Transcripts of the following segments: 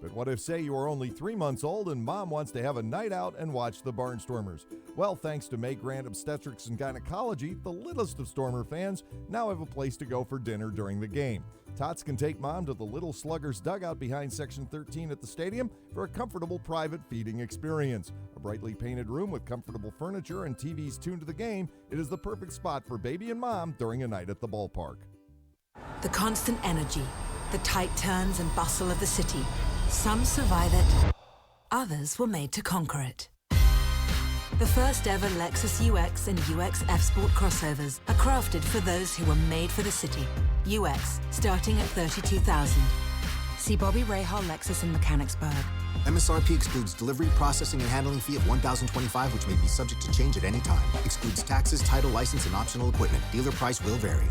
But what if, say, you are only 3 months old and mom wants to have a night out and watch the Barnstormers? Well, thanks to May Grant Obstetrics and Gynecology, the littlest of Stormer fans now have a place to go for dinner during the game. Tots can take mom to the Little Sluggers dugout behind Section 13 at the stadium for a comfortable private feeding experience. A brightly painted room with comfortable furniture and TVs tuned to the game, it is the perfect spot for baby and mom during a night at the ballpark. The constant energy, the tight turns and bustle of the city. Some survive it, others were made to conquer it. The first ever Lexus UX and UX F-Sport crossovers are crafted for those who were made for the city. UX, starting at $32,000. See Bobby Rahal Lexus in Mechanicsburg. MSRP excludes delivery, processing, and handling fee of $1,025, which may be subject to change at any time. Excludes taxes, title, license, and optional equipment. Dealer price will vary.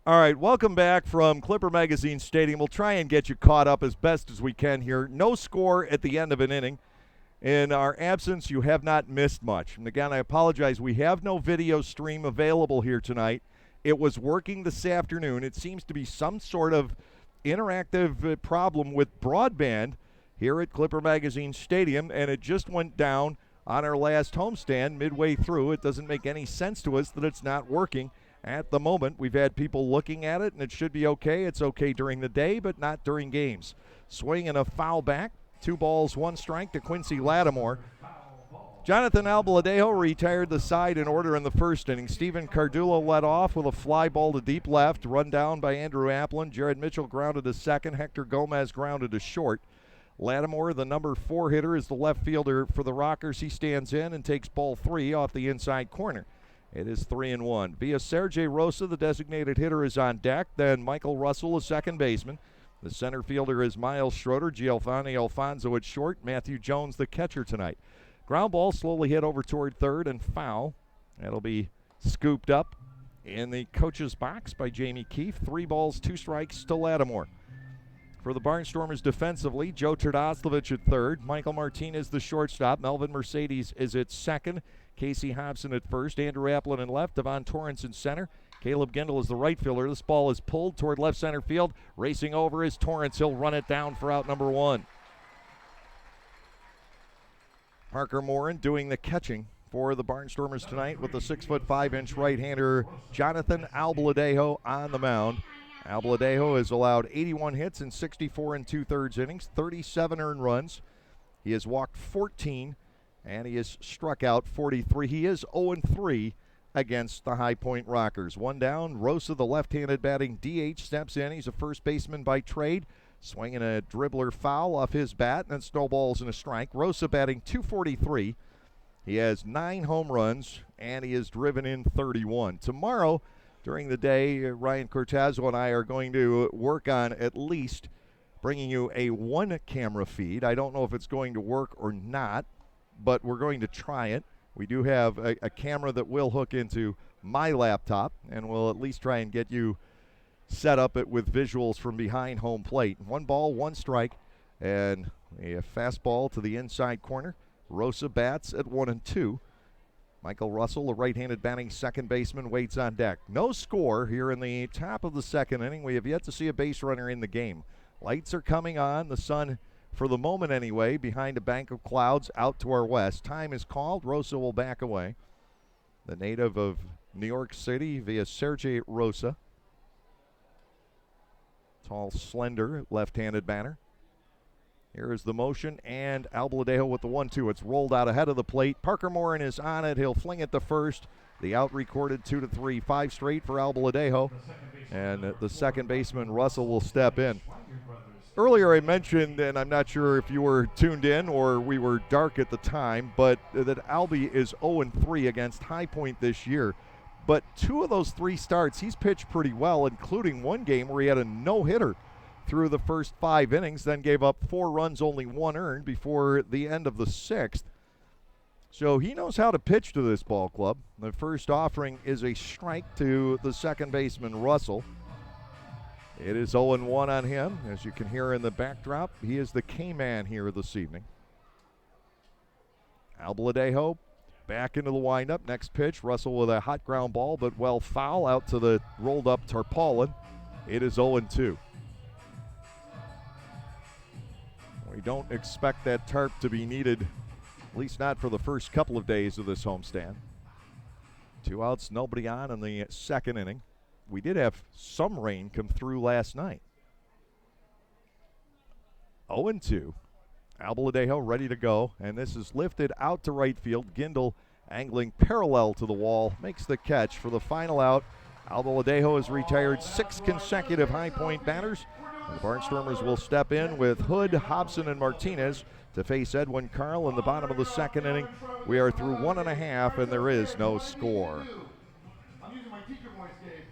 All right, welcome back from Clipper Magazine Stadium. We'll try and get you caught up as best as we can here. No score at the end of an inning. In our absence, you have not missed much. And again, I apologize. We have no video stream available here tonight. It was working this afternoon. It seems to be some sort of interactive problem with broadband here at Clipper Magazine Stadium, and it just went down on our last homestand midway through. It doesn't make any sense to us that it's not working. At the moment, we've had people looking at it, and it should be okay. It's okay during the day, but not during games. Swing and a foul back. 2 balls, 1 strike to Quincy Lattimore. Jonathan Albaladejo retired the side in order in the first inning. Steven Cardullo led off with a fly ball to deep left, run down by Andrew Applin. Jared Mitchell grounded to second. Hector Gomez grounded to short. Lattimore, the number 4 hitter, is the left fielder for the Rockers. He stands in and takes ball 3 off the inside corner. It is 3-1. Via Sergey Rosa, the designated hitter, is on deck. Then Michael Russell, a second baseman. The center fielder is Miles Schroeder. Giovanni Alfonso at short. Matthew Jones, the catcher tonight. Ground ball slowly hit over toward third and foul. That'll be scooped up in the coach's box by Jamie Keefe. 3 balls, 2 strikes to Lattimore. For the Barnstormers defensively, Joe Terdoslavich at third. Michael Martinez, the shortstop. Melvin Mercedes is at second. Casey Hobson at first. Andrew Applin in left. Devon Torrance in center. Caleb Gindel is the right fielder. This ball is pulled toward left center field. Racing over is Torrance. He'll run it down for out number 1. Parker Morin doing the catching for the Barnstormers tonight with the 6'5" right-hander Jonathan Albaladejo on the mound. Albaladejo has allowed 81 hits in 64 2/3 innings, 37 earned runs. He has walked 14, and he has struck out 43. He is 0-3 against the High Point Rockers. 1 down. Rosa, the left-handed batting DH, steps in. He's a first baseman by trade. Swinging a dribbler foul off his bat, and then snowballs in a strike. Rosa batting .243. He has 9 home runs, and he has driven in 31. Tomorrow, during the day, Ryan Cortazzo and I are going to work on at least bringing you a 1-camera feed. I don't know if it's going to work or not, but we're going to try it. We do have a camera that will hook into my laptop, and we'll at least try and get you set up it with visuals from behind home plate. 1 ball, 1 strike, and a fastball to the inside corner. Rosa bats at 1-2. Michael Russell, a right-handed batting second baseman, waits on deck. No score here in the top of the second inning. We have yet to see a base runner in the game. Lights are coming on. The sun, for the moment anyway, behind a bank of clouds out to our west. Time is called. Rosa will back away. The native of New York City via Sergey Rosa. Tall, slender, left-handed batter. Here is the motion, and Albaladejo with the 1-2. It's rolled out ahead of the plate. Parker Morin is on it. He'll fling it to first. The out recorded 2-3, 5 straight for Albaladejo. And the second baseman, Russell, will step in. Earlier I mentioned, and I'm not sure if you were tuned in or we were dark at the time, but that Albie is 0-3 against High Point this year. But 2 of those 3 starts, he's pitched pretty well, including one game where he had a no-hitter through the first 5 innings, then gave up 4 runs, only 1 earned before the end of the 6th. So he knows how to pitch to this ball club. The first offering is a strike to the second baseman, Russell. It is 0-1 on him. As you can hear in the backdrop, he is the K-man here this evening. Albaladejo back into the windup. Next pitch, Russell with a hot ground ball, but well foul out to the rolled up Tarpaulin. It is 0-2. We don't expect that tarp to be needed, at least not for the first couple of days of this homestand. 2 outs, nobody on in the second inning. We did have some rain come through last night. 0-2. Albaladejo ready to go, and this is lifted out to right field. Gindel angling parallel to the wall, makes the catch for the final out. Albaladejo has retired 6 consecutive High Point batters. And the Barnstormers will step in with Hood, Hobson, and Martinez to face Edwin Carl in the bottom of the second inning. We are through 1.5, and there is no score. I'm using my teacher voice, Dave.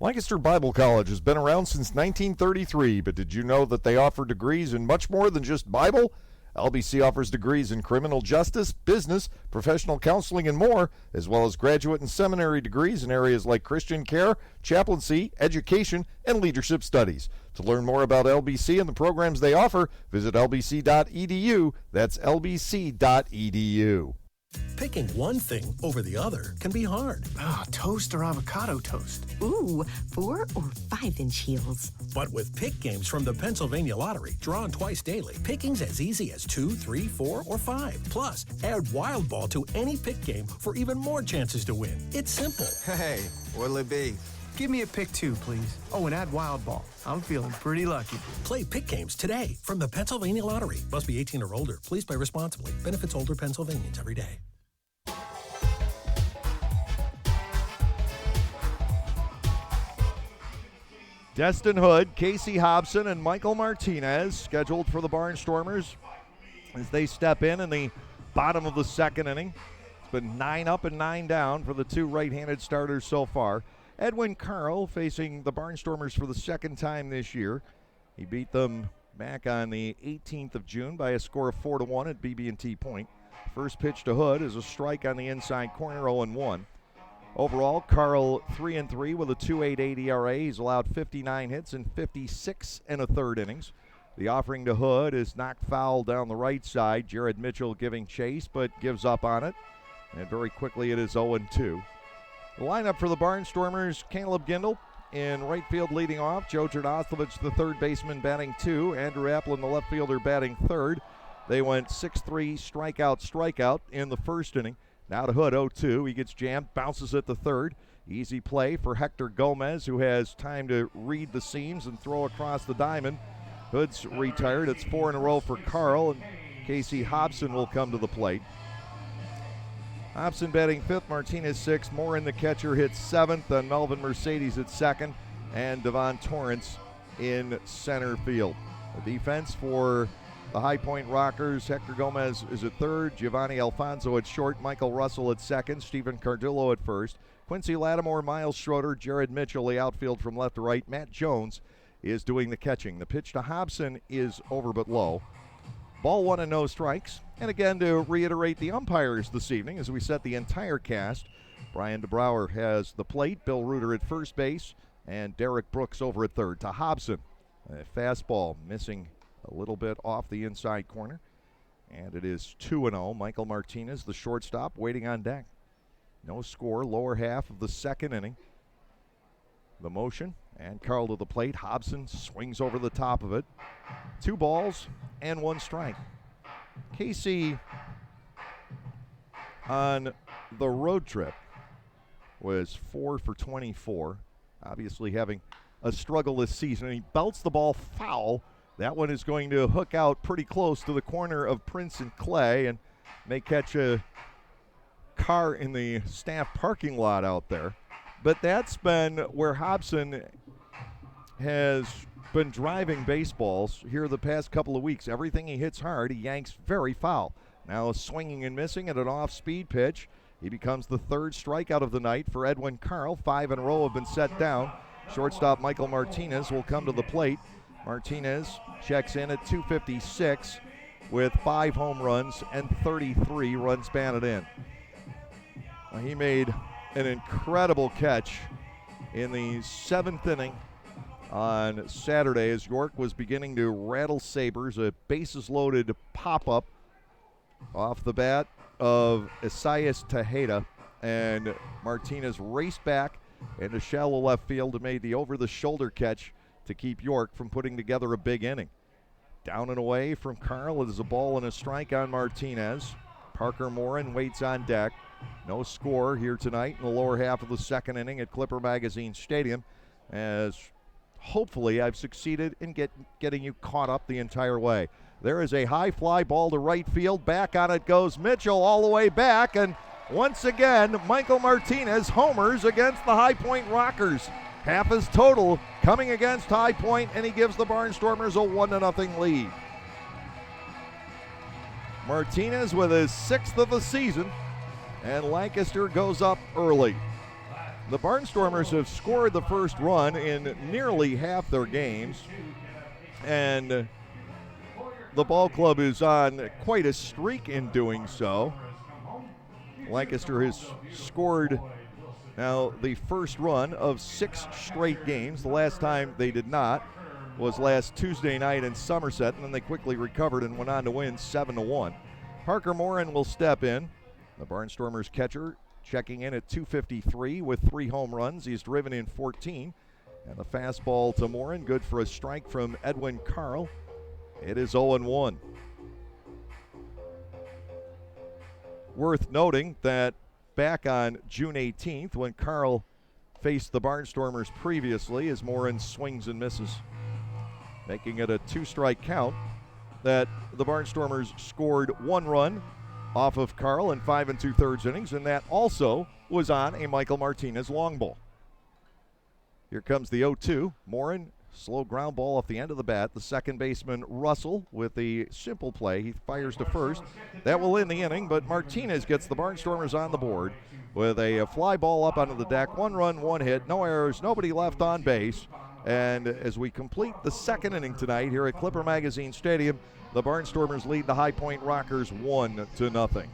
Lancaster Bible College has been around since 1933, but did you know that they offer degrees in much more than just Bible? LBC offers degrees in criminal justice, business, professional counseling, and more, as well as graduate and seminary degrees in areas like Christian care, chaplaincy, education, and leadership studies. To learn more about LBC and the programs they offer, visit lbc.edu. That's lbc.edu. Picking one thing over the other can be hard. Toast or avocado toast? Ooh, 4 or 5-inch heels. But with Pick Games from the Pennsylvania Lottery, drawn twice daily, picking's as easy as 2, 3, 4, or 5. Plus, add Wild Ball to any Pick game for even more chances to win. It's simple. Hey, what'll it be? Give me a pick 2, please. Oh, and add Wild Ball. I'm feeling pretty lucky. Play Pick Games today from the Pennsylvania Lottery. Must be 18 or older. Please play responsibly. Benefits older Pennsylvanians every day. Destin Hood, Casey Hobson, and Michael Martinez scheduled for the Barnstormers as they step in the bottom of the second inning. It's been 9 up and 9 down for the 2 right-handed starters so far. Edwin Carl facing the Barnstormers for the second time this year. He beat them back on the 18th of June by a score of 4-1 at BB&T Point. First pitch to Hood is a strike on the inside corner, 0-1. Overall, Carl 3-3 with a 2.88 ERA. He's allowed 59 hits in 56 1/3 innings. The offering to Hood is knocked foul down the right side. Jared Mitchell giving chase, but gives up on it. And very quickly it is 0-2. The lineup for the Barnstormers, Caleb Gindel in right field leading off. Joe Jardoslovich, the third baseman, batting 2. Andrew Applin, the left fielder, batting 3rd. They went 6-3 strikeout in the first inning. Now to Hood, 0-2. He gets jammed, bounces at the third. Easy play for Hector Gomez, who has time to read the seams and throw across the diamond. Hood's retired. It's 4 in a row for Carl, and Casey Hobson will come to the plate. Hobson batting 5th, Martinez 6th. Morin, the catcher, hits 7th, and Melvin Mercedes at 2nd, and Devon Torrance in center field. The defense for the High Point Rockers, Hector Gomez is at 3rd, Giovanni Alfonso at short, Michael Russell at 2nd, Stephen Cardillo at 1st, Quincy Lattimore, Miles Schroeder, Jared Mitchell, the outfield from left to right. Matt Jones is doing the catching. The pitch to Hobson is over but low. Ball 1 and no strikes. And again, to reiterate the umpires this evening as we set the entire cast, Brian DeBrouwer has the plate, Bill Reuter at first base, and Derek Brooks over at 3rd. To Hobson, a fastball missing a little bit off the inside corner. And it is 2-0. Michael Martinez, the shortstop, waiting on deck. No score, lower half of the second inning. The motion, and Carl to the plate. Hobson swings over the top of it. 2 balls and 1 strike. Casey, on the road trip, was 4 for 24. Obviously having a struggle this season. He belts the ball foul. That one is going to hook out pretty close to the corner of Prince and Clay and may catch a car in the staff parking lot out there. But that's been where Hobson has been driving baseballs here the past couple of weeks. Everything he hits hard, he yanks very foul. Now swinging and missing at an off-speed pitch. He becomes the 3rd strikeout of the night for Edwin Carl. 5 in a row have been set down. Shortstop Michael Martinez will come to the plate. Martinez checks in at 256 with 5 home runs and 33 runs batted in. He made an incredible catch in the 7th inning on Saturday as York was beginning to rattle sabers. A bases-loaded pop-up off the bat of Isaias Tejeda, and Martinez raced back into shallow left field and made the over-the-shoulder catch to keep York from putting together a big inning. Down and away from Carl. It is a ball and a strike on Martinez. Parker Morin waits on deck. No score here tonight in the lower half of the 2nd inning at Clipper Magazine Stadium, as hopefully I've succeeded in getting you caught up the entire way. There is a high fly ball to right field. Back on it goes Mitchell all the way back, and once again, Michael Martinez homers against the High Point Rockers. Half his total coming against High Point, and he gives the Barnstormers a 1-0 lead. Martinez with his 6th of the season, and Lancaster goes up early. The Barnstormers have scored the first run in nearly half their games, and the ball club is on quite a streak in doing so. Lancaster has scored now the first run of 6 straight games. The last time they did not was last Tuesday night in Somerset, and then they quickly recovered and went on to win 7-1. Parker Morin will step in. The Barnstormers catcher checking in at 253 with 3 home runs. He's driven in 14. And the fastball to Morin, good for a strike from Edwin Carl. It is 0-1. Worth noting that back on June 18th, when Carl faced the Barnstormers previously, as Morin swings and misses, making it a 2-strike count, that the Barnstormers scored 1 run off of Carl in 5 2/3 innings, and that also was on a Michael Martinez long ball. Here comes the 0-2. Morin, slow ground ball off the end of the bat. The second baseman, Russell, with the simple play. He fires to first. That will end the inning, but Martinez gets the Barnstormers on the board with a fly ball up onto the deck. 1 run, 1 hit, no errors, nobody left on base. And as we complete the 2nd inning tonight here at Clipper Magazine Stadium, the Barnstormers lead the High Point Rockers 1-0.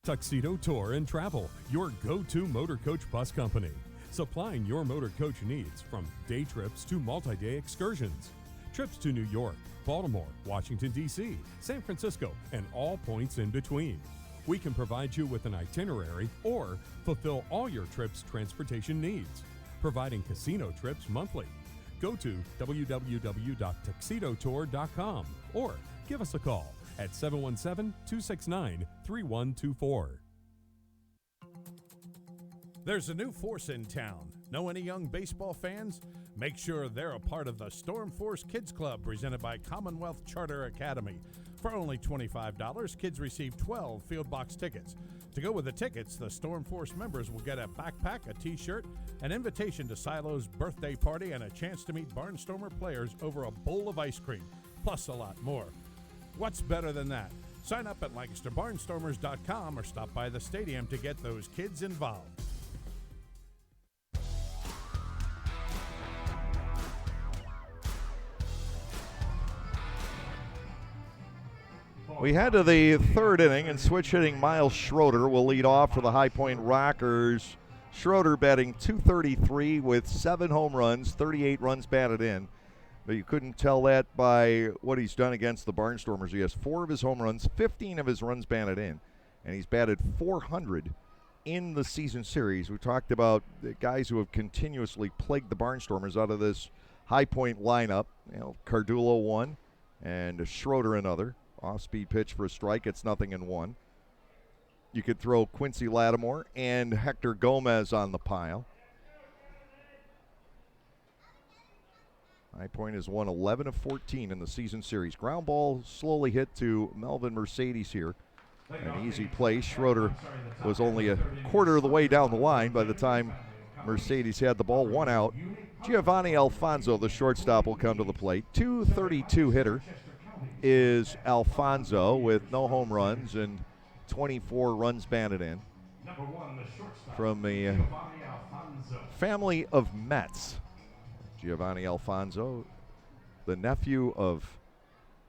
Tuxedo Tour and Travel, your go-to motor coach bus company. Supplying your motor coach needs from day trips to multi-day excursions. Trips to New York, Baltimore, Washington, D.C., San Francisco, and all points in between. We can provide you with an itinerary or fulfill all your trips' transportation needs. Providing casino trips monthly. Go to www.tuxedotour.com or give us a call at 717-269-3124. There's a new force in town. Know any young baseball fans? Make sure they're a part of the Storm Force Kids Club presented by Commonwealth Charter Academy. For only $25, kids receive 12 field box tickets. To go with the tickets, the Storm Force members will get a backpack, a t-shirt, an invitation to Silo's birthday party, and a chance to meet Barnstormer players over a bowl of ice cream, plus a lot more. What's better than that? Sign up at LancasterBarnstormers.com or stop by the stadium to get those kids involved. We head to the 3rd inning, and switch hitting Miles Schroeder will lead off for the High Point Rockers. Schroeder batting .233 with 7 home runs, 38 runs batted in. But you couldn't tell that by what he's done against the Barnstormers. He has 4 of his home runs, 15 of his runs batted in, and he's batted .400 in the season series. We talked about the guys who have continuously plagued the Barnstormers out of this High Point lineup. Cardullo 1 and Schroeder another. Off-speed pitch for a strike. It's 0-1. You could throw Quincy Lattimore and Hector Gomez on the pile. High Point has won 11 of 14 in the season series. Ground ball slowly hit to Melvin Mercedes here. An easy play. Schroeder was only a quarter of the way down the line by the time Mercedes had the ball. 1 out. Giovanni Alfonso, the shortstop, will come to the plate. 232 hitter is Alfonso with no home runs and 24 runs batted in. From a family of Mets. Giovanni Alfonso, the nephew of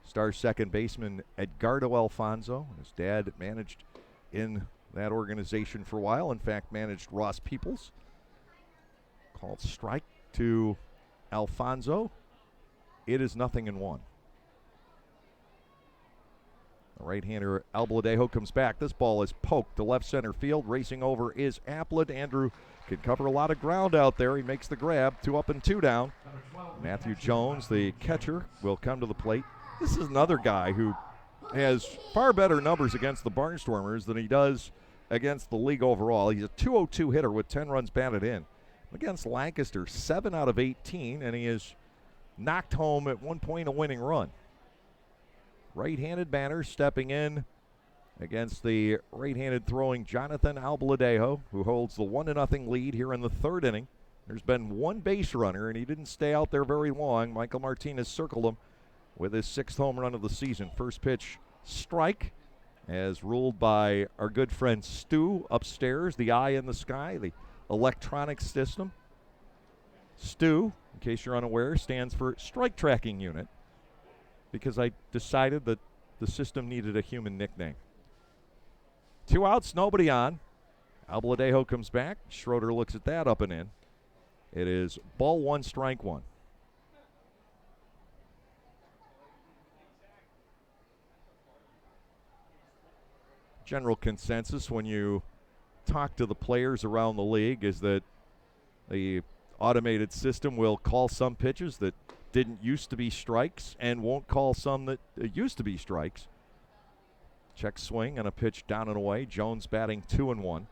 star second baseman Edgardo Alfonso. His dad managed in that organization for a while. In fact, managed Ross Peoples. Called strike to Alfonso. It is 0-1. The right-hander Albladejo comes back. This ball is poked to left center field. Racing over is Applin. Andrew can cover a lot of ground out there. He makes the grab. 2 up and 2 down. Matthew Jones, the catcher, will come to the plate. This is another guy who has far better numbers against the Barnstormers than he does against the league overall. He's a .202 hitter with 10 runs batted in. Against Lancaster, 7 out of 18, and he has knocked home at one point a winning run. Right-handed batter stepping in against the right-handed throwing Jonathan Albladejo, who holds the 1-0 lead here in the third inning. There's been one base runner, and he didn't stay out there very long. Michael Martinez circled him with his 6th home run of the season. First pitch, strike, as ruled by our good friend Stu upstairs, the eye in the sky, the electronic system. Stu, in case you're unaware, stands for Strike Tracking Unit, because I decided that the system needed a human nickname. 2 outs, nobody on. Albladejo comes back. Schroeder looks at that, up and in. It is ball 1, strike 1. General consensus when you talk to the players around the league is that the automated system will call some pitches that didn't used to be strikes and won't call some that used to be strikes. Check swing and a pitch down and away. Jones batting 2-1.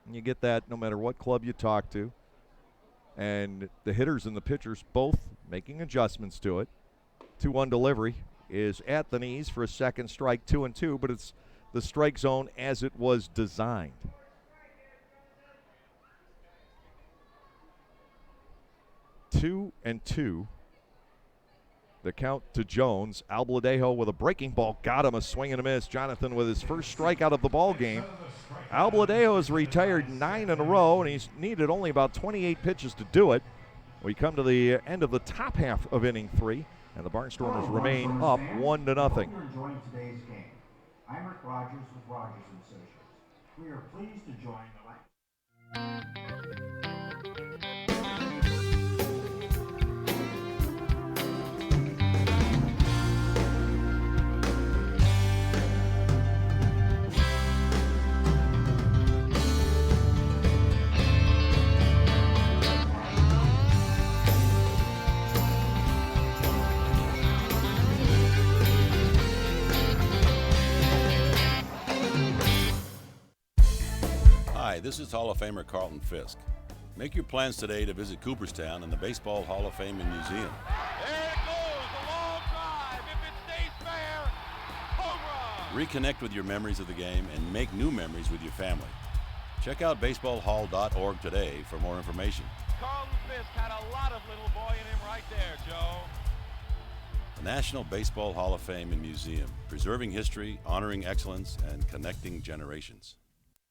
And you get that no matter what club you talk to. And the hitters and the pitchers both making adjustments to it. 2-1 delivery is at the knees for a second strike, 2-2, but it's the strike zone as it was designed. 2-2. The count to Jones. Albladejo with a breaking ball. Got him, a swing and a miss. Jonathan with his first strikeout of the ball game. Albladejo has retired 9 in a row, and he's needed only about 28 pitches to do it. We come to the end of the top half of inning 3, and the Barnstormers remain up 1-0. You're enjoying today's game. I'm Rick Rogers with Rogers & Associates. We are pleased to join the Hi, this is Hall of Famer Carlton Fisk. Make your plans today to visit Cooperstown and the Baseball Hall of Fame and Museum. There it goes, a long drive. If it stays fair, home run. Reconnect with your memories of the game and make new memories with your family. Check out baseballhall.org today for more information. Carlton Fisk had a lot of little boy in him right there, Joe. The National Baseball Hall of Fame and Museum, preserving history, honoring excellence, and connecting generations.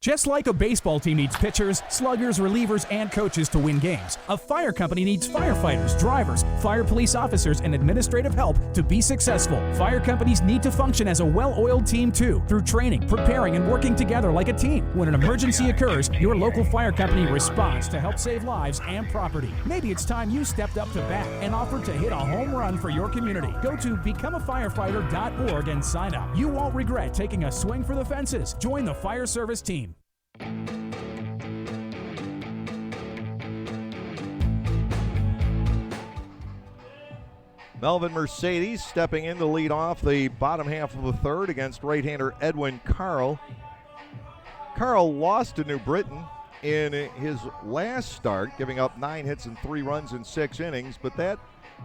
Just like a baseball team needs pitchers, sluggers, relievers, and coaches to win games, a fire company needs firefighters, drivers, fire police officers, and administrative help to be successful. Fire companies need to function as a well-oiled team too, through training, preparing, and working together like a team. When an emergency occurs, your local fire company responds to help save lives and property. Maybe it's time you stepped up to bat and offered to hit a home run for your community. Go to becomeafirefighter.org and sign up. You won't regret taking a swing for the fences. Join the fire service team. Melvin Mercedes stepping in to lead off the bottom half of the third against right-hander Edwin Carl. Carl lost to New Britain in his last start, giving up 9 hits and 3 runs in 6 innings, but that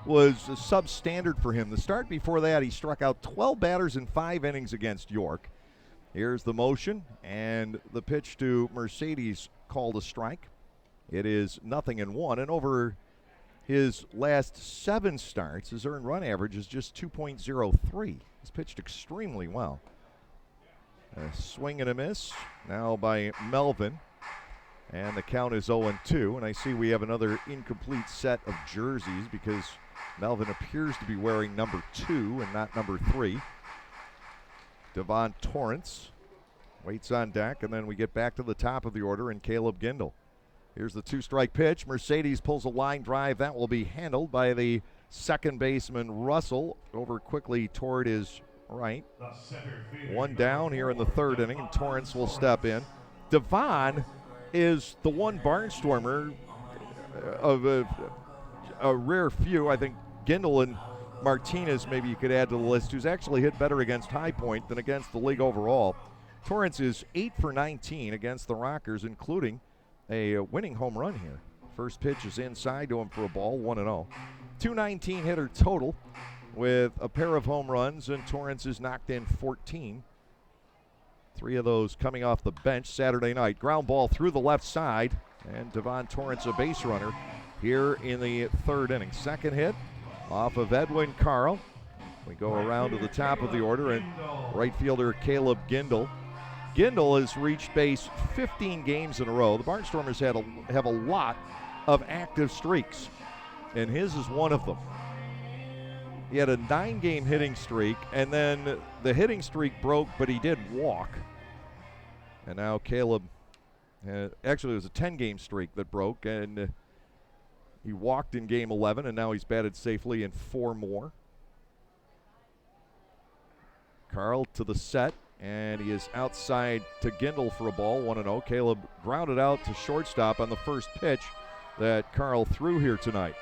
was substandard for him. The start before that, he struck out 12 batters in 5 innings against York. Here's the motion, and the pitch to Mercedes called a strike. It is 0-1, and over his last 7 starts, his earned run average is just 2.03. He's pitched extremely well. A swing and a miss now by Melvin. And the count is 0-2. And I see we have another incomplete set of jerseys because Melvin appears to be wearing number 2 and not number 3. Devon Torrance waits on deck, and then we get back to the top of the order and Caleb Gindel. Here's the 2-strike pitch. Mercedes pulls a line drive. That will be handled by the second baseman Russell over quickly toward his right. 1 down here in the 3rd inning, and Torrance will step in. Devon is the one barnstormer of a rare few. I think Gindel and Martinez, maybe you could add to the list, who's actually hit better against High Point than against the league overall. Torrance is 8 for 19 against the Rockers, including a winning home run here. First pitch is inside to him for a ball, 1-0. 219 hitter total with a pair of home runs, and Torrance has knocked in 14. 3 of those coming off the bench Saturday night. Ground ball through the left side, and Devon Torrance a base runner here in the 3rd inning. Second hit off of Edwin Carl. We go around to the top of the order, and right fielder Caleb Gindel. Gindel has reached base 15 games in a row. The Barnstormers have a lot of active streaks, and his is one of them. He had a 9-game hitting streak, and then the hitting streak broke, but he did walk. And now Caleb, actually it was a 10-game streak that broke, and he walked in game 11, and now he's batted safely in 4 more. Carl to the set, and he is outside to Gindel for a ball, 1-0. Caleb grounded out to shortstop on the first pitch that Carl threw here tonight.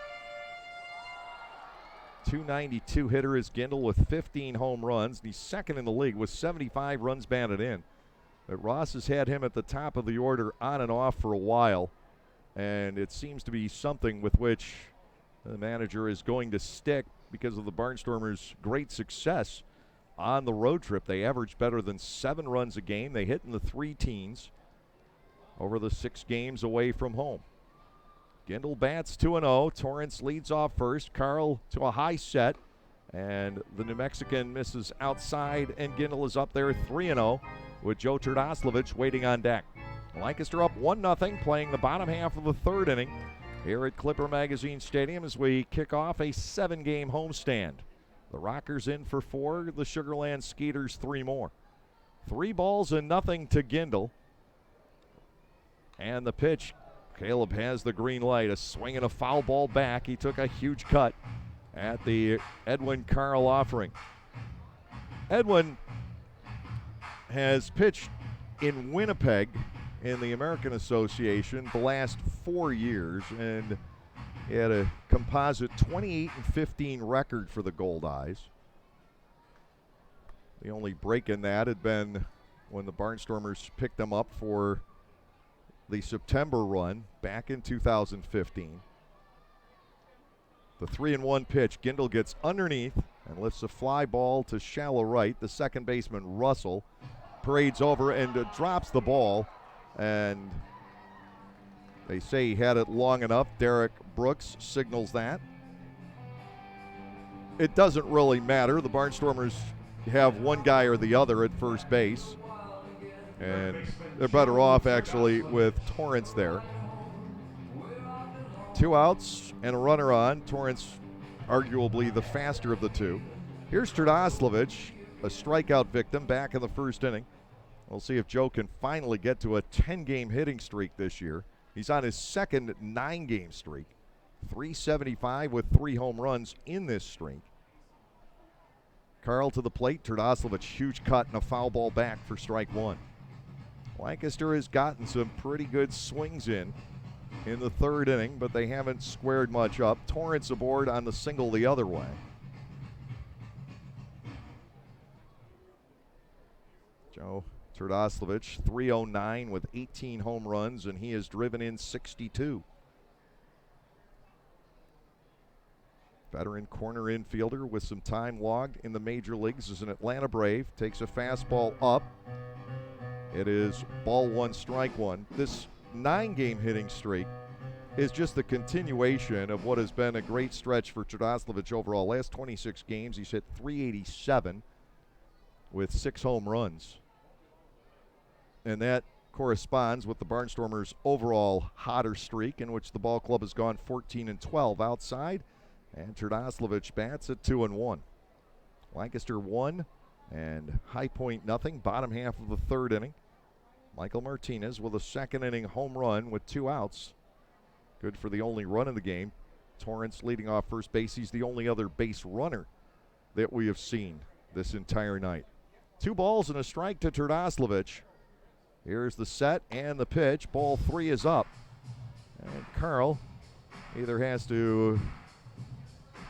292 hitter is Gindel with 15 home runs. He's second in the league with 75 runs batted in. But Ross has had him at the top of the order on and off for a while, and it seems to be something with which the manager is going to stick because of the Barnstormers' great success on the road trip. They average better than 7 runs a game. They hit in the 3 teens over the 6 games away from home. Gindel bats 2-0. Torrance leads off first. Carl to a high set, and the New Mexican misses outside, and Gindel is up there 3-0 with Joe Terdoslavich waiting on deck. Lancaster up 1-0, playing the bottom half of the 3rd inning here at Clipper Magazine Stadium as we kick off a 7-game homestand. The Rockers in for 4, the Sugar Land Skeeters 3 more. 3-0 to Gindel. And the pitch, Caleb has the green light, a swing and a foul ball back. He took a huge cut at the Edwin Carl offering. Edwin has pitched in Winnipeg in the American Association the last 4 years, and he had a composite 28-15 record for the Gold Eyes. The only break in that had been when the Barnstormers picked them up for the September run back in 2015. The 3-1 pitch, Gindel gets underneath and lifts a fly ball to shallow right. The second baseman, Russell, parades over and drops the ball, and they say he had it long enough. Derek Brooks signals that. It doesn't really matter. The Barnstormers have one guy or the other at first base, and they're better off actually with Torrance there. 2 outs and a runner on. Torrance arguably the faster of the 2. Here's Terdoslavich, a strikeout victim back in the 1st inning. We'll see if Joe can finally get to a 10-game hitting streak this year. He's on his second 9-game streak. 375 with 3 home runs in this streak. Carl to the plate. Terdoslavich, huge cut and a foul ball back for strike 1. Lancaster has gotten some pretty good swings in the 3rd inning, but they haven't squared much up. Torrance aboard on the single the other way. Joe Terdoslavich, 309 with 18 home runs, and he has driven in 62. Veteran corner infielder with some time logged in the major leagues is an Atlanta Brave. Takes a fastball up. It is ball one, strike one. This 9-game hitting streak is just the continuation of what has been a great stretch for Trdoslavich overall. Last 26 games, he's hit .387 with 6 home runs. And that corresponds with the Barnstormers' overall hotter streak, in which the ball club has gone 14-12 outside, and Trdoslavich bats at 2-1. Lancaster 1 and High Point nothing. Bottom half of the third inning. Michael Martinez with a second inning home run with 2 outs. Good for the only run in the game. Torrance leading off first base. He's the only other base runner that we have seen this entire night. 2 balls and a strike to Trdoslavich. Here's the set and the pitch. Ball 3 is up. And Carl either has to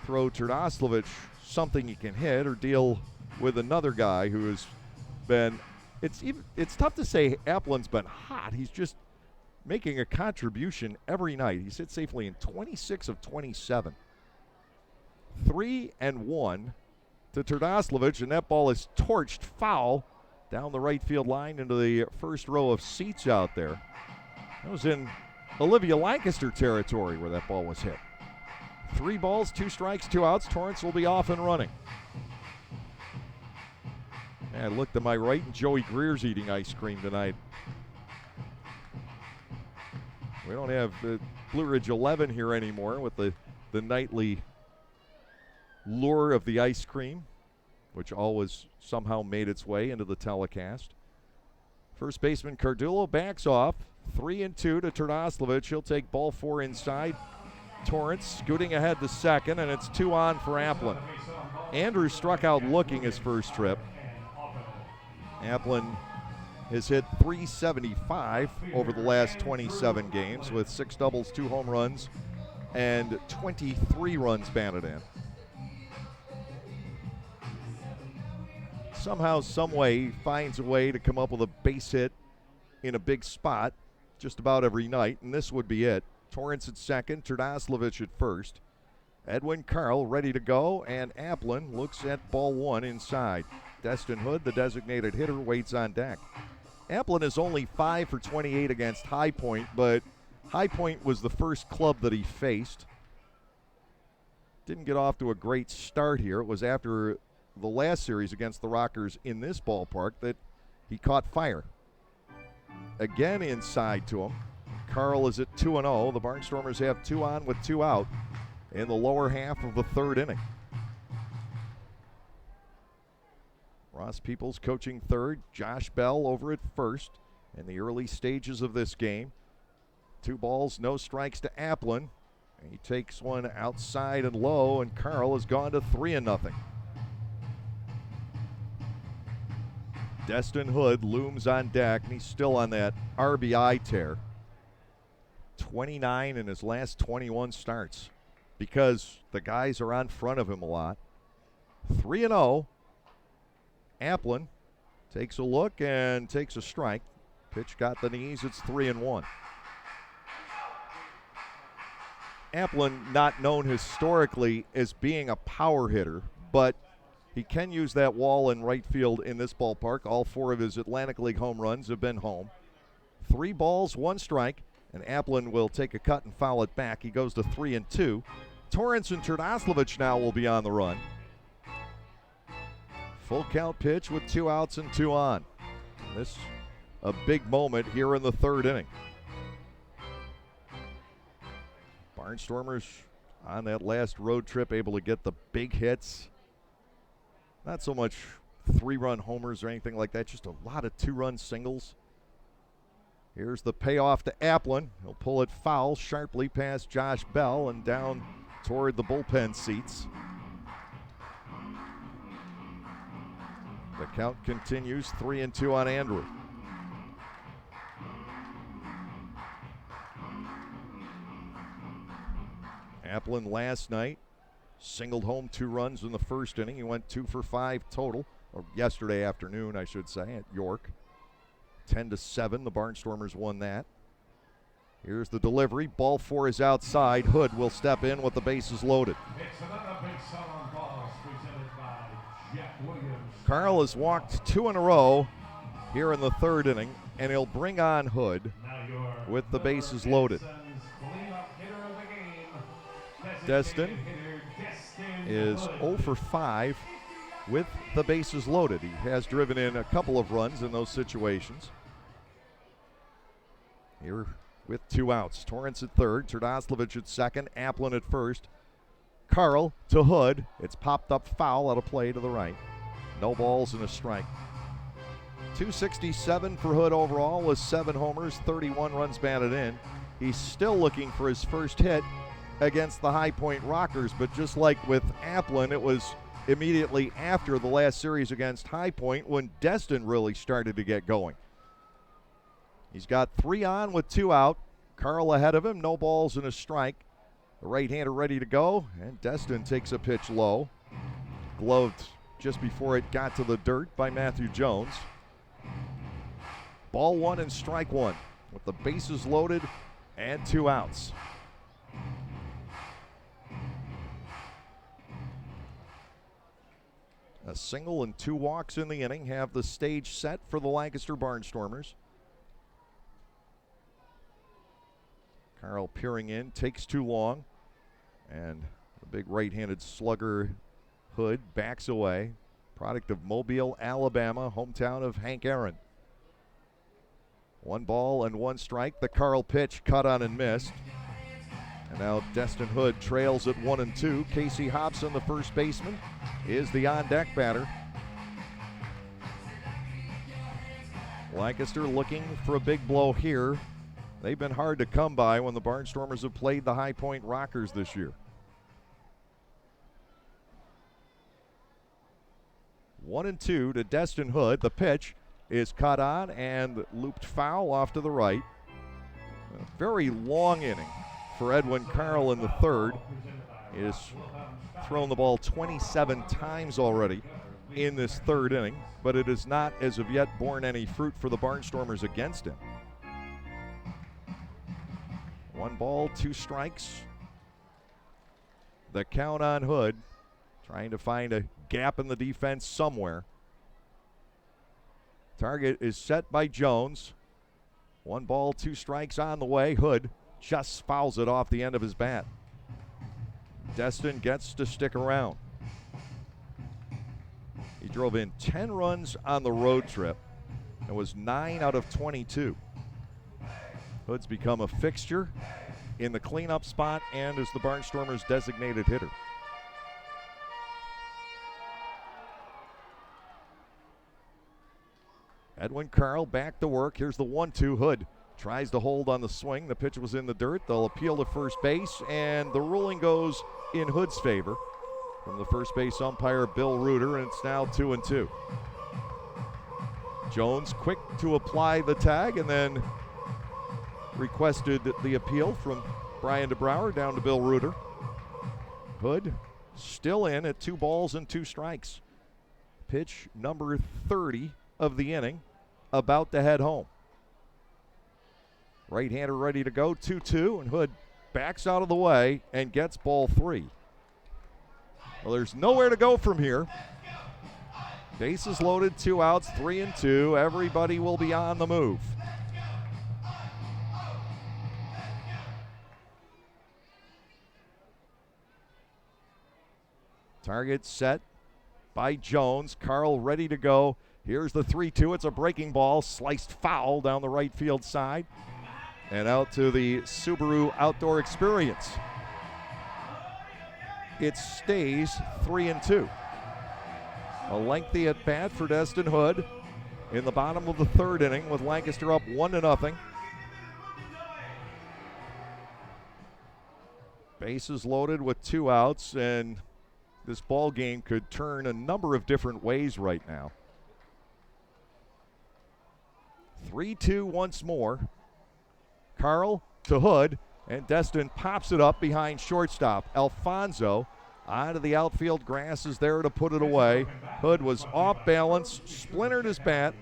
throw Trdoslavich something he can hit or deal with another guy who has been, it's tough to say Applin's been hot. He's just making a contribution every night. He's hit safely in 26 of 27. 3-1 to Trdoslavich, and that ball is torched foul down the right field line into the first row of seats out there. That was in Olivia Lancaster territory where that ball was hit. 3 balls, 2 strikes, 2 outs. Torrance will be off and running. And I looked to my right, and Joey Greer's eating ice cream tonight. We don't have the Blue Ridge 11 here anymore with the nightly lure of the ice cream, which always somehow made its way into the telecast. First baseman Cardullo backs off. 3-2 to Trdoslavich. He'll take ball 4 inside. Torrance scooting ahead to second, and it's 2 on for Applin. Andrews struck out looking his first trip. Applin has hit .375 over the last 27 games with 6 doubles, 2 home runs, and 23 runs batted in. Somehow, some way, he finds a way to come up with a base hit in a big spot just about every night, and this would be it. Torrance at second, Trdoslavich at first. Edwin Carl ready to go, and Applin looks at ball 1 inside. Destin Hood, the designated hitter, waits on deck. Applin is only 5 for 28 against High Point, but High Point was the first club that he faced. Didn't get off to a great start here. It was after the last series against the Rockers in this ballpark that he caught fire. Again inside to him. Carl is at 2-0. The Barnstormers have 2 on with 2 out in the lower half of the third inning. Ross Peoples coaching third. Josh Bell over at first in the early stages of this game. 2 balls, no strikes to Applin. He takes one outside and low, and Carl has gone to 3-0. Destin Hood looms on deck, and he's still on that RBI tear. 29 in his last 21 starts because the guys are on front of him a lot. 3-0. Applin takes a look and takes a strike. Pitch got the knees. It's 3-1. Applin not known historically as being a power hitter, but he can use that wall in right field in this ballpark. All 4 of his Atlantic League home runs have been home. 3 balls, 1 strike, and Applin will take a cut and foul it back. He goes to 3-2. Torrance and Trdoslavich now will be on the run. Full count pitch with 2 outs and 2 on. This a big moment here in the third inning. Barnstormers on that last road trip able to get the big hits. Not so much 3-run homers or anything like that, just a lot of 2-run singles. Here's the payoff to Applin. He'll pull it foul sharply past Josh Bell and down toward the bullpen seats. The count continues, 3-2 on Andrew. Applin last night singled home 2 runs in the first inning. He went 2 for 5 total, or yesterday afternoon, I should say, at York. 10-7, the Barnstormers won that. Here's the delivery. Ball 4 is outside. Hood will step in with the bases loaded. Carl has walked 2 in a row here in the third inning, and he'll bring on Hood with the bases loaded. Destin is 0 for 5 with the bases loaded. He has driven in a couple of runs in those situations. Here with 2 outs. Torrance at third, Terdoslavich at second, Applin at first. Carl to Hood. It's popped up foul out of play to the right. No balls and a strike. 267 for Hood overall with 7 homers, 31 runs batted in. He's still looking for his first hit against the High Point Rockers, but just like with Applin, it was immediately after the last series against High Point when Destin really started to get going. He's got 3 on with 2 out. Carl ahead of him, no balls and a strike. The right-hander ready to go, and Destin takes a pitch low. Gloved just before it got to the dirt by Matthew Jones. Ball 1 and strike 1 with the bases loaded and 2 outs. A single and 2 walks in the inning have the stage set for the Lancaster Barnstormers. Carl peering in, takes too long, and the big right-handed slugger Hood backs away. Product of Mobile, Alabama, hometown of Hank Aaron. 1 ball and 1 strike. The Carl pitch cut on and missed. And now Destin Hood trails at 1 and 2. Casey Hobson, the first baseman, is the on-deck batter. Lancaster looking for a big blow here. They've been hard to come by when the Barnstormers have played the High Point Rockers this year. 1 and 2 to Destin Hood. The pitch is cut on and looped foul off to the right. A very long inning for Edwin Carl in the third. He has thrown the ball 27 times already in this third inning, but it has not as of yet borne any fruit for the Barnstormers against him. 1 ball, 2 strikes. The count on Hood, trying to find a gap in the defense somewhere. Target is set by Jones. 1 ball, 2 strikes on the way. Hood just fouls it off the end of his bat. Destin gets to stick around. He drove in 10 runs on the road trip and was 9 out of 22. Hood's become a fixture in the cleanup spot and is the Barnstormers' designated hitter. Edwin Carl back to work. Here's the 1-2. Hood tries to hold on the swing. The pitch was in the dirt. They'll appeal to first base, and the ruling goes in Hood's favor from the first base umpire, Bill Reuter, and it's now 2-2. Jones quick to apply the tag and then requested the appeal from Brian DeBrouwer down to Bill Reuter. Hood still in at 2 balls and 2 strikes. Pitch number 30 of the inning, about to head home. Right-hander ready to go, 2-2, and Hood backs out of the way and gets ball 3. Well, there's nowhere to go from here. Bases loaded, 2 outs, 3 and 2. Everybody will be on the move. Target set by Jones. Carl ready to go. Here's the 3-2. It's a breaking ball, sliced foul down the right field side and out to the Subaru Outdoor Experience. It stays 3-2. A lengthy at bat for Destin Hood in the bottom of the third inning with Lancaster up 1-0. Bases loaded with 2 outs, and this ball game could turn a number of different ways right now. 3-2 once more. Carl to Hood, and Destin pops it up behind shortstop. Alfonso onto the outfield grass is there to put it away. Hood was off balance, splintered his bat,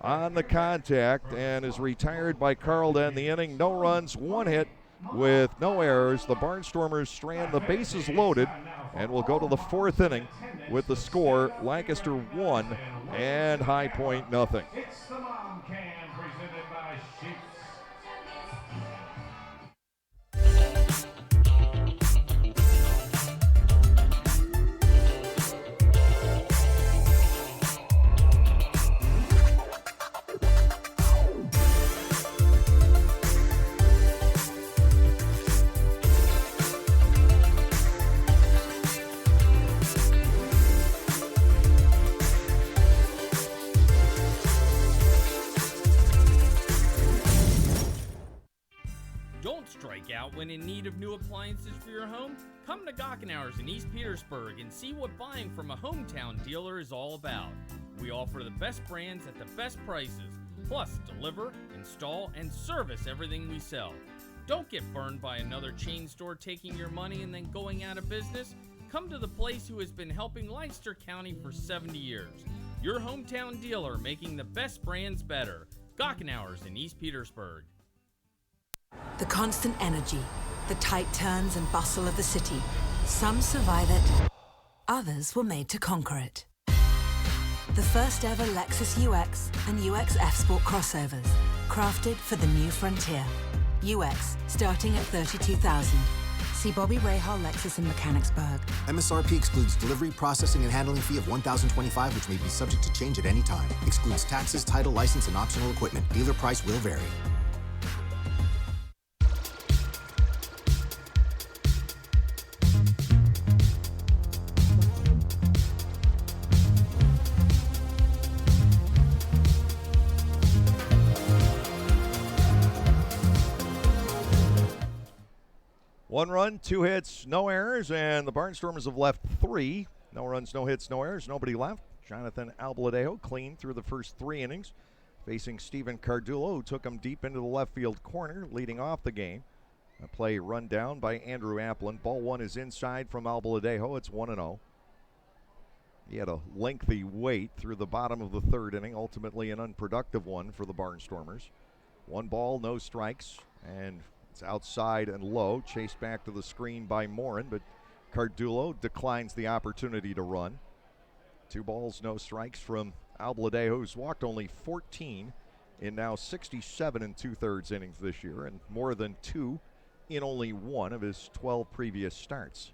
on the contact and is retired by Carl to end the inning. No runs, 1 hit with no errors. The Barnstormers strand the bases loaded and will go to the 4th inning with the score Lancaster 1 and High Point nothing. It's the Mom Can presented by Sheetz. Don't strike out when in need of new appliances for your home. Come to Gockenauer's in East Petersburg and see what buying from a hometown dealer is all about. We offer the best brands at the best prices, plus deliver, install, and service everything we sell. Don't get burned by another chain store taking your money and then going out of business. Come to the place who has been helping Leicester County for 70 years. Your hometown dealer making the best brands better. Gockenauer's in East Petersburg. The constant energy, the tight turns and bustle of the city. Some survive it, others were made to conquer it. The first ever Lexus UX and UX F Sport crossovers, crafted for the new frontier. UX, starting at $32,000. See Bobby Rahal Lexus in Mechanicsburg. MSRP excludes delivery, processing, and handling fee of $1,025, which may be subject to change at any time. Excludes taxes, title, license, and optional equipment. Dealer price will vary. One run, 2 hits, no errors, and the Barnstormers have left 3. No runs, no hits, no errors, nobody left. Jonathan Albaladejo clean through the first 3 innings, facing Steven Cardullo, who took him deep into the left field corner, leading off the game. A play run down by Andrew Applin. Ball 1 is inside from Albaladejo. It's 1-0. He had a lengthy wait through the bottom of the 3rd inning, ultimately an unproductive one for the Barnstormers. 1 ball, no strikes, and it's outside and low, chased back to the screen by Morin, but Cardullo declines the opportunity to run. 2 balls, no strikes from Albaladejo, who's walked only 14 in now 67 2/3 innings this year, and more than 2 in only 1 of his 12 previous starts.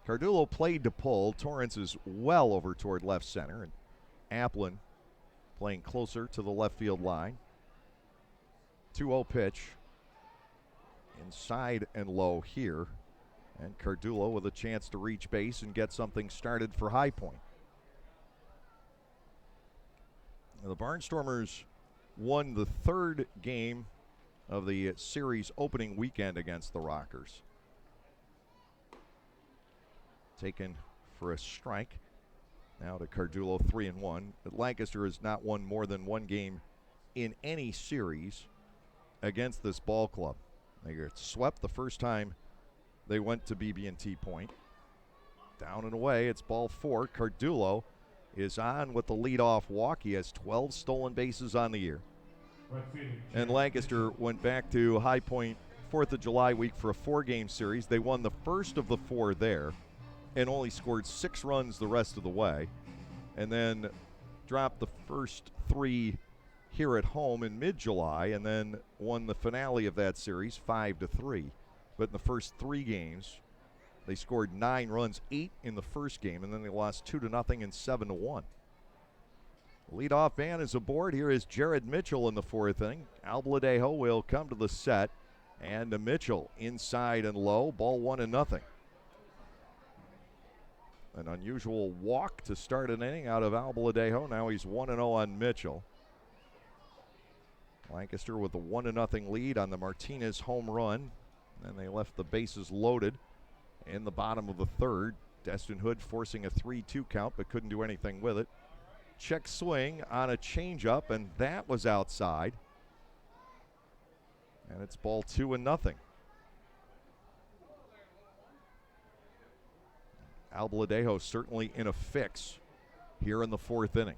Cardullo played to pull. Torrance is well over toward left center, and Applin playing closer to the left field line. 2-0 pitch. Inside and low here. And Cardullo with a chance to reach base and get something started for High Point. Now, the Barnstormers won the 3rd game of the series opening weekend against the Rockers. Taken for a strike. Now to Cardullo, 3-1. But Lancaster has not won more than 1 game in any series against this ball club. They got swept the first time they went to BB&T Point. Down and away, it's ball 4. Cardullo is on with the leadoff walk. He has 12 stolen bases on the year. And Lancaster went back to High Point 4th of July week for a 4-game series. They won the first of the 4 there and only scored 6 runs the rest of the way. And then dropped the first 3 here at home in mid-July, and then won the finale of that series 5-3. But in the first 3 games, they scored 9 runs, 8 in the first game, and then they lost 2-0 and 7-1. Leadoff man is aboard. Here is Jared Mitchell in the 4th inning. Albaladejo will come to the set, and Mitchell inside and low. Ball 1-0. An unusual walk to start an inning out of Albaladejo. Now he's 1-0 on Mitchell. Lancaster with a 1-0 lead on the Martinez home run. And they left the bases loaded in the bottom of the 3rd. Destin Hood forcing a 3-2 count, but couldn't do anything with it. Check swing on a changeup, and that was outside. And it's ball 2-0. Albaladejo certainly in a fix here in the 4th inning.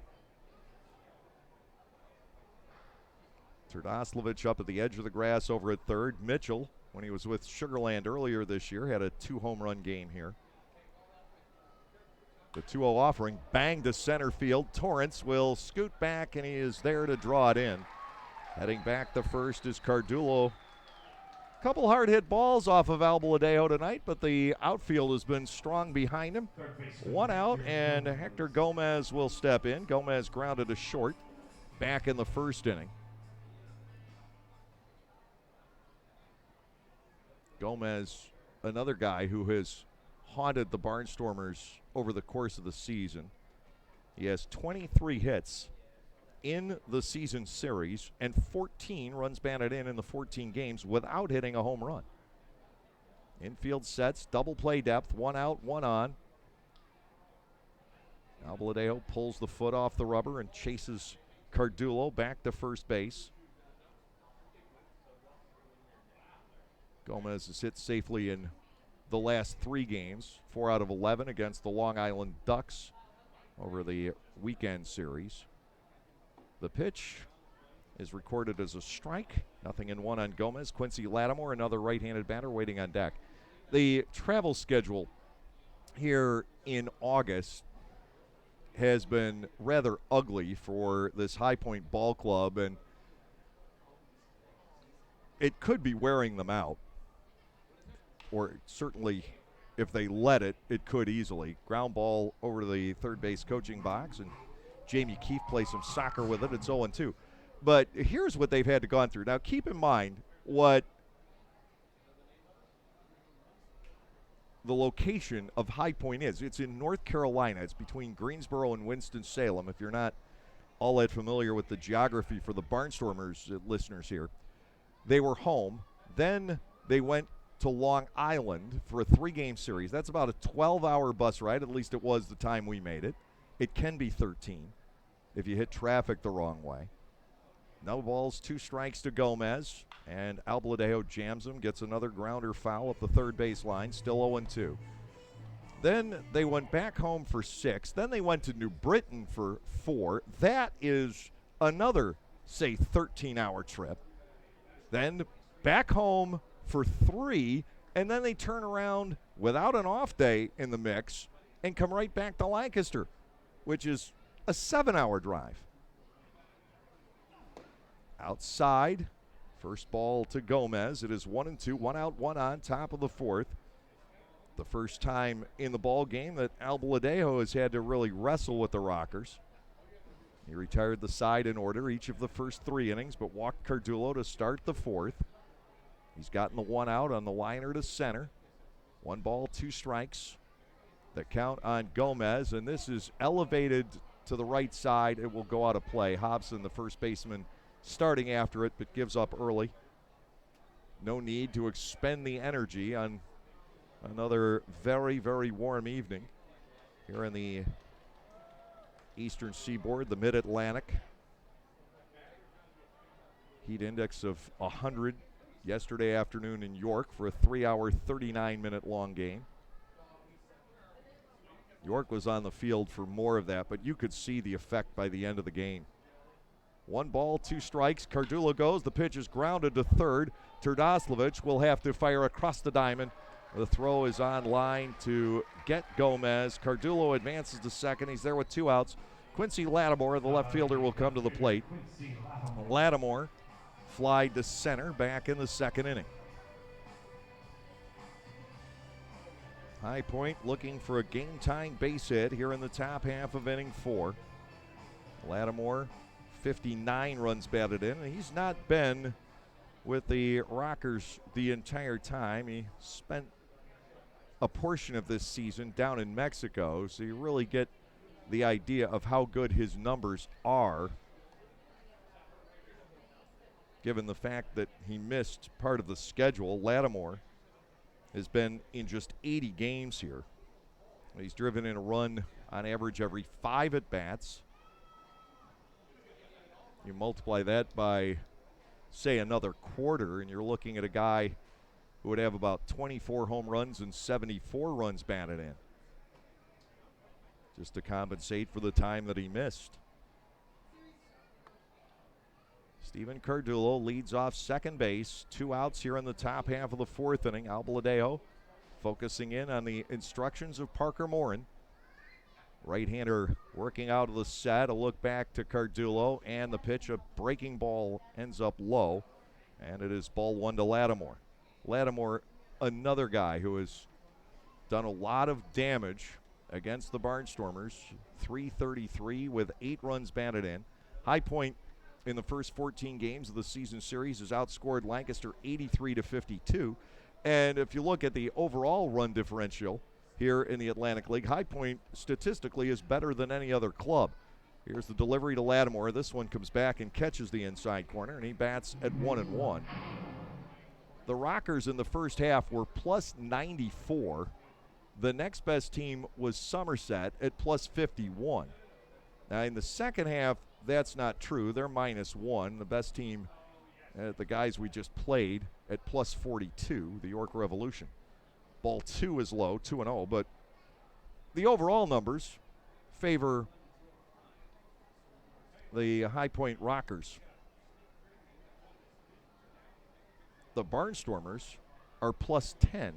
Turdoslavich up at the edge of the grass over at third. Mitchell, when he was with Sugarland earlier this year, had a 2-home run game here. The 2-0 offering, bang to center field. Torrance will scoot back, and he is there to draw it in. Heading back to first is Cardullo. Couple hard hit balls off of Albaladejo tonight, but the outfield has been strong behind him. 1 out, and Hector Gomez will step in. Gomez grounded to short back in the first inning. Gomez, another guy who has haunted the Barnstormers over the course of the season. He has 23 hits in the season series and 14 runs batted in the 14 games without hitting a home run. Infield sets, double play depth, 1 out, 1 on. Albaladejo pulls the foot off the rubber and chases Cardullo back to first base. Gomez has hit safely in the last 3 games, 4 out of 11 against the Long Island Ducks over the weekend series. The pitch is recorded as a strike. 0-1 on Gomez. Quincy Lattimore, another right-handed batter, waiting on deck. The travel schedule here in August has been rather ugly for this High Point Ball Club, and it could be wearing them out. Or certainly, if they let it, it could easily. Ground ball over to the third base coaching box, and Jamie Keefe plays some soccer with it. It's 0-2. But here's what they've had to go through. Now, keep in mind what the location of High Point is. It's in North Carolina. It's between Greensboro and Winston-Salem. If you're not all that familiar with the geography for the Barnstormers listeners here, they were home. Then they went to Long Island for a 3-game series. That's about a 12-hour bus ride. At least it was the time we made it. It can be 13 if you hit traffic the wrong way. No balls, 2 strikes to Gomez, and Albaladejo jams him, gets another grounder foul up the third base line, still 0-2. Then they went back home for 6. Then they went to New Britain for 4. That is another, say, 13-hour trip. Then back home for 3, and then they turn around without an off day in the mix and come right back to Lancaster, which is a 7-hour drive. Outside, first ball to Gomez. It is 1-2, 1 out, 1 on, top of the 4th. The first time in the ball game that Albaladejo has had to really wrestle with the Rockers. He retired the side in order each of the first 3 innings, but walked Cardullo to start the 4th. He's gotten the 1 out on the liner to center. 1 ball, 2 strikes. The count on Gomez, and this is elevated to the right side. It will go out of play. Hobson, the first baseman, starting after it, but gives up early. No need to expend the energy on another very, very warm evening here in the eastern seaboard, the mid-Atlantic. Heat index of 100 yesterday afternoon in York for a 3-hour, 39-minute long game. York was on the field for more of that, but you could see the effect by the end of the game. 1 ball, 2 strikes. Cardullo goes. The pitch is grounded to third. Turdoslavich will have to fire across the diamond. The throw is on line to get Gomez. Cardullo advances to second. He's there with 2 outs. Quincy Lattimore, the left fielder, will come to the plate. Lattimore fly to center back in the second inning. High Point looking for a game-tying base hit here in the top half of inning 4. Lattimore, 59 runs batted in, and he's not been with the Rockers the entire time. He spent a portion of this season down in Mexico, so you really get the idea of how good his numbers are, given the fact that he missed part of the schedule. Lattimore has been in just 80 games here. He's driven in a run on average every 5 at-bats. You multiply that by, say, another quarter, and you're looking at a guy who would have about 24 home runs and 74 runs batted in, just to compensate for the time that he missed. Steven Cardullo leads off second base. 2 outs here in the top half of the 4th inning. Albaladejo focusing in on the instructions of Parker Morin. Right-hander working out of the set. A look back to Cardullo, and the pitch, a breaking ball, ends up low, and it is ball 1 to Lattimore. Lattimore, another guy who has done a lot of damage against the Barnstormers. .333 with 8 runs batted in. High Point in the first 14 games of the season series has outscored Lancaster 83-52. And if you look at the overall run differential here in the Atlantic League, High Point statistically is better than any other club. Here's the delivery to Lattimore. This one comes back and catches the inside corner, and he bats at 1-1. The Rockers in the first half were plus 94. The next best team was Somerset at plus 51. Now in the second half, that's not true. They're minus 1. The best team, the guys we just played, at plus 42, the York Revolution. Ball 2 is low, 2-0, but the overall numbers favor the High Point Rockers. The Barnstormers are plus 10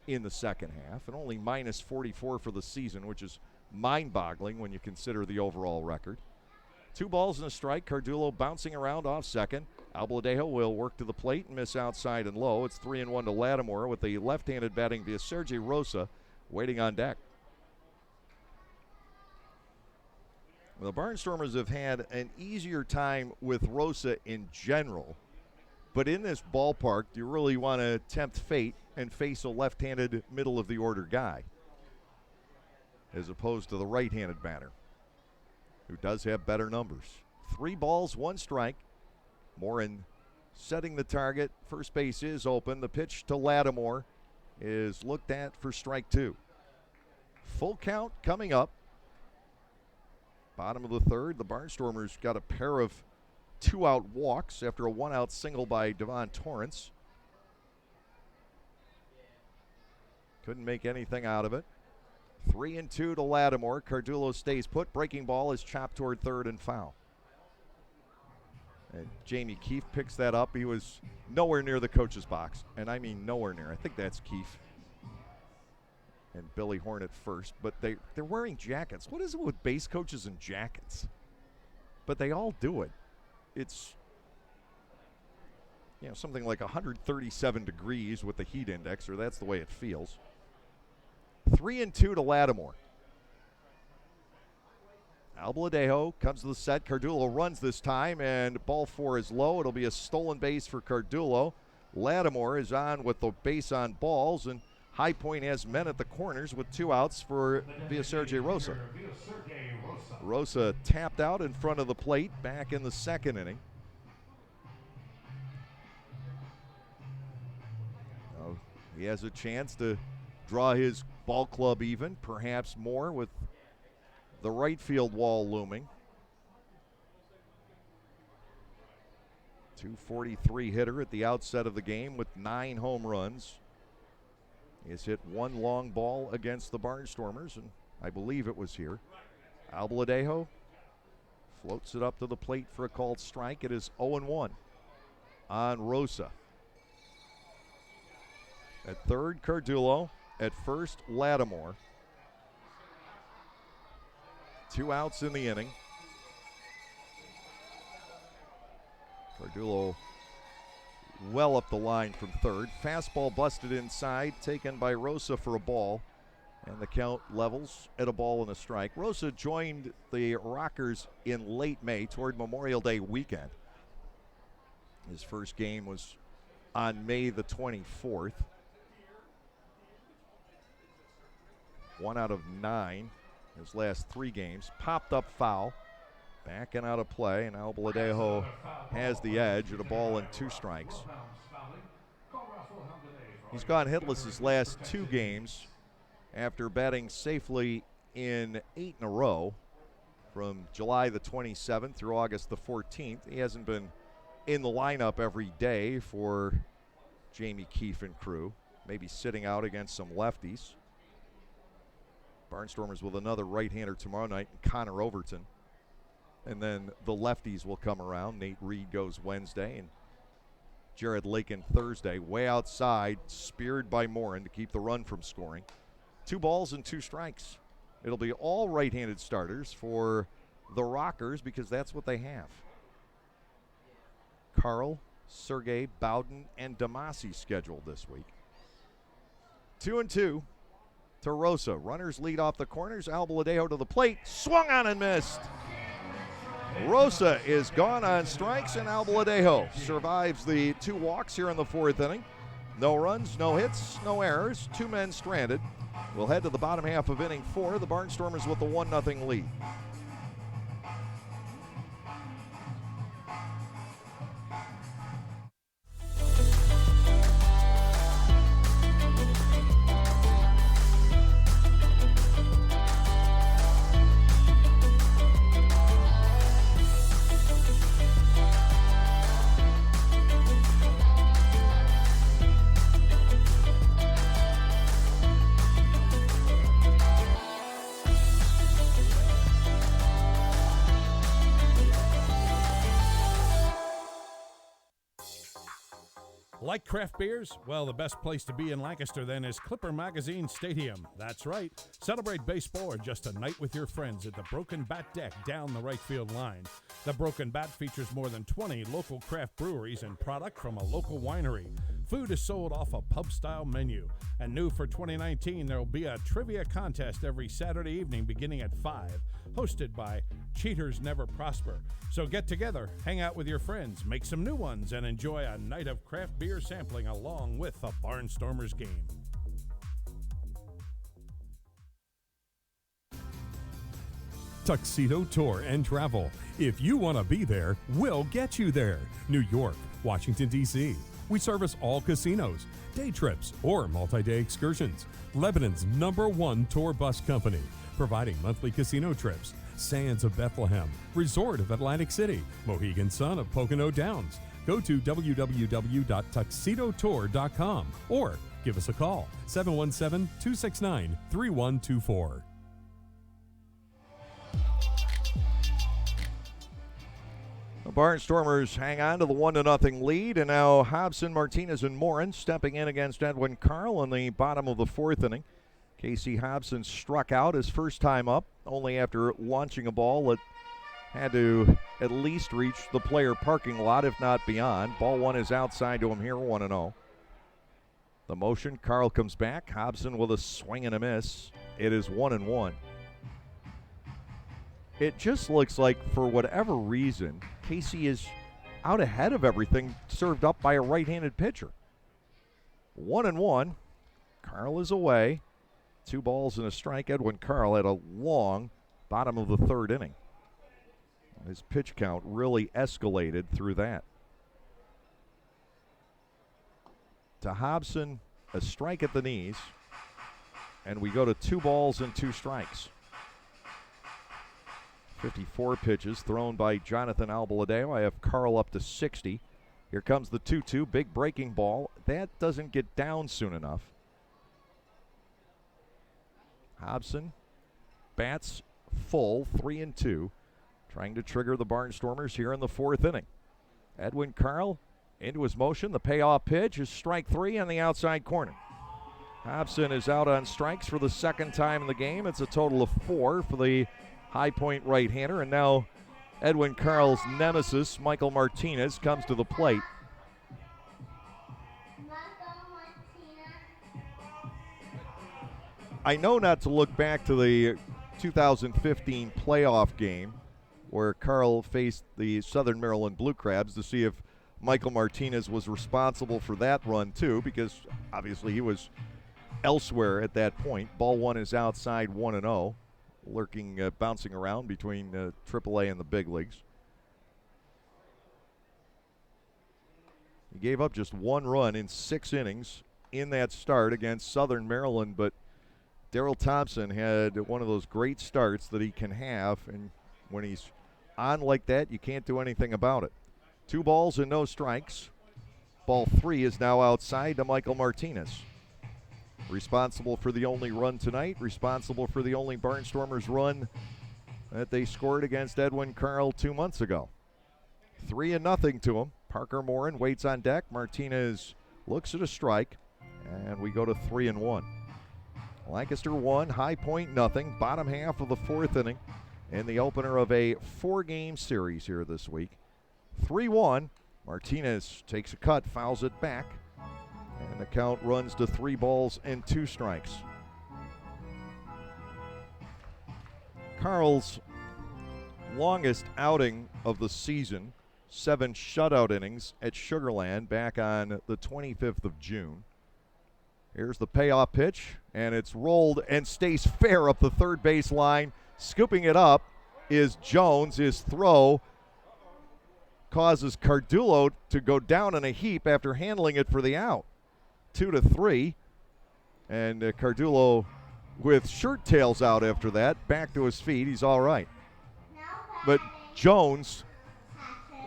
in the second half and only minus 44 for the season, which is mind-boggling when you consider the overall record. 2 balls and a strike. Cardullo bouncing around off second. Albaladejo will work to the plate and miss outside and low. It's 3-1 to Lattimore with the left-handed batting via Sergei Rosa waiting on deck. The Barnstormers have had an easier time with Rosa in general, but in this ballpark, you really want to tempt fate and face a left-handed middle-of-the-order guy as opposed to the right-handed batter, who does have better numbers. 3 balls, 1 strike. Morin setting the target. First base is open. The pitch to Lattimore is looked at for strike 2. Full count coming up. Bottom of the 3rd. The Barnstormers got a pair of 2-out walks after a 1-out single by Devon Torrance. Couldn't make anything out of it. 3-2 to Lattimore. Cardullo stays put. Breaking ball is chopped toward third and foul. And Jamie Keefe picks that up. He was nowhere near the coach's box, and I mean nowhere near. I think that's Keefe and Billy Horn at first, but they're wearing jackets. What is it with base coaches and jackets? But they all do it. It's, you know, something like 137 degrees with the heat index, or that's the way it feels. 3-2 to Lattimore. Albaladejo comes to the set. Cardullo runs this time, and ball 4 is low. It'll be a stolen base for Cardullo. Lattimore is on with the base on balls, and High Point has men at the corners with 2 outs for via Sergei Rosa. Rosa tapped out in front of the plate back in the 2nd inning. He has a chance to draw his ball club even, perhaps more, with the right field wall looming. .243 hitter at the outset of the game with 9 home runs. He has hit 1 long ball against the Barnstormers, and I believe it was here. Albaladejo floats it up to the plate for a called strike. It is 0-1 on Rosa. At third, Cardullo. At first, Lattimore. 2 outs in the inning. Cardullo well up the line from third. Fastball busted inside, taken by Rosa for a ball, and the count levels at a ball and a strike. Rosa joined the Rockers in late May toward Memorial Day weekend. His first game was on May the 24th. 1 out of 9 his last 3 games. Popped up foul. Back and out of play, and Albaladejo has the edge at a ball and 2 strikes. He's gone hitless his last 2 games after batting safely in 8 in a row from July the 27th through August the 14th. He hasn't been in the lineup every day for Jamie Keefe and crew, maybe sitting out against some lefties. Barnstormers with another right-hander tomorrow night, Connor Overton. And then the lefties will come around. Nate Reed goes Wednesday, and Jared Lakin Thursday. Way outside, speared by Morin to keep the run from scoring. 2 balls and 2 strikes. It'll be all right-handed starters for the Rockers because that's what they have. Carl, Sergei, Bowden, and Damasi scheduled this week. 2-2 to Rosa. Runners lead off the corners. Albaladejo to the plate. Swung on and missed. Rosa is gone on strikes, and Albaladejo survives the 2 walks here in the 4th inning. No runs, no hits, no errors. 2 men stranded. We'll head to the bottom half of inning 4. The Barnstormers with the 1-0 lead. Like craft beers? Well, the best place to be in Lancaster then is Clipper Magazine Stadium. That's right. Celebrate baseball or just a night with your friends at the Broken Bat Deck down the right field line. The Broken Bat features more than 20 local craft breweries and product from a local winery. Food is sold off a pub-style menu. And new for 2019, there will be a trivia contest every Saturday evening beginning at 5, hosted by Cheaters Never Prosper. So get together, hang out with your friends, make some new ones, and enjoy a night of craft beer sampling along with the Barnstormers game. Tuxedo Tour and Travel. If you want to be there, we'll get you there. New York, Washington, D.C. We service all casinos, day trips, or multi-day excursions. Lebanon's #1 tour bus company, providing monthly casino trips. Sands of Bethlehem, Resort of Atlantic City, Mohegan Sun of Pocono Downs. Go to www.tuxedotour.com or give us a call, 717-269-3124. The Barnstormers hang on to the 1-0 lead, and now Hobson, Martinez, and Morin stepping in against Edwin Carl in the bottom of the 4th inning. Casey Hobson struck out his first time up, only after launching a ball that had to at least reach the player parking lot, if not beyond. Ball 1 is outside to him here, 1-0. The motion, Carl comes back. Hobson with a swing and a miss. It is 1-1. It just looks like, for whatever reason, Casey is out ahead of everything served up by a right-handed pitcher. 1-1. Carl is away. 2 balls and a strike. Edwin Carl had a long bottom of the 3rd inning. His pitch count really escalated through that. To Hobson, a strike at the knees, and we go to 2 balls and 2 strikes. 54 pitches thrown by Jonathan Albaladejo. I have Carl up to 60. Here comes the 2-2, big breaking ball. That doesn't get down soon enough. Hobson bats full, 3-2, trying to trigger the Barnstormers here in the 4th inning. Edwin Carl into his motion. The payoff pitch is strike 3 on the outside corner. Hobson is out on strikes for the 2nd time in the game. It's a total of 4 for the High Point right-hander, and now Edwin Carl's nemesis, Michael Martinez, comes to the plate. I know not to look back to the 2015 playoff game where Carl faced the Southern Maryland Blue Crabs to see if Michael Martinez was responsible for that run too, because obviously he was elsewhere at that point. Ball 1 is outside, 1-0, lurking, bouncing around between AAA and the big leagues. He gave up just 1 run in 6 innings in that start against Southern Maryland, but Daryl Thompson had one of those great starts that he can have, and when he's on like that, you can't do anything about it. 2 balls and no strikes. Ball 3 is now outside to Michael Martinez. Responsible for the only run tonight, responsible for the only Barnstormers run that they scored against Edwin Carl 2 months ago. 3-0 to him. Parker Morin waits on deck. Martinez looks at a strike, and we go to 3-1. Lancaster 1, High Point nothing. Bottom half of the 4th inning in the opener of a 4-game series here this week. 3-1. Martinez takes a cut, fouls it back, and the count runs to 3 balls and 2 strikes. Carl's longest outing of the season, 7 shutout innings at Sugarland back on the 25th of June. Here's the payoff pitch, and it's rolled and stays fair up the third base line. Scooping it up is Jones. His throw causes Cardullo to go down in a heap after handling it for the out. 2-3, and Cardullo with shirt tails out after that, back to his feet. He's all right. But Jones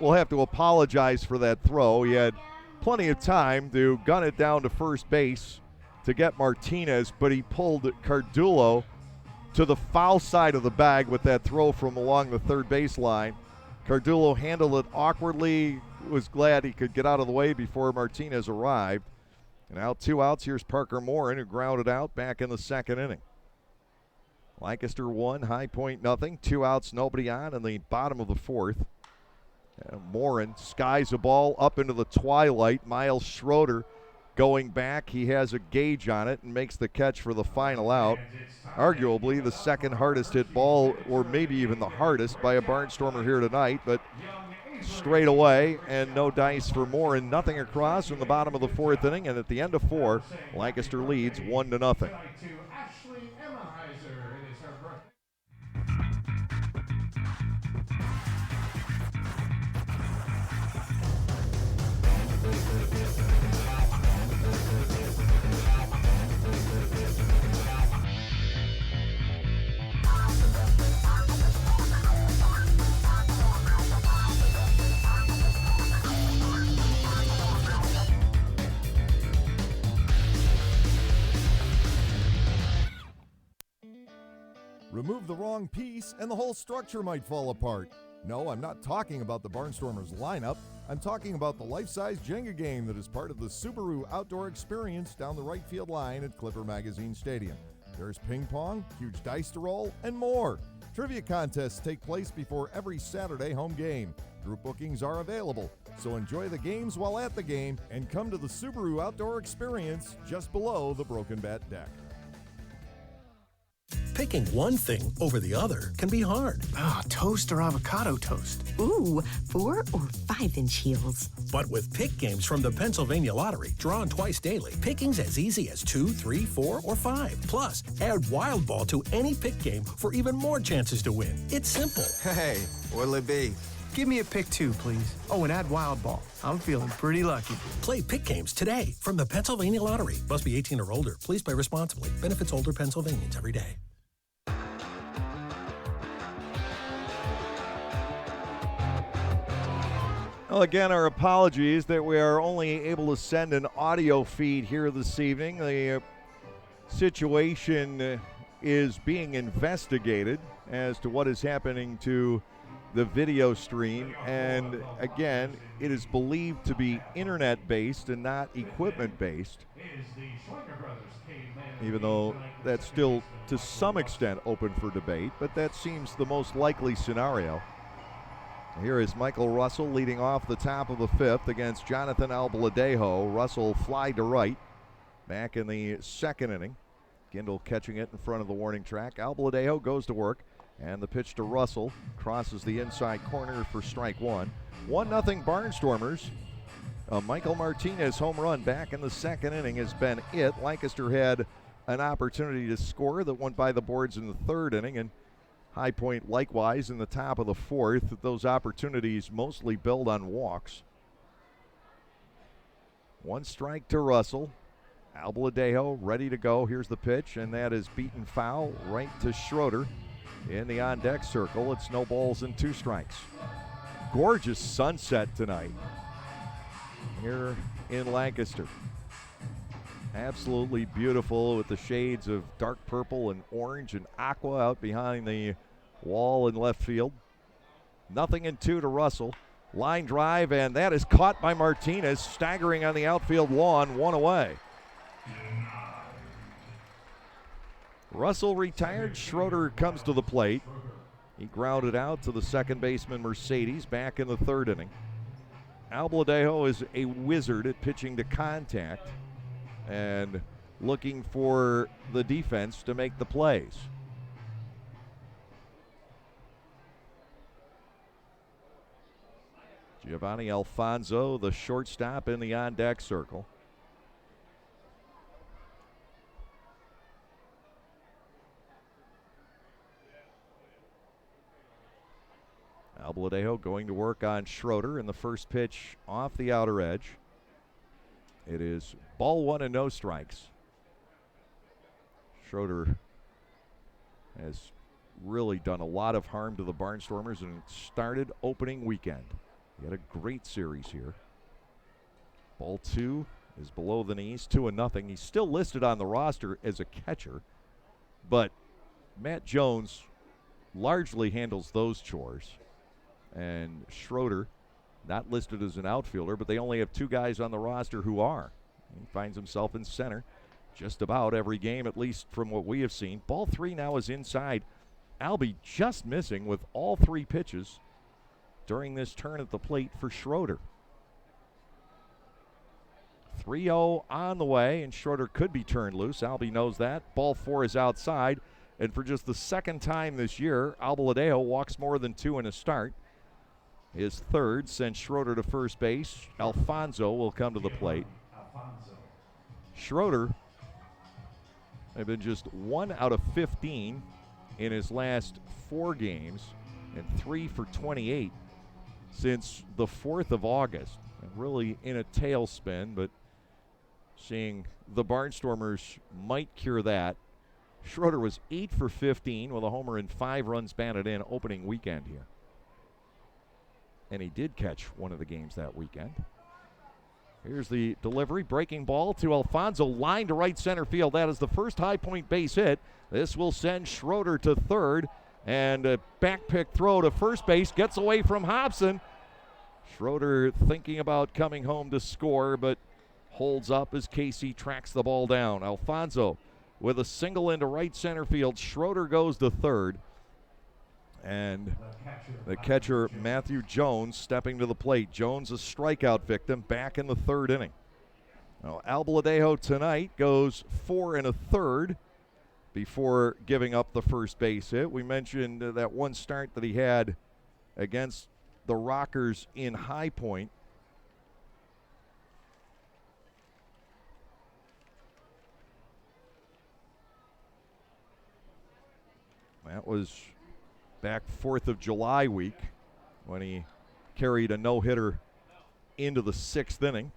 will have to apologize for that throw. He had plenty of time to gun it down to first base to get Martinez, but he pulled Cardullo to the foul side of the bag with that throw from along the third base line. Cardullo handled it awkwardly, was glad he could get out of the way before Martinez arrived. And now 2 outs. Here's Parker Morin, who grounded out back in the 2nd inning. Lancaster 1, High Point nothing. 2 outs, nobody on in the bottom of the 4th. Morin skies a ball up into the twilight. Miles Schroeder going back. He has a gauge on it and makes the catch for the final out. Arguably the second hardest hit ball, or maybe even the hardest, by a Barnstormer here tonight, but straight away, and no dice for Morin. Nothing across in the bottom of the 4th inning, and at the end of 4, Lancaster leads 1-0. Remove the wrong piece and the whole structure might fall apart. No, I'm not talking about the Barnstormers lineup. I'm talking about the life-size Jenga game that is part of the Subaru Outdoor Experience down the right field line at Clipper Magazine Stadium. There's ping pong, huge dice to roll, and more. Trivia contests take place before every Saturday home game. Group bookings are available, so enjoy the games while at the game and come to the Subaru Outdoor Experience just below the Broken Bat deck. Picking one thing over the other can be hard. Toast or avocado toast? Ooh, 4 or 5-inch heels. But with pick games from the Pennsylvania Lottery, drawn twice daily, picking's as easy as 2, 3, 4, or 5. Plus, add Wild Ball to any pick game for even more chances to win. It's simple. Hey, what'll it be? Give me a pick 2, please. Oh, and add Wild Ball. I'm feeling pretty lucky. Play pick games today from the Pennsylvania Lottery. Must be 18 or older. Please play responsibly. Benefits older Pennsylvanians every day. Well, again, our apologies that we are only able to send an audio feed here this evening. The situation is being investigated as to what is happening to the video stream. And again, it is believed to be internet-based and not equipment-based, even though that's still to some extent open for debate, but that seems the most likely scenario. Here is Michael Russell leading off the top of the 5th against Jonathan Albaladejo. Russell fly to right back in the 2nd inning. Gindel catching it in front of the warning track. Albaladejo goes to work, and the pitch to Russell crosses the inside corner for strike 1. 1-0 Barnstormers. A Michael Martinez home run back in the 2nd inning has been it. Lancaster had an opportunity to score that went by the boards in the 3rd inning, and High Point likewise in the top of the 4th. Those opportunities mostly build on walks. 1 strike to Russell. Albaladejo ready to go. Here's the pitch, and that is beaten foul right to Schroeder in the on-deck circle. It's no balls and 2 strikes. Gorgeous sunset tonight here in Lancaster. Absolutely beautiful with the shades of dark purple and orange and aqua out behind the Wall in left field. 0-2 to Russell. Line drive, and that is caught by Martinez, staggering on the outfield lawn, 1 away. Russell retired. Schroeder comes to the plate. He grounded out to the second baseman Mercedes back in the third inning. Albladejo is a wizard at pitching to contact and looking for the defense to make the plays. Giovanni Alfonso, the shortstop, in the on-deck circle. Albladejo going to work on Schroeder in the first pitch off the outer edge. It is ball 1 and no strikes. Schroeder has really done a lot of harm to the Barnstormers and started opening weekend. He had a great series here. Ball 2 is below the knees, 2-0. He's still listed on the roster as a catcher, but Matt Jones largely handles those chores. And Schroeder, not listed as an outfielder, but they only have 2 guys on the roster who are. He finds himself in center just about every game, at least from what we have seen. Ball 3 now is inside. Albie just missing with all 3 pitches during this turn at the plate for Schroeder. 3-0 on the way, and Schroeder could be turned loose. Albie knows that. Ball 4 is outside, and for just the second time this year, Albladejo walks more than 2 in a start. His third sends Schroeder to first base. Alfonso will come to the plate. Schroeder has been just 1 out of 15 in his last 4 games and 3 for 28 since the 4th of August. And really in a tailspin, but seeing the Barnstormers might cure that. Schroeder was 8 for 15 with a homer and 5 runs batted in opening weekend here. And he did catch one of the games that weekend. Here's the delivery. Breaking ball to Alfonso. Line to right center field. That is the first High Point base hit. This will send Schroeder to third. And a back pick throw to first base. Gets away from Hobson. Schroeder thinking about coming home to score, but holds up as Casey tracks the ball down. Alfonso with a single into right center field. Schroeder goes to third. And the catcher, Matthew Jones, stepping to the plate. Jones, a strikeout victim, back in the third inning. Now, Albladejo tonight goes 4 1/3 before giving up the first base hit. We mentioned that one start that he had against the Rockers in High Point. That was back 4th of July week when he carried a no-hitter into the 6th inning.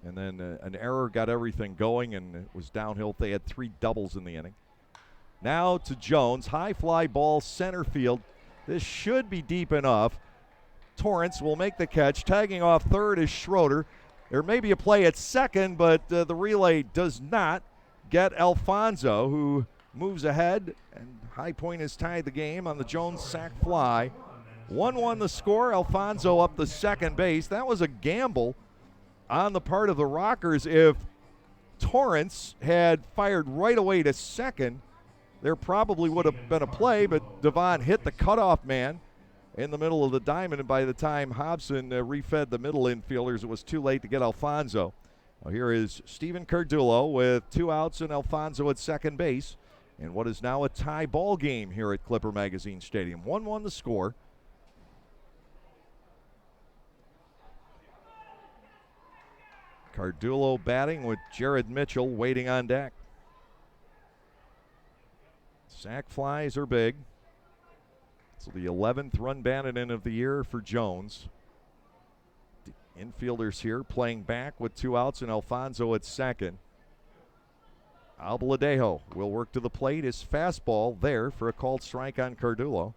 And then an error got everything going, and it was downhill. They had 3 doubles in the inning. Now to Jones. High fly ball, center field. This should be deep enough. Torrance will make the catch. Tagging off third is Schroeder. There may be a play at second, but the relay does not get Alfonso, who moves ahead, and High Point has tied the game on the Jones sac fly. 1-1 the score. Alfonso up the second base. That was a gamble on the part of the Rockers. If Torrance had fired right away to second, there probably would have been a play, but Devon hit the cutoff man in the middle of the diamond, and by the time Hobson refed the middle infielders, it was too late to get Alfonso. Well, here is Steven Cardullo with 2 outs and Alfonso at second base in what is now a tie ball game here at Clipper Magazine Stadium. 1-1 the score. Cardullo batting with Jared Mitchell waiting on deck. Sac flies are big. So the 11th run batted in of the year for Jones. The infielders here playing back with 2 outs and Alfonso at second. Albladejo will work to the plate. His fastball there for a called strike on Cardullo.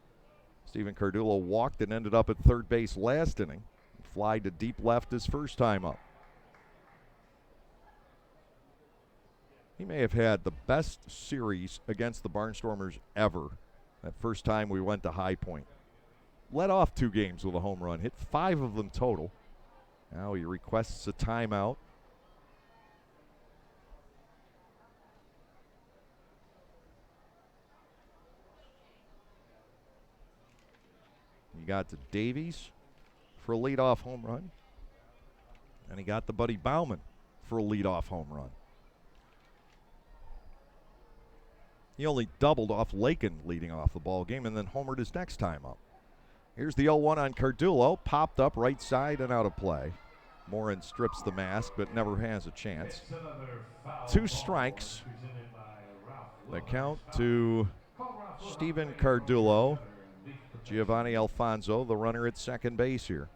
Steven Cardullo walked and ended up at third base last inning. Fly to deep left his first time up. He may have had the best series against the Barnstormers ever That first time we went to High Point. Led off 2 games with a home run, hit 5 of them total. Now he requests a timeout. He got to Davies for a leadoff home run. And he got the Buddy Bauman for a leadoff home run. He only doubled off Lakin leading off the ball game and then homered his next time up. Here's the 0-1 on Cardullo. Popped up right side and out of play. Morin strips the mask but never has a chance. 2 strikes. The count to Steven Cardullo. Giovanni Alfonso, the runner at second base here.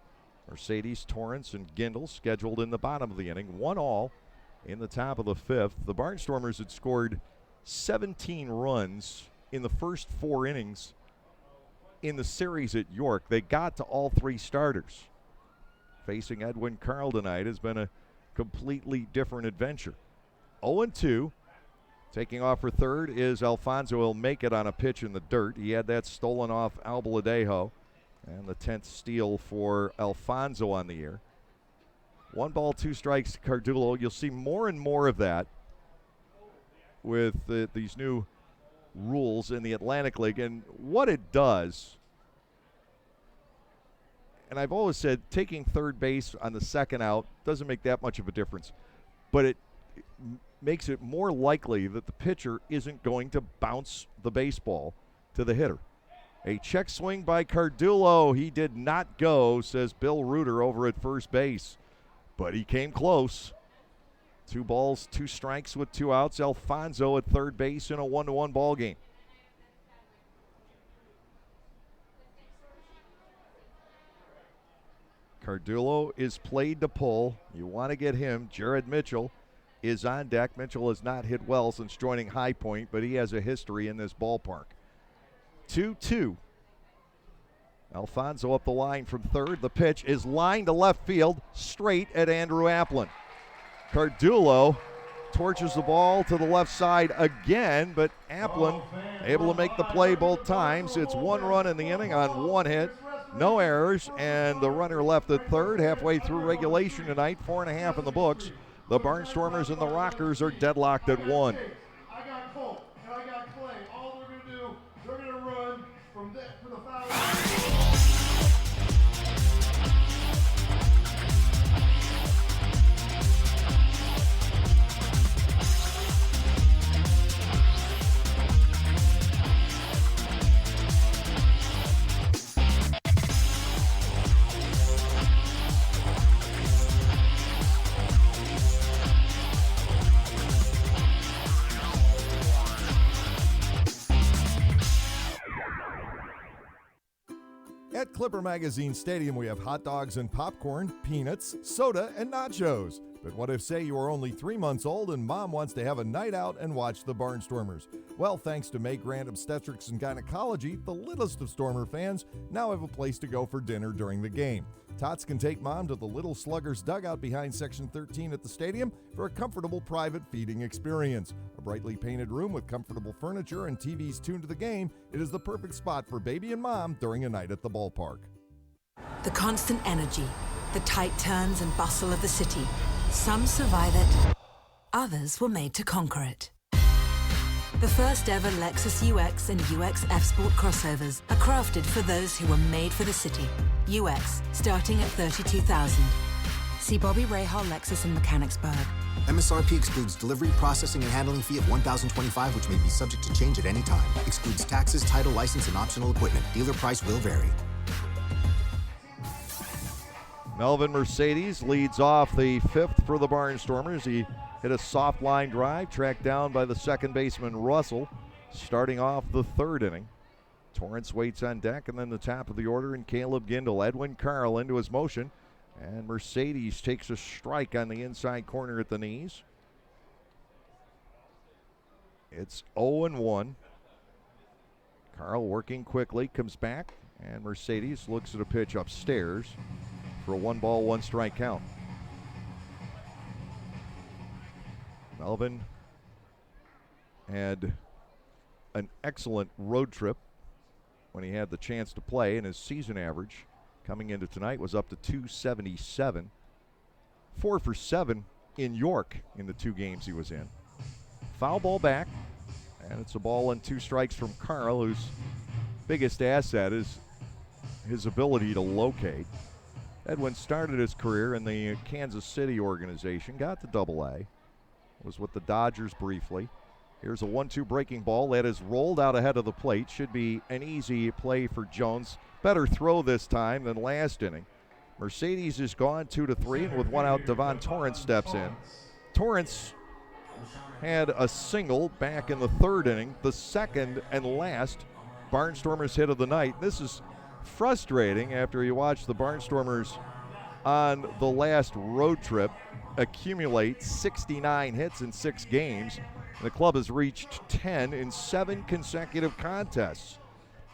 Mercedes, Torrance, and Gindel scheduled in the bottom of the inning. 1-all in the top of the 5th. The Barnstormers had scored 17 runs in the first 4 innings in the series at York. They got to all 3 starters. Facing Edwin Carl tonight has been a completely different adventure. 0-2. Taking off for third is Alfonso. He'll make it on a pitch in the dirt. He had that stolen off Albaladejo. And the 10th steal for Alfonso on the year. 1 ball, 2 strikes, Cardullo. You'll see more and more of that with these new rules in the Atlantic League. And what it does, and I've always said taking third base on the second out doesn't make that much of a difference. But it makes it more likely that the pitcher isn't going to bounce the baseball to the hitter. A check swing by Cardullo. He did not go, says Bill Reuter over at first base. But he came close. 2 balls, 2 strikes with 2 outs. Alfonso at third base in a 1-1 ball game. Cardullo is played to pull. You want to get him. Jared Mitchell is on deck. Mitchell has not hit well since joining High Point, but he has a history in this ballpark. 2-2. Alfonso up the line from third. The pitch is lined to left field, straight at Andrew Applin. Cardullo torches the ball to the left side again, but Applin able to make the play both times. It's 1 run in the inning on 1 hit, no errors, and the runner left at third halfway through regulation tonight, 4.5 in the books. The Barnstormers and the Rockers are deadlocked at 1. I got Colt and I got Clay. All they're going to do, they're going to run from the foul. At Clipper Magazine Stadium, we have hot dogs and popcorn, peanuts, soda, and nachos. But what if, say, you are only 3 months old and mom wants to have a night out and watch the Barnstormers? Well, thanks to May Grant Obstetrics and Gynecology, the littlest of Stormer fans now have a place to go for dinner during the game. Tots can take mom to the Little Sluggers dugout behind Section 13 at the stadium for a comfortable private feeding experience. A brightly painted room with comfortable furniture and TVs tuned to the game, it is the perfect spot for baby and mom during a night at the ballpark. The constant energy, the tight turns and bustle of the city. Some survive it, others were made to conquer it. The first ever Lexus UX and UX F-Sport crossovers are crafted for those who were made for the city. UX, starting at $32,000. See Bobby Rahal Lexus in Mechanicsburg. MSRP excludes delivery, processing, and handling fee of $1,025, which may be subject to change at any time. Excludes taxes, title, license, and optional equipment. Dealer price will vary. Melvin Mercedes leads off the 5th for the Barnstormers. He hit a soft line drive, tracked down by the second baseman Russell, starting off the 3rd inning. Torrance waits on deck, and then the top of the order, and Caleb Gindel. Edwin Carl into his motion, and Mercedes takes a strike on the inside corner at the knees. It's 0-1. Carl working quickly, comes back, and Mercedes looks at a pitch upstairs for a 1 ball, 1 strike count. Melvin had an excellent road trip when he had the chance to play, and his season average coming into tonight was up to 277. 4 for 7 in York in the 2 games he was in. Foul ball back, and it's a ball and 2 strikes from Carl, whose biggest asset is his ability to locate. Edwin started his career in the Kansas City organization, got to Double-A, was with the Dodgers briefly. Here's a 1-2 breaking ball that is rolled out ahead of the plate. Should be an easy play for Jones. Better throw this time than last inning. Mercedes is gone 2-3, and with 1 out, Devon Torrance steps in. Torrance had a single back in the 3rd inning, the second and last Barnstormers hit of the night. This is frustrating after you watch the Barnstormers on the last road trip accumulate 69 hits in 6 games. The club has reached 10 in 7 consecutive contests.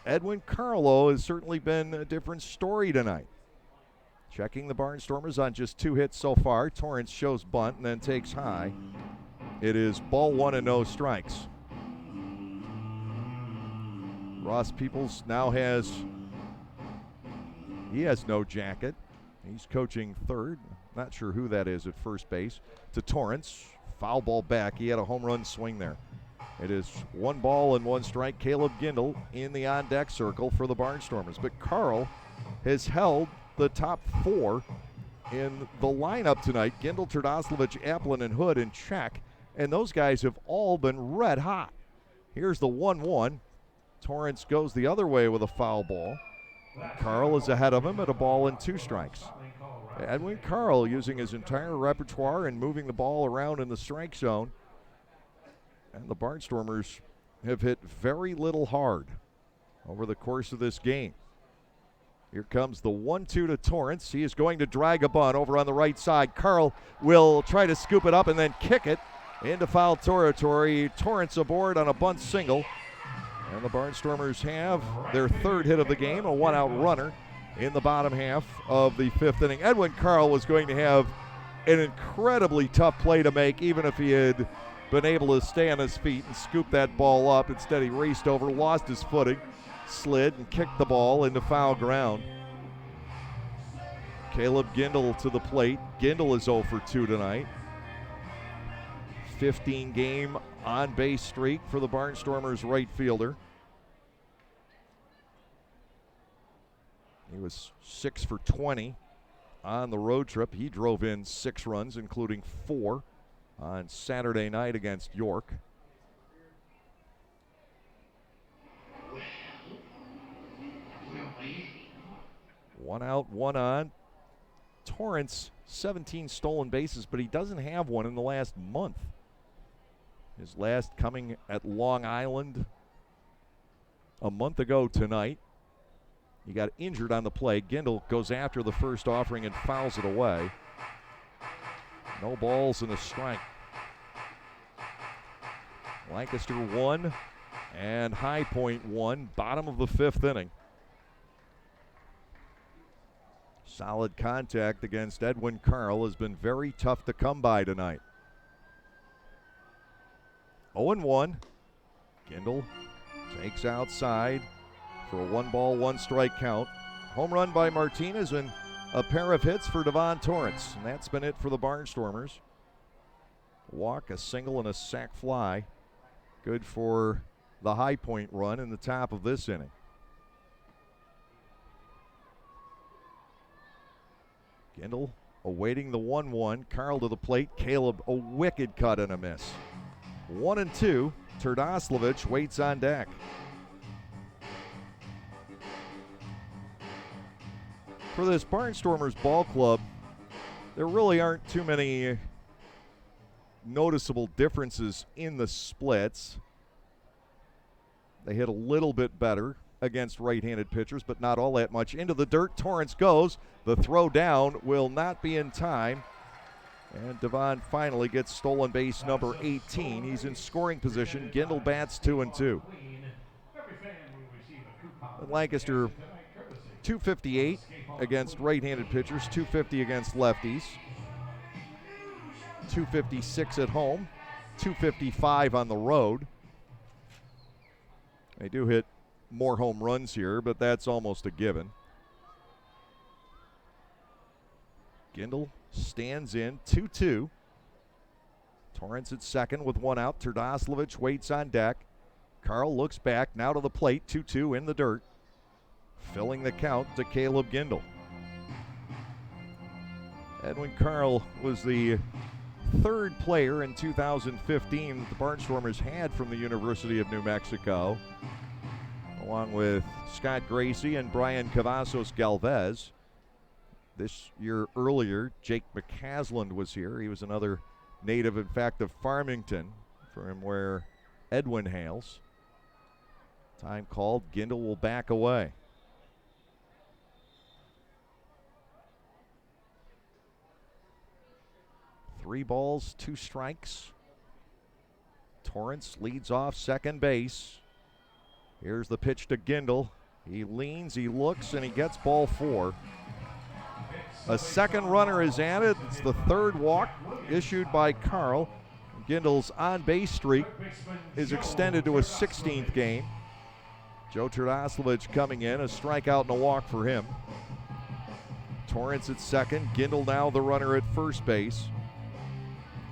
Edwin Carlo has certainly been a different story tonight. Checking the Barnstormers on just 2 hits so far. Torrance shows bunt and then takes high. It is ball 1 and no strikes. Ross Peoples now has no jacket. He's coaching third. Not sure who that is at first base. To Torrance. Foul ball back. He had a home run swing there. It is 1 ball and 1 strike. Caleb Gindel in the on-deck circle for the Barnstormers. But Carl has held the top 4 in the lineup tonight. Gindel, Terdoslavich, Applin, and Hood in check. And those guys have all been red hot. Here's the 1-1. Torrance goes the other way with a foul ball. Carl is ahead of him at a ball and 2 strikes. Edwin Carl using his entire repertoire and moving the ball around in the strike zone. And the Barnstormers have hit very little hard over the course of this game. Here comes the 1-2 to Torrance. He is going to drag a bunt over on the right side. Carl will try to scoop it up and then kick it into foul territory. Torrance aboard on a bunt single. And the Barnstormers have their 3rd hit of the game, a 1-out runner in the bottom half of the 5th inning. Edwin Carl was going to have an incredibly tough play to make, even if he had been able to stay on his feet and scoop that ball up. Instead, he raced over, lost his footing, slid, and kicked the ball into foul ground. Caleb Gindel to the plate. Gindel is 0 for 2 tonight. 15-game on-base streak for the Barnstormers right fielder. He was 6 for 20 on the road trip. He drove in 6 runs, including 4 on Saturday night against York. One out, 1 on. Torrance, 17 stolen bases, but he doesn't have one in the last month. His last coming at Long Island a month ago tonight. He got injured on the play. Gindel goes after the first offering and fouls it away. No balls and a strike. Lancaster 1 and High Point 1, bottom of the 5th inning. Solid contact against Edwin Carl has been very tough to come by tonight. 0-1. Gindel takes outside for a 1-ball, 1-strike count. Home run by Martinez and a pair of hits for Devon Torrance. And that's been it for the Barnstormers. Walk, a single, and a sac fly. Good for the High Point run in the top of this inning. Gindel awaiting the 1-1. Carl to the plate. Caleb, a wicked cut and a miss. 1-2. Terdoslavich waits on deck. For this Barnstormers ball club, there really aren't too many noticeable differences in the splits. They hit a little bit better against right-handed pitchers, but not all that much. Into the dirt, Torrance goes. The throw down will not be in time. And Devon finally gets stolen base number 18. He's in scoring position. Gindel bats 2-2. Lancaster 258 against right-handed pitchers, 250 against lefties. 256 at home, 255 on the road. They do hit more home runs here, but that's almost a given. Gindel stands in 2-2. Torrance at second with one out. Terdoslavich waits on deck. Carl looks back, now to the plate, 2-2 in the dirt. Filling the count to Caleb Gindel. Edwin Carl was the third player in 2015 that the Barnstormers had from the University of New Mexico, along with Scott Gracie and Brian Cavazos Galvez. This year earlier, Jake McCasland was here. He was another native, in fact, of Farmington, from where Edwin hails. Time called. Gindel will back away. Three balls, two strikes. Torrance leads off second base. Here's the pitch to Gindel. He leans, he looks, and he gets ball four. A second runner is added. It's the third walk issued by Carl. Gindel's on-base streak is extended to a 16th game. Joe Terdoslavich coming in, a strikeout and a walk for him. Torrance at second. Gindel now the runner at first base.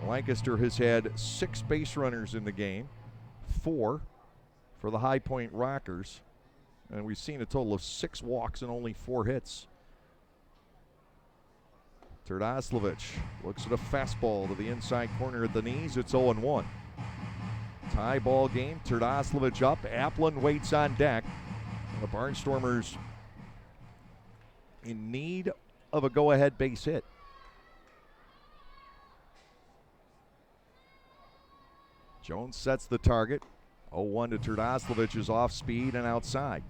Lancaster has had 6 base runners in the game, 4 for the High Point Rockers, and we've seen a total of 6 walks and only 4 hits. Terdoslavich looks at a fastball to the inside corner at the knees. It's 0-1. Tie ball game. Terdoslavich up. Applin waits on deck. The Barnstormers in need of a go-ahead base hit. Jones sets the target. 0-1 to Terdoslavich, off speed and outside.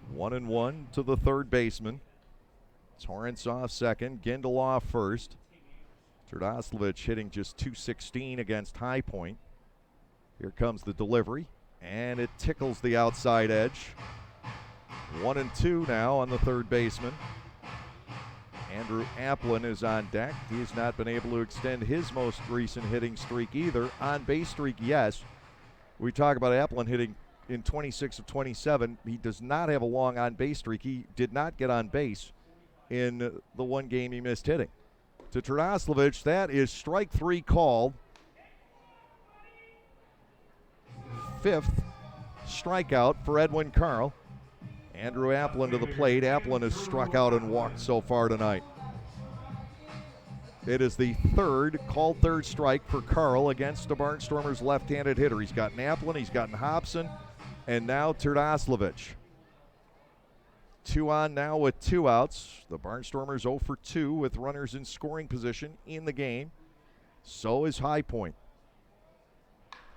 One and one to the third baseman. Torrance off second. Gindel off first. Terdoslavich hitting just .216 against High Point. Here comes the delivery, and it tickles the outside edge. 1-2 now on the third baseman. Andrew Applin is on deck. He has not been able to extend his most recent hitting streak either. On base streak, yes. We talk about Applin hitting in 26 of 27. He does not have a long on base streak. He did not get on base in the one game he missed hitting. To Terdoslavich, that is strike 3 called. 5th strikeout for Edwin Carl. Andrew Applin to the plate. Applin has struck out and walked so far tonight. It is the called third strike for Carl against the Barnstormers' left-handed hitter. He's gotten Applin, he's gotten Hobson, and now Terdoslavich. 2 on now with 2 outs. The Barnstormers 0 for 2 with runners in scoring position in the game. So is High Point.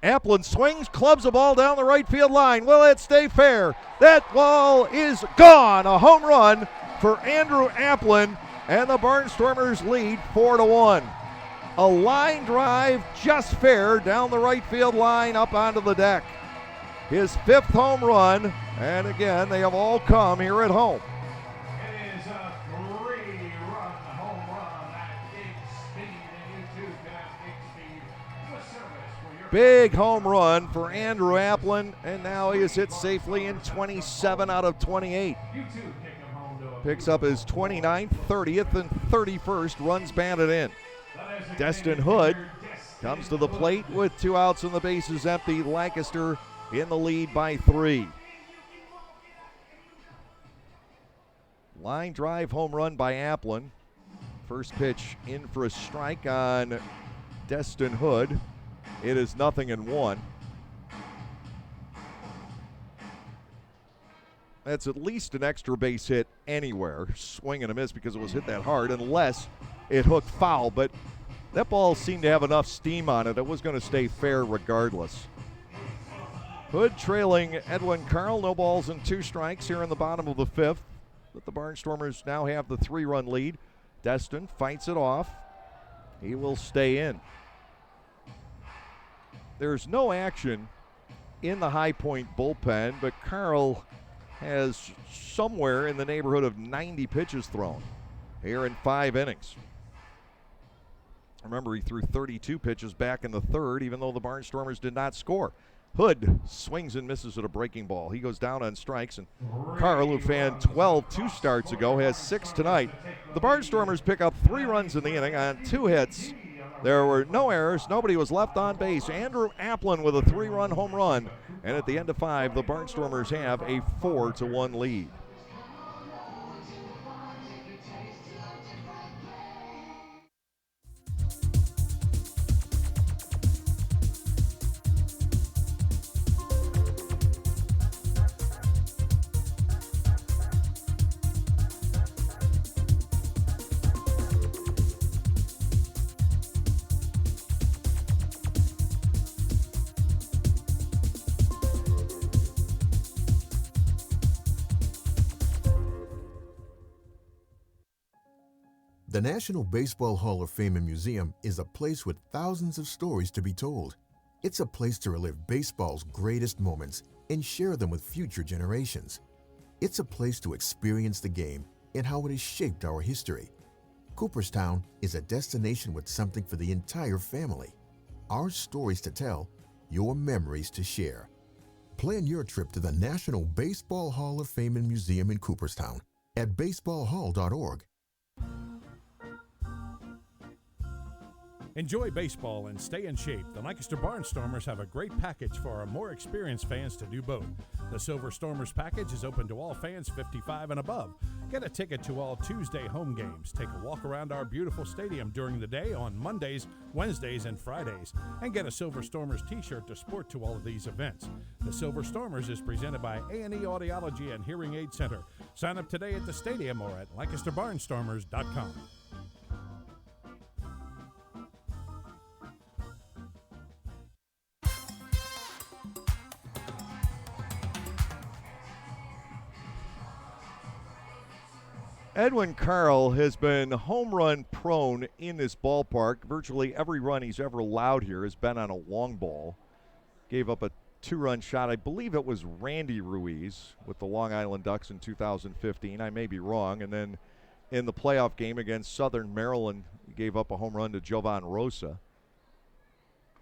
Applin swings, clubs a ball down the right field line. Will it stay fair? That ball is gone. A home run for Andrew Applin, and the Barnstormers lead 4-1. A line drive just fair down the right field line up onto the deck. His 5th home run, and again, they have all come here at home. It is a 3-run home run at big speed, and you too can have big speed with service for your Big home run for Andrew Applin, and now he is hit safely in 27 out of 28. You too kick him home to a Picks up his 29th, 30th, and 31st runs batted in. Destin Hood comes to the plate with 2 outs and the bases empty. Lancaster in the lead by 3. Line drive home run by Applin. First pitch in for a strike on Destin Hood. It is 0-1. That's at least an extra base hit anywhere. Swing and a miss because it was hit that hard, unless it hooked foul. But that ball seemed to have enough steam on it. It was going to stay fair regardless. Hood trailing Edwin Carl. No balls and 2 strikes here in the bottom of the 5th. But the Barnstormers now have the 3-run lead. Destin fights it off. He will stay in. There's no action in the High Point bullpen, but Carl has somewhere in the neighborhood of 90 pitches thrown here in 5 innings. Remember, he threw 32 pitches back in the third, even though the Barnstormers did not score. Hood swings and misses at a breaking ball. He goes down on strikes, and Carl, who fanned 12 2 starts ago, has 6 tonight. The Barnstormers pick up 3 runs in the inning on 2 hits. There were no errors. Nobody was left on base. Andrew Applin with a 3-run home run. And at the end of 5, the Barnstormers have a 4-1 lead. The National Baseball Hall of Fame and Museum is a place with thousands of stories to be told. It's a place to relive baseball's greatest moments and share them with future generations. It's a place to experience the game and how it has shaped our history. Cooperstown is a destination with something for the entire family. Our stories to tell, your memories to share. Plan your trip to the National Baseball Hall of Fame and Museum in Cooperstown at baseballhall.org. Enjoy baseball and stay in shape. The Lancaster Barnstormers have a great package for our more experienced fans to do both. The Silver Stormers package is open to all fans 55 and above. Get a ticket to all Tuesday home games. Take a walk around our beautiful stadium during the day on Mondays, Wednesdays, and Fridays. And get a Silver Stormers t-shirt to sport to all of these events. The Silver Stormers is presented by A&E Audiology and Hearing Aid Center. Sign up today at the stadium or at LancasterBarnstormers.com. Edwin Carl has been home run prone in this ballpark. Virtually every run he's ever allowed here has been on a long ball. Gave up a 2-run shot. I believe it was Randy Ruiz with the Long Island Ducks in 2015. I may be wrong. And then in the playoff game against Southern Maryland, he gave up a home run to Jovan Rosa.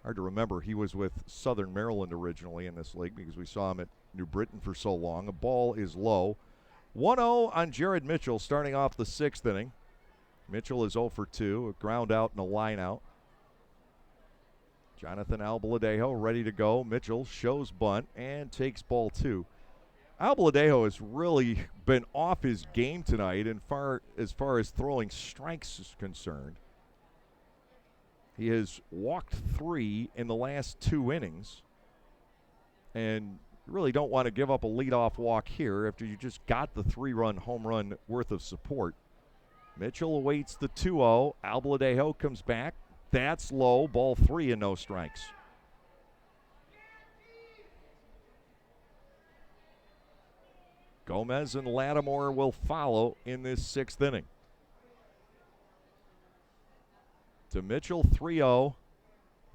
Hard to remember. He was with Southern Maryland originally in this league because we saw him at New Britain for so long. The ball is low. 1-0 on Jared Mitchell starting off the 6th inning. Mitchell is 0 for 2, a ground out and a line out. Jonathan Albaladejo ready to go. Mitchell shows bunt and takes ball 2. Albaladejo has really been off his game tonight as far as throwing strikes is concerned. He has walked 3 in the last 2 innings. And you really don't want to give up a leadoff walk here after you just got the 3-run home run worth of support. Mitchell awaits the 2-0. Albaladejo comes back. That's low. Ball 3 and no strikes. Gomez and Lattimore will follow in this 6th inning. To Mitchell, 3-0.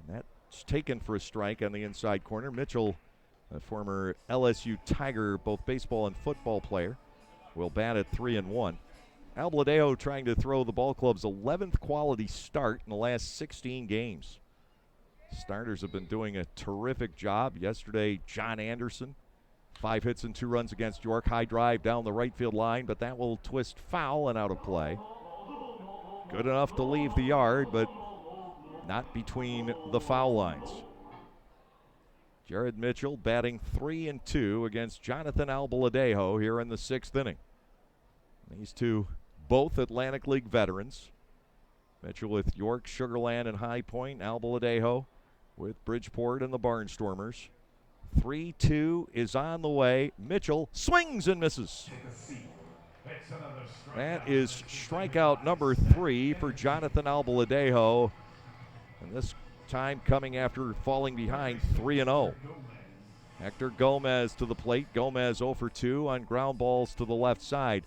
And that's taken for a strike on the inside corner. Mitchell, a former LSU Tiger, both baseball and football player, will bat at 3-1. Albaladejo trying to throw the ball club's 11th quality start in the last 16 games. Starters have been doing a terrific job. Yesterday, John Anderson, 5 hits and 2 runs against York. High drive down the right field line, but that will twist foul and out of play. Good enough to leave the yard, but not between the foul lines. Jared Mitchell batting 3-2 against Jonathan Albaladejo here in the 6th inning. These two, both Atlantic League veterans. Mitchell with York, Sugar Land, and High Point. Albaladejo with Bridgeport and the Barnstormers. 3-2 is on the way. Mitchell swings and misses. That is strikeout number 3 for Jonathan Albaladejo. And this time coming after falling behind 3-0. Hector Gomez to the plate. Gomez 0 for 2 on ground balls to the left side.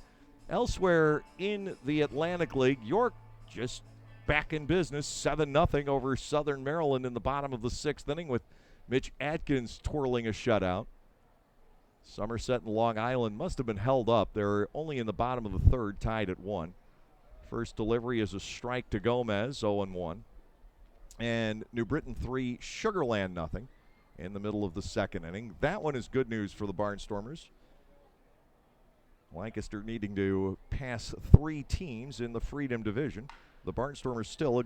Elsewhere in the Atlantic League, York just back in business, 7-0 over Southern Maryland in the bottom of the 6th inning with Mitch Atkins twirling a shutout. Somerset and Long Island must have been held up. They're only in the bottom of the 3rd, tied at 1. First delivery is a strike to Gomez, 0-1. And New Britain 3, Sugar Land nothing in the middle of the second inning. That one is good news for the Barnstormers. Lancaster needing to pass 3 teams in the Freedom Division. The Barnstormers still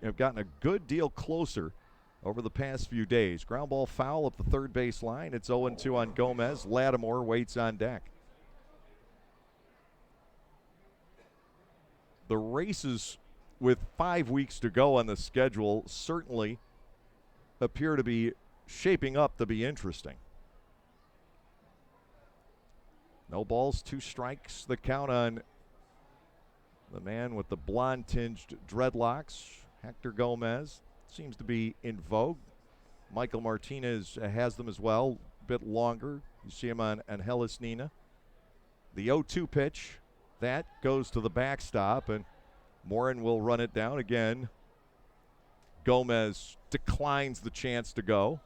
have gotten a good deal closer over the past few days. Ground ball foul up the third base line. It's 0-2 on Gomez. Lattimore waits on deck. The races with 5 weeks to go on the schedule certainly appear to be shaping up to be interesting. No balls, 2 strikes. The count on the man with the blonde-tinged dreadlocks, Hector Gomez, seems to be in vogue. Michael Martinez has them as well, a bit longer. You see him on Angeles Nina. The 0-2 pitch, that goes to the backstop, and Morin will run it down again. Gomez declines the chance to go.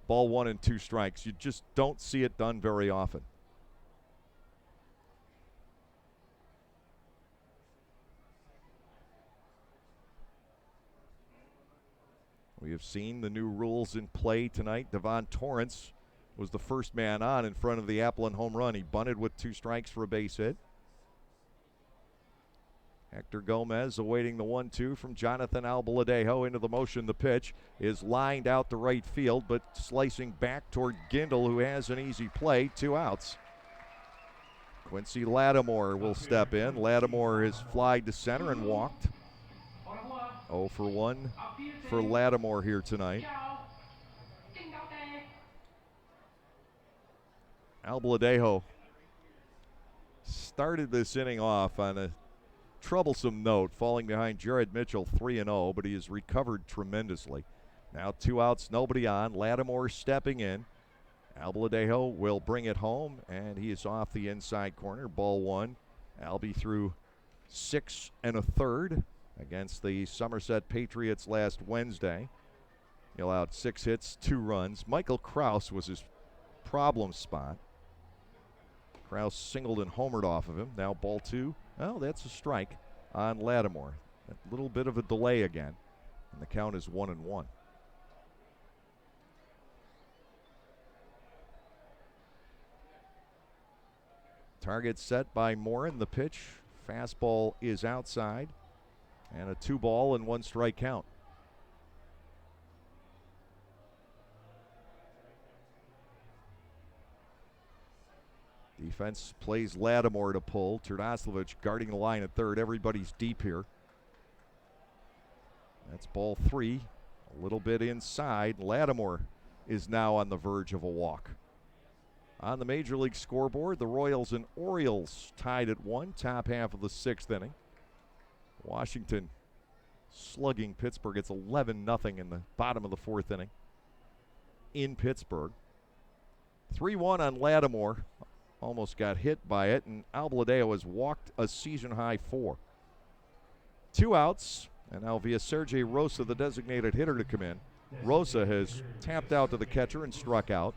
Ball 1 and 2 strikes. You just don't see it done very often. We have seen the new rules in play tonight. Devon Torrance was the first man on in front of the Applin home run. He bunted with 2 strikes for a base hit. Hector Gomez awaiting the 1-2 from Jonathan Albaladejo into the motion. The pitch is lined out to right field, but slicing back toward Gindel, who has an easy play. 2 outs. Quincy Lattimore will step in. Lattimore has flied to center and walked. 0 for 1 for Lattimore here tonight. Albaladejo started this inning off on a troublesome note, falling behind Jared Mitchell 3-0, but he has recovered tremendously. Now 2 outs, nobody on. Lattimore stepping in. Albaladejo will bring it home, and he is off the inside corner. Ball 1. Albie threw 6 1/3 against the Somerset Patriots last Wednesday. He allowed 6 hits, 2 runs. Michael Kraus was his problem spot. Kraus singled and homered off of him. Now ball 2. Oh, that's a strike on Lattimore. A little bit of a delay again, and the count is 1-1. Target set by Morin. The pitch, fastball is outside, and a 2-ball and 1 strike count. Defense plays Lattimore to pull. Turdoslavich guarding the line at third. Everybody's deep here. That's ball 3. A little bit inside. Lattimore is now on the verge of a walk. On the Major League scoreboard, the Royals and Orioles tied at 1, top half of the 6th inning. Washington slugging Pittsburgh. It's 11-0 in the bottom of the 4th inning in Pittsburgh. 3-1 on Lattimore. Almost got hit by it, and Albaladejo has walked a season-high 4. 2 outs, and now via Sergey Rosa, the designated hitter, to come in. Rosa has tapped out to the catcher and struck out.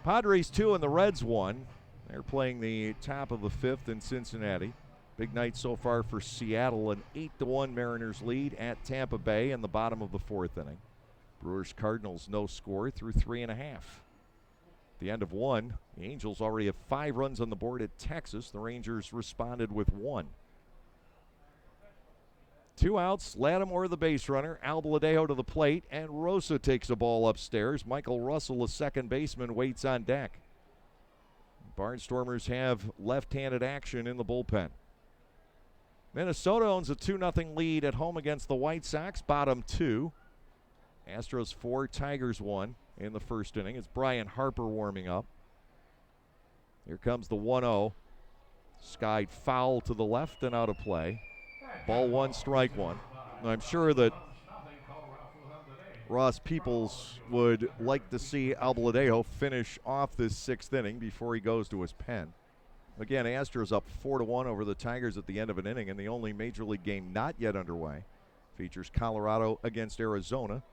Padres 2 and the Reds 1. They're playing the top of the 5th in Cincinnati. Big night so far for Seattle, an 8-1 Mariners lead at Tampa Bay in the bottom of the 4th inning. Brewers Cardinals no score through 3.5. The end of 1, the Angels already have 5 runs on the board at Texas. The Rangers responded with 1. 2 outs, Lattimore the base runner, Albaladejo to the plate, and Rosa takes a ball upstairs. Michael Russell, a second baseman, waits on deck. Barnstormers have left-handed action in the bullpen. Minnesota owns a 2-0 lead at home against the White Sox, bottom 2. Astros 4, Tigers 1 in the first inning. It's Brian Harper warming up. Here comes the 1-0. Skied foul to the left and out of play. Ball 1, strike 1. I'm sure that Ross Peoples would like to see Albaladejo finish off this 6th inning before he goes to his pen. Again, Astros up 4-1 over the Tigers at the end of an inning, and the only Major League game not yet underway features Colorado against Arizona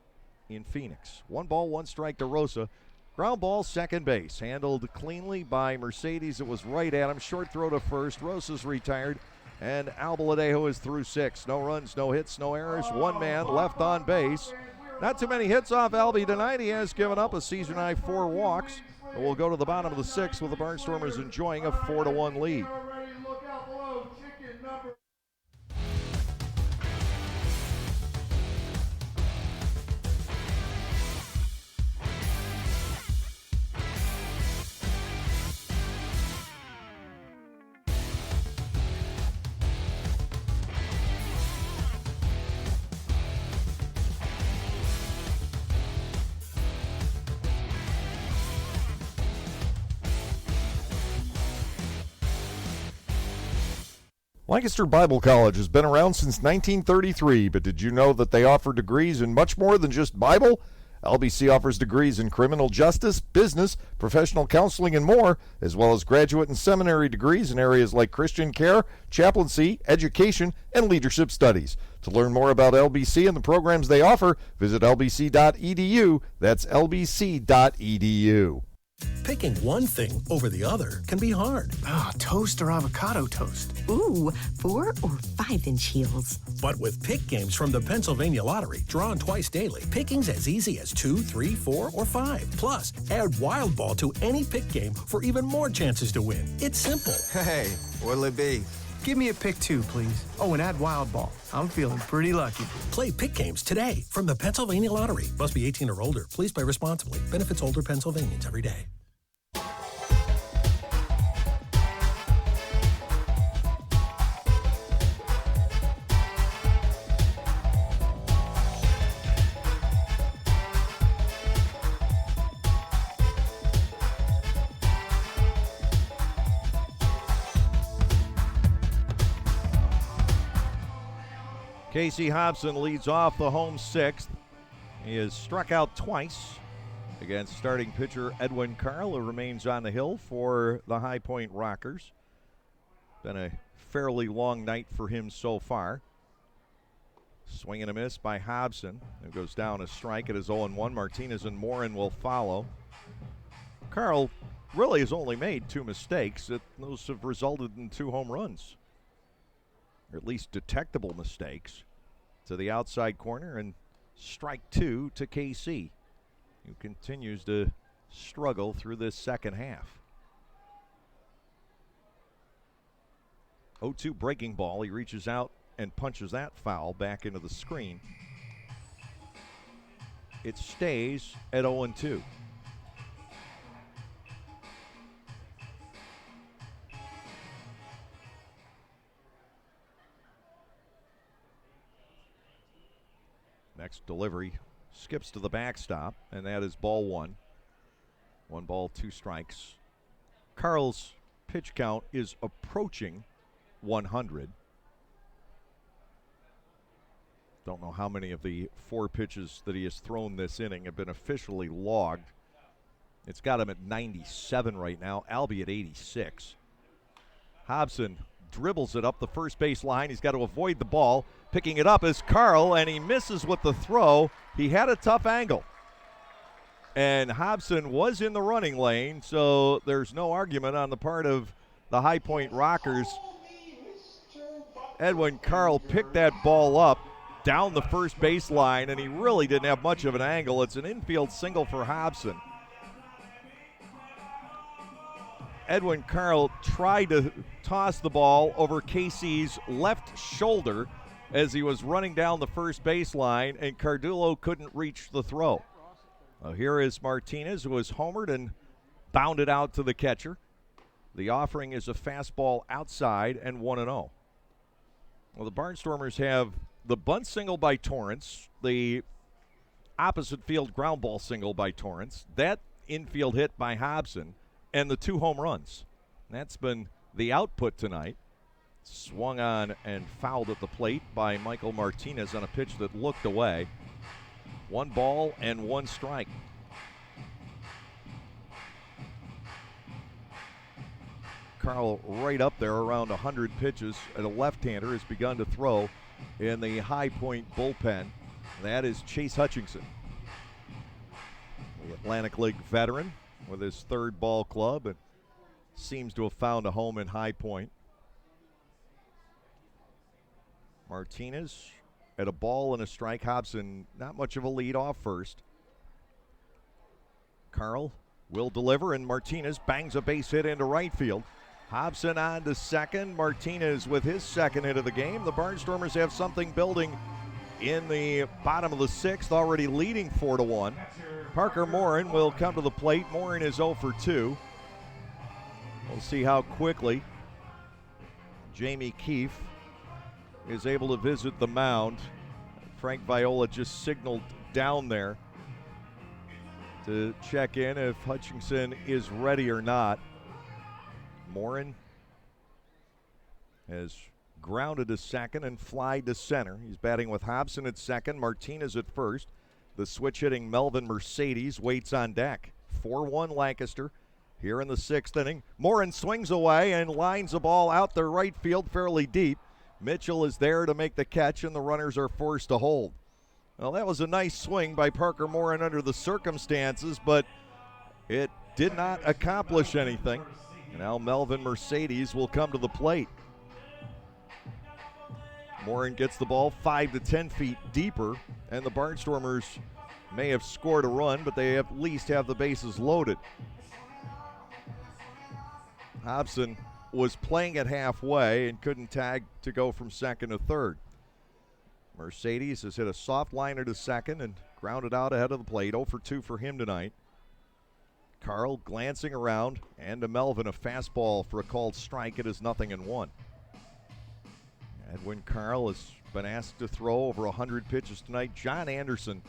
in Phoenix. 1 ball, 1 strike to Rosa. Ground ball, second base. Handled cleanly by Mercedes. It was right at him. Short throw to first. Rosa's retired. And Albaladejo is through 6. No runs, no hits, no errors. One man left on base. Not too many hits off Albie tonight. He has given up a season-high 4 walks. And we'll go to the bottom of the 6th with the Barnstormers enjoying a 4-1 lead. Lancaster Bible College has been around since 1933, but did you know that they offer degrees in much more than just Bible? LBC offers degrees in criminal justice, business, professional counseling, and more, as well as graduate and seminary degrees in areas like Christian care, chaplaincy, education, and leadership studies. To learn more about LBC and the programs they offer, visit lbc.edu. That's lbc.edu. Picking one thing over the other can be hard. Toast or avocado toast? Ooh, 4 or 5-inch heels. But with pick games from the Pennsylvania Lottery, drawn twice daily, picking's as easy as 2, 3, 4, or 5. Plus, add Wild Ball to any pick game for even more chances to win. It's simple. Hey, what'll it be? Give me a pick 2, please. Oh, and add Wild Ball. I'm feeling pretty lucky. Play pick games today from the Pennsylvania Lottery. Must be 18 or older. Please play responsibly. Benefits older Pennsylvanians every day. Casey Hobson leads off the home 6th. He has struck out twice against starting pitcher Edwin Carl, who remains on the hill for the High Point Rockers. Been a fairly long night for him so far. Swing and a miss by Hobson. It goes down a strike. It is 0-1. Martinez and Morin will follow. Carl really has only made 2 mistakes. Those have resulted in 2 home runs, or at least detectable mistakes. To the outside corner, and strike 2 to KC, who continues to struggle through this second half. 0-2 breaking ball. He reaches out and punches that foul back into the screen. It stays at 0-2. Next delivery skips to the backstop, and that is ball 1. 1 ball, 2 strikes. Carl's pitch count is approaching 100. Don't know how many of the 4 pitches that he has thrown this inning have been officially logged. It's got him at 97 right now, Albie at 86. Hobson dribbles it up the first base line. He's got to avoid the ball. Picking it up is Carl, and he misses with the throw. He had a tough angle. And Hobson was in the running lane, so there's no argument on the part of the High Point Rockers. Edwin Carl picked that ball up down the first base line, and he really didn't have much of an angle. It's an infield single for Hobson. Edwin Carl tried to toss the ball over Casey's left shoulder as he was running down the first baseline, and Cardullo couldn't reach the throw. Here is Martinez, who has homered and bounded out to the catcher. The offering is a fastball outside and 1-0. Well, the Barnstormers have the bunt single by Torrance, the opposite field ground ball single by Torrance, that infield hit by Hobson, and the 2 home runs. That's been the output tonight. Swung on and fouled at the plate by Michael Martinez on a pitch that looked away. 1 ball and 1 strike. Carl right up there around 100 pitches, and a left-hander has begun to throw in the High Point bullpen. That is Chase Hutchinson, the Atlantic League veteran with his 3rd ball club, and seems to have found a home in High Point. Martinez at a ball and a strike. Hobson not much of a lead off first. Carl will deliver, and Martinez bangs a base hit into right field. Hobson on to second. Martinez with his second hit of the game. The Barnstormers have something building in the bottom of the sixth, already leading 4-1. Parker Morin will come to the plate. Morin is 0 for 2. We'll see how quickly Jamie Keefe is able to visit the mound. Frank Viola just signaled down there to check in if Hutchinson is ready or not. Morin has grounded to second and flied to center. He's batting with Hobson at second, Martinez at first. The switch-hitting Melvin Mercedes waits on deck. 4-1 Lancaster here in the sixth inning. Morin swings away and lines the ball out the right field fairly deep. Mitchell is there to make the catch, and the runners are forced to hold. Well, that was a nice swing by Parker Morin under the circumstances, but it did not accomplish anything. And now Melvin Mercedes will come to the plate. Morin gets the ball 5 to 10 feet deeper, and the Barnstormers may have scored a run, but they at least have the bases loaded. Hobson was playing at halfway and couldn't tag to go from second to third. Mercedes has hit a soft liner to second and grounded out ahead of the plate. 0 for 2 for him tonight. Carl glancing around, and to Melvin a fastball for a called strike. It is 0-1. Edwin Carl has been asked to throw over 100 pitches tonight. John Anderson,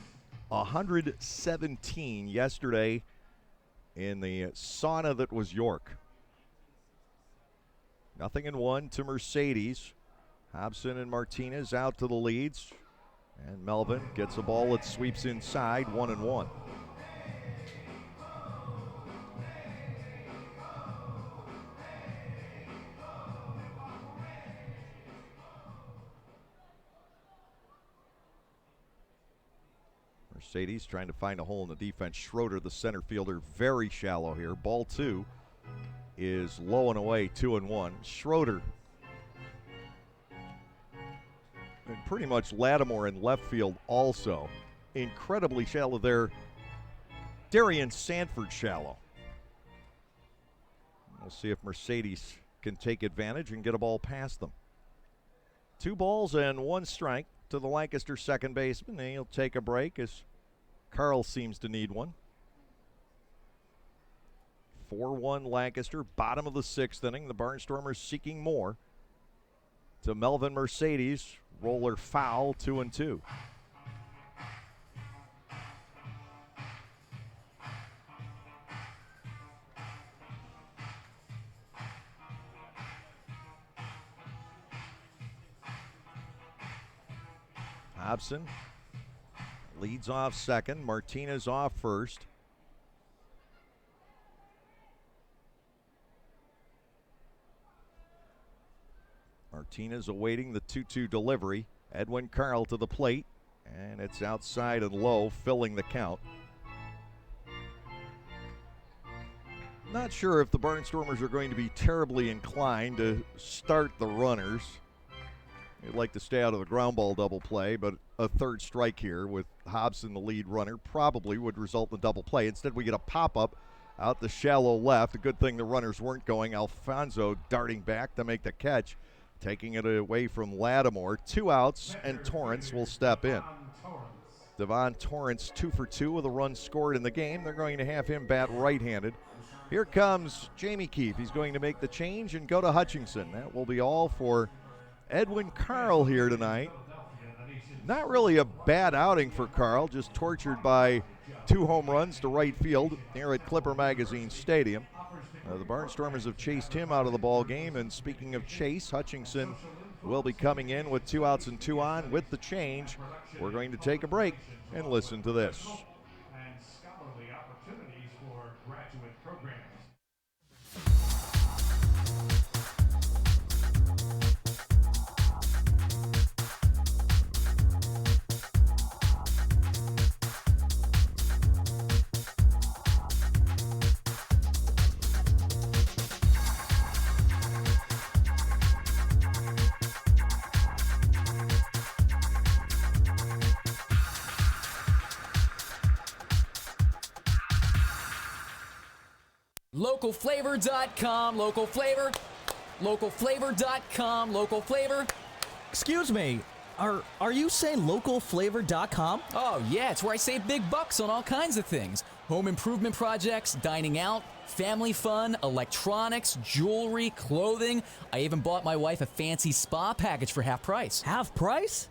117 yesterday in the sauna that was York. 0-1 to Mercedes. Hobson and Martinez out to the leads. And Melvin gets a ball that sweeps inside, 1-1. Mercedes trying to find a hole in the defense. Schroeder, the center fielder, very shallow here. Ball 2 is low and away, 2-1. Schroeder, and pretty much Lattimore in left field also. Incredibly shallow there. Darian Sanford shallow. We'll see if Mercedes can take advantage and get a ball past them. 2 balls and 1 strike to the Lancaster second baseman. And he'll take a break as Carl seems to need one. 4-1 Lancaster, bottom of the sixth inning. The Barnstormers seeking more. To Melvin Mercedes, roller foul, 2-2. Hobson leads off second. Martinez off first. Martinez awaiting the 2-2 delivery. Edwin Carl to the plate, and it's outside and low, filling the count. Not sure if the Barnstormers are going to be terribly inclined to start the runners. They'd like to stay out of the ground ball double play, but a third strike here with Hobson the lead runner probably would result in a double play. Instead, we get a pop-up out the shallow left. A good thing the runners weren't going. Alfonso darting back to make the catch, taking it away from Lattimore. 2 outs, and Torrance will step in. Devon Torrance 2 for 2 with a run scored in the game. They're going to have him bat right-handed. Here comes Jamie Keefe. He's going to make the change and go to Hutchinson. That will be all for Edwin Carl here tonight. Not really a bad outing for Carl, just tortured by 2 home runs to right field here at Clipper Magazine Stadium. The Barnstormers have chased him out of the ball game, and speaking of chase, Hutchinson will be coming in with 2 outs and 2 on with the change. We're going to take a break and listen to this. And scholarly opportunities for graduate programs. Localflavor.com, local flavor. Localflavor.com, local flavor. Excuse me, are you saying localflavor.com? Oh, yeah, it's where I save big bucks on all kinds of things. Home improvement projects, dining out, family fun, electronics, jewelry, clothing. I even bought my wife a fancy spa package for half price. Half price?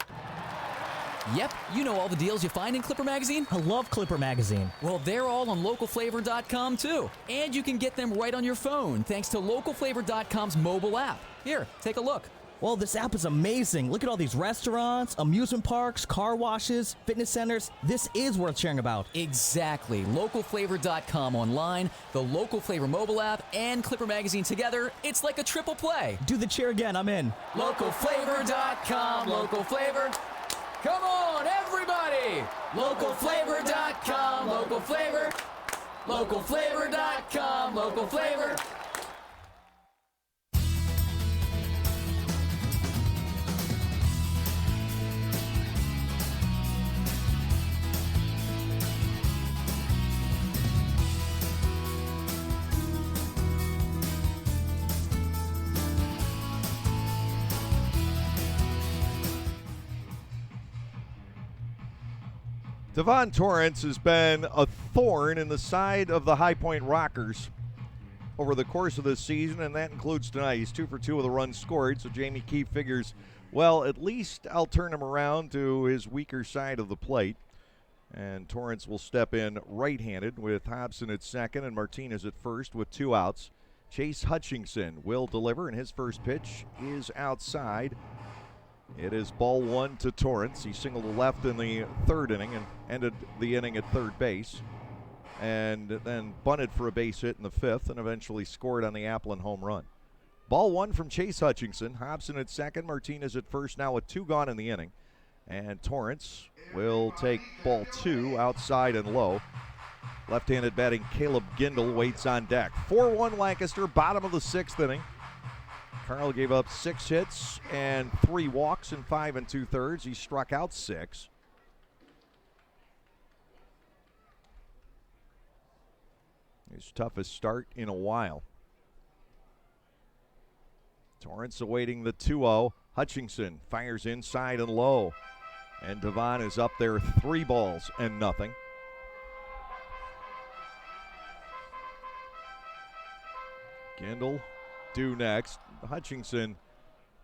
Yep, you know all the deals you find in Clipper Magazine. I love Clipper Magazine. Well, they're all on localflavor.com too. And you can get them right on your phone thanks to localflavor.com's mobile app. Here, take a look. Well, this app is amazing. Look at all these restaurants, amusement parks, car washes, fitness centers. This is worth sharing about. Exactly. Localflavor.com online, the Local Flavor mobile app, and Clipper Magazine together. It's like a triple play. Do the cheer again. I'm in. Localflavor.com, local flavor. Come on, everybody! Localflavor.com, local flavor. Localflavor.com, local flavor. Devon Torrance has been a thorn in the side of the High Point Rockers over the course of this season, and that includes tonight. He's 2 for 2 with a run scored, so Jamie Keefe figures, well, at least I'll turn him around to his weaker side of the plate. And Torrance will step in right-handed with Hobson at second and Martinez at first with 2 outs. Chase Hutchinson will deliver, and his first pitch is outside. It is ball 1 to Torrance. He singled to left in the 3rd inning and ended the inning at third base, and then bunted for a base hit in the 5th and eventually scored on the Applin home run. Ball 1 from Chase Hutchinson. Hobson at second, Martinez at first, now with 2 gone in the inning. And Torrance will take ball 2 outside and low. Left-handed batting Caleb Gindel waits on deck. 4-1 Lancaster, bottom of the 6th inning. Carl gave up 6 hits and 3 walks in 5 2/3. He struck out 6. His toughest start in a while. Torrance awaiting the 2-0. Hutchinson fires inside and low. And Devon is up there 3 balls and nothing. Gindel due next. Hutchinson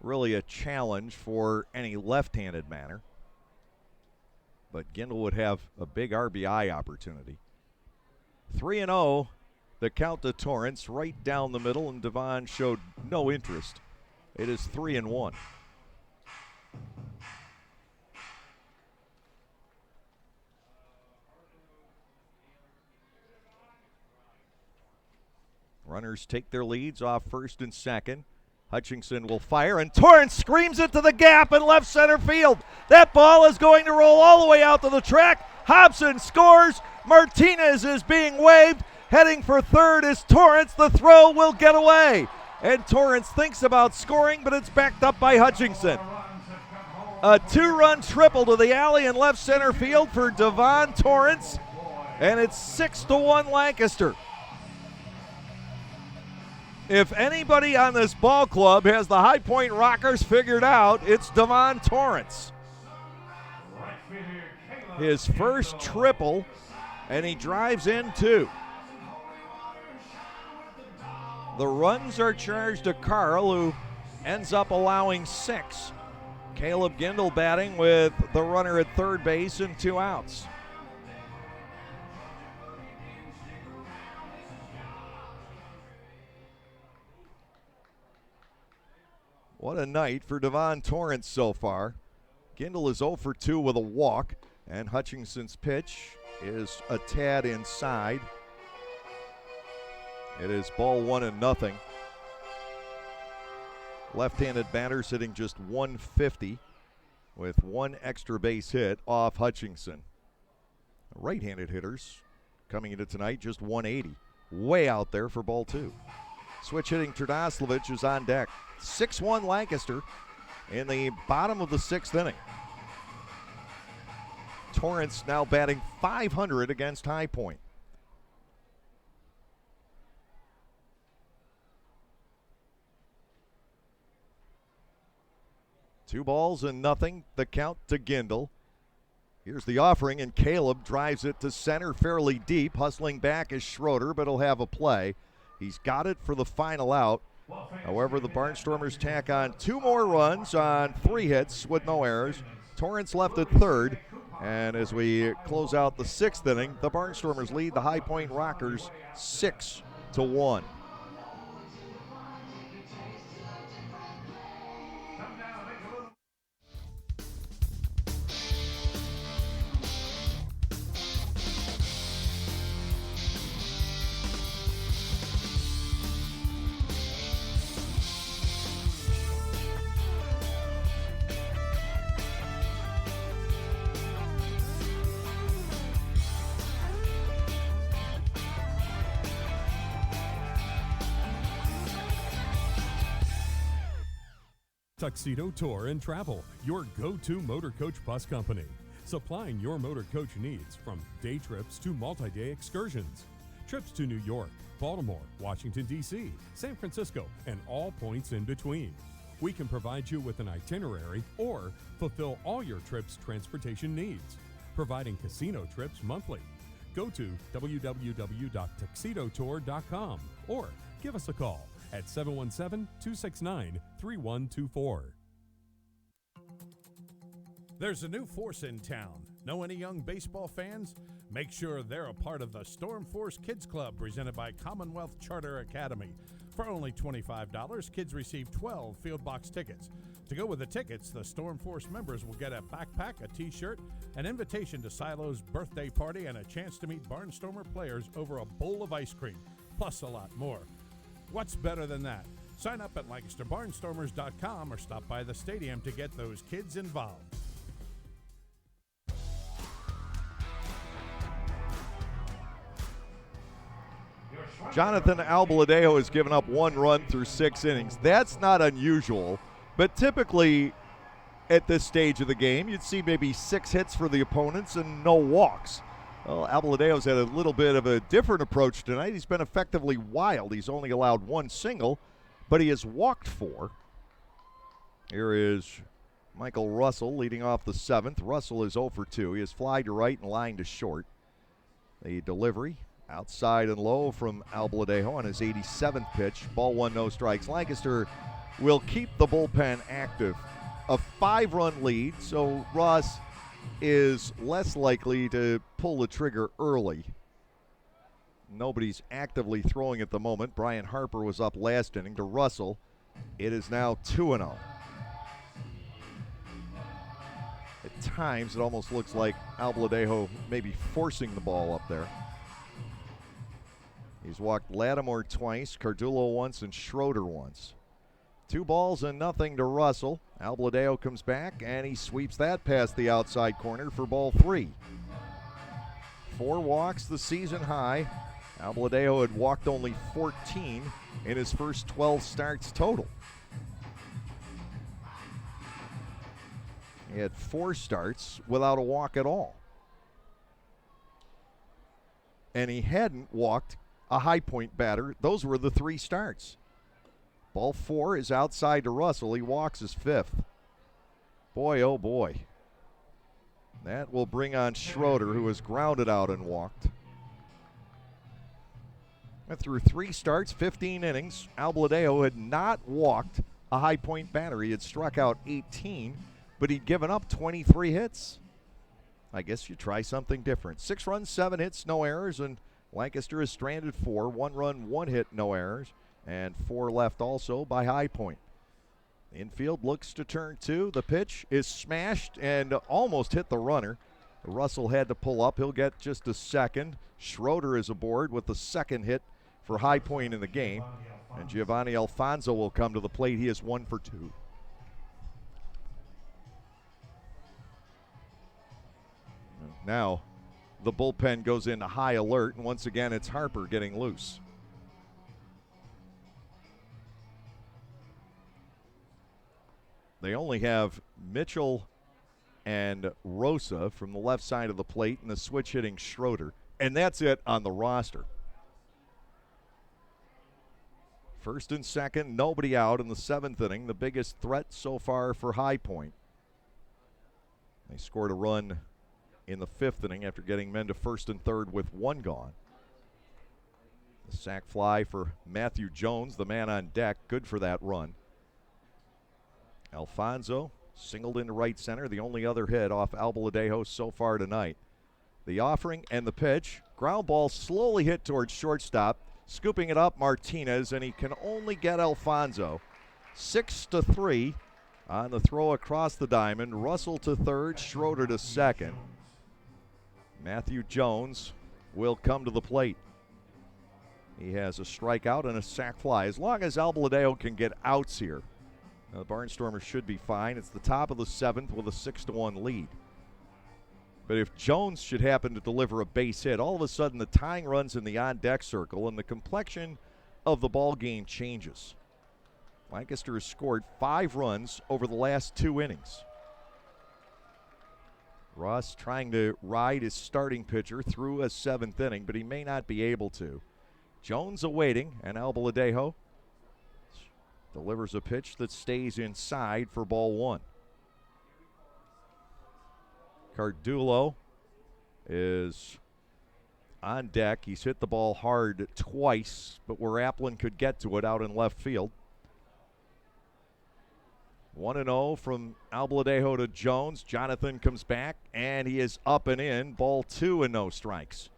really a challenge for any left-handed batter. But Gindel would have a big RBI opportunity. 3-0, the count to Torrance right down the middle, and Devon showed no interest. It is 3-1. Runners take their leads off first and second. Hutchinson will fire, and Torrance screams it to the gap in left center field. That ball is going to roll all the way out to the track. Hobson scores. Martinez is being waved. Heading for third is Torrance. The throw will get away. And Torrance thinks about scoring, but it's backed up by Hutchinson. A 2-run triple to the alley in left center field for Devon Torrance. And it's 6-1 Lancaster. If anybody on this ball club has the High Point Rockers figured out, it's Devon Torrance. His first triple, and he drives in 2. The runs are charged to Carl, who ends up allowing 6. Caleb Gindel batting with the runner at third base and 2 outs. What a night for Devon Torrance so far. Gindel is 0 for 2 with a walk, and Hutchinson's pitch is a tad inside. It is ball 1-0. Left-handed batter sitting just 150 with 1 extra base hit off Hutchinson. Right-handed hitters coming into tonight just 180. Way out there for ball 2. Switch hitting Trdoslavich is on deck. 6-1 Lancaster in the bottom of the 6th inning. Torrance now batting .500 against High Point. 2-0, the count to Gindel. Here's the offering, and Caleb drives it to center fairly deep. Hustling back is Schroeder, but he'll have a play. He's got it for the final out. However, the Barnstormers tack on 2 more runs on 3 hits with no errors. Torrance left at third. And as we close out the 6th inning, the Barnstormers lead the High Point Rockers 6-1. Tuxedo Tour and Travel, your go-to motor coach bus company. Supplying your motor coach needs from day trips to multi-day excursions. Trips to New York, Baltimore, Washington, D.C., San Francisco, and all points in between. We can provide you with an itinerary or fulfill all your trip's transportation needs. Providing casino trips monthly. Go to www.tuxedotour.com or give us a call at 717-269-3124. There's a new force in town. Know any young baseball fans? Make sure they're a part of the Storm Force Kids Club presented by Commonwealth Charter Academy. For only $25, kids receive 12 field box tickets. To go with the tickets, the Storm Force members will get a backpack, a t-shirt, an invitation to Silo's birthday party, and a chance to meet Barnstormer players over a bowl of ice cream, plus a lot more. What's better than that? Sign up at LancasterBarnstormers.com or stop by the stadium to get those kids involved. Jonathan Albaladejo has given up 1 run through 6 innings. That's not unusual, but typically at this stage of the game, you'd see maybe 6 hits for the opponents and no walks. Well, Albaladejo's had a little bit of a different approach tonight. He's been effectively wild. He's only allowed 1 single, but he has walked 4. Here is Michael Russell leading off the 7th. Russell is 0 for 2. He has fly to right and line to short. The delivery outside and low from Albaladejo on his 87th pitch. Ball 1, no strikes. Lancaster will keep the bullpen active. A 5-run lead, so Ross is less likely to pull the trigger early. Nobody's actively throwing at the moment. Brian Harper was up last inning to Russell. It is now 2-0. At times, it almost looks like Albaladejo maybe forcing the ball up there. He's walked Lattimore twice, Cardullo once, and Schroeder once. 2-0 to Russell. Albaladejo comes back, and he sweeps that past the outside corner for ball 3. 4 walks, the season high. Albaladejo had walked only 14 in his first 12 starts total. He had 4 starts without a walk at all. And he hadn't walked a High Point batter. Those were the 3 starts. Ball 4 is outside to Russell. He walks his 5th. Boy, oh boy. That will bring on Schroeder, who was grounded out and walked. Through 3 starts, 15 innings, Albaladejo had not walked a High Point batter. He had struck out 18, but he'd given up 23 hits. I guess you try something different. 6 runs, 7 hits, no errors, and Lancaster has stranded 4. 1 run, 1 hit, no errors, and 4 left also by High Point. Infield looks to turn 2. The pitch is smashed and almost hit the runner. Russell had to pull up. He'll get just a second. Schroeder is aboard with the 2nd hit for High Point in the game. And Giovanni Alfonso will come to the plate. He is 1 for 2. Now the bullpen goes into high alert, and once again it's Harper getting loose. They only have Mitchell and Rosa from the left side of the plate and the switch hitting Schroeder. And that's it on the roster. First and second, nobody out in the 7th inning. The biggest threat so far for High Point. They scored a run in the 5th inning after getting men to first and third with one gone. The sac fly for Matthew Jones, the man on deck. Good for that run. Alfonso singled into right center, the only other hit off Albaladejo so far tonight. The offering and the pitch. Ground ball slowly hit towards shortstop. Scooping it up, Martinez, and he can only get Alfonso. 6-3 on the throw across the diamond. Russell to third, Schroeder to second. Matthew Jones will come to the plate. He has a strikeout and a sac fly. As long as Albaladejo can get outs here, the Barnstormers should be fine. It's the top of the 7th with a 6-1 lead. But if Jones should happen to deliver a base hit, all of a sudden the tying runs in the on-deck circle and the complexion of the ball game changes. Lancaster has scored 5 runs over the last 2 innings. Ross trying to ride his starting pitcher through a 7th inning, but he may not be able to. Jones awaiting, and Albaladejo delivers a pitch that stays inside for ball 1. Cardullo is on deck. He's hit the ball hard twice, but where Applin could get to it out in left field. 1-0 from Albaladejo to Jones. Jonathan comes back, and he is up and in. Ball 2 and no strikes.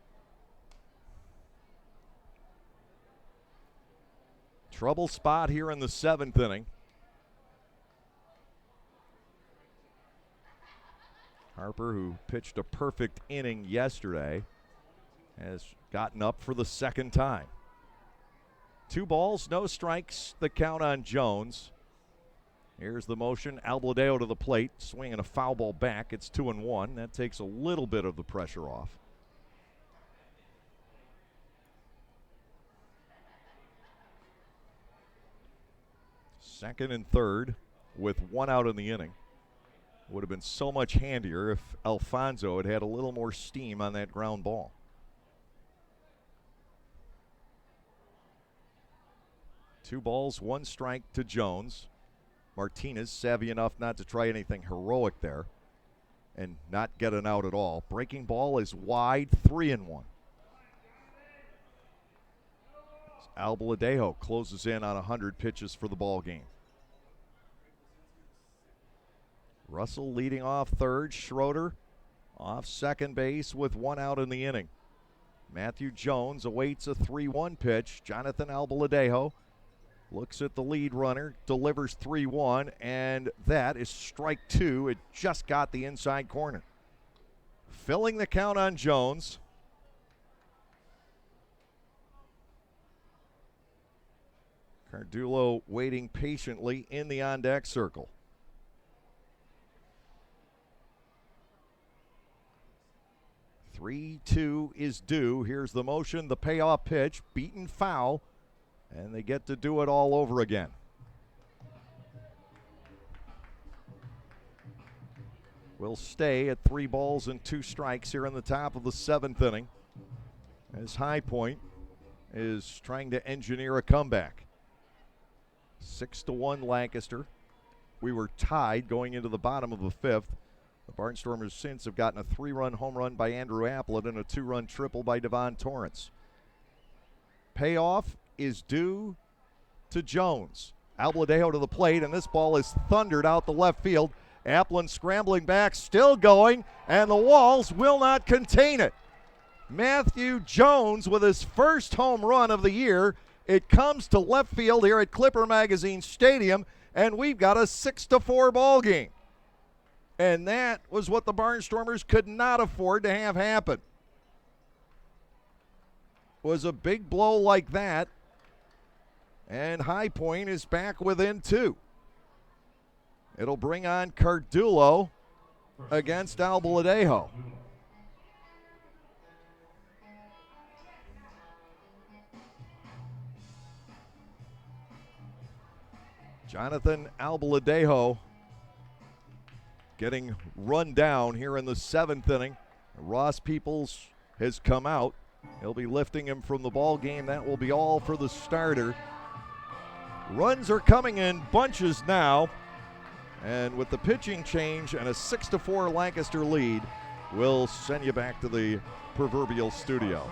Trouble spot here in the 7th inning. Harper, who pitched a perfect inning yesterday, has gotten up for the 2nd time. 2 balls, no strikes, the count on Jones. Here's the motion. Albaladejo to the plate, swinging a foul ball back. It's 2-1. That takes a little bit of the pressure off. Second and third with 1 out in the inning. Would have been so much handier if Alfonso had had a little more steam on that ground ball. Two balls, 1 strike to Jones. Martinez savvy enough not to try anything heroic there and not get an out at all. Breaking ball is wide, 3-1. Albaladejo closes in on 100 pitches for the ball game. Russell leading off third. Schroeder off second base with 1 out in the inning. Matthew Jones awaits a 3-1 pitch. Jonathan Albaladejo looks at the lead runner, delivers 3-1, and that is strike 2. It just got the inside corner. Filling the count on Jones. Cardullo waiting patiently in the on-deck circle. 3-2 is due. Here's the motion, the payoff pitch, beaten foul, and they get to do it all over again. We'll stay at 3 balls and 2 strikes here in the top of the 7th inning as High Point is trying to engineer a comeback. 6-1 Lancaster. We were tied going into the bottom of the 5th. The Barnstormers since have gotten a 3-run home run by Andrew Applin and a 2-run triple by Devon Torrance. Payoff is due to Jones. Albaladejo to the plate, and this ball is thundered out the left field. Applin scrambling back, still going, and the walls will not contain it. Matthew Jones with his first home run of the year. It comes to left field here at Clipper Magazine Stadium, and we've got a 6-4 ball game. And that was what the Barnstormers could not afford to have happen. Was a big blow like that, and High Point is back within 2. It'll bring on Cardullo against Albaladejo. Jonathan Albaladejo getting run down here in the 7th inning. Ross Peoples has come out. He'll be lifting him from the ball game. That will be all for the starter. Runs are coming in bunches now. And with the pitching change and a 6-4 Lancaster lead, we'll send you back to the proverbial studio.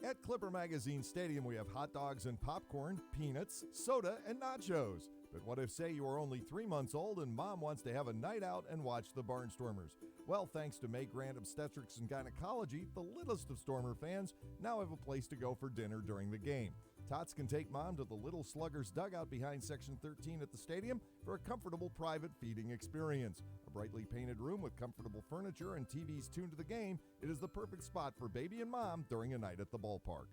At Clipper Magazine Stadium, we have hot dogs and popcorn, peanuts, soda, and nachos. But what if, say, you are only 3 months old and mom wants to have a night out and watch the Barnstormers? Well, thanks to May Grant Obstetrics and Gynecology, the littlest of Stormer fans now have a place to go for dinner during the game. Tots can take mom to the Little Sluggers dugout behind Section 13 at the stadium for a comfortable private feeding experience. A brightly painted room with comfortable furniture and TVs tuned to the game, it is the perfect spot for baby and mom during a night at the ballpark.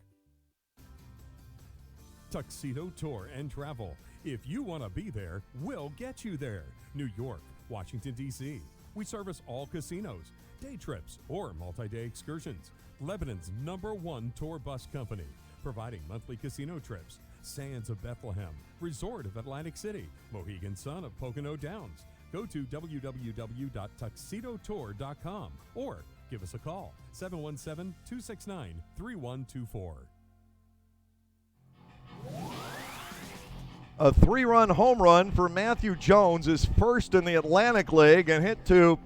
Tuxedo Tour and Travel. If you want to be there, we'll get you there. New York, Washington, D.C. We service all casinos, day trips, or multi-day excursions. Lebanon's #1 tour bus company, providing monthly casino trips. Sands of Bethlehem, Resort of Atlantic City, Mohegan Sun of Pocono Downs. Go to www.tuxedotour.com or give us a call, 717-269-3124. A 3-run home run for Matthew Jones is first in the Atlantic League and hit to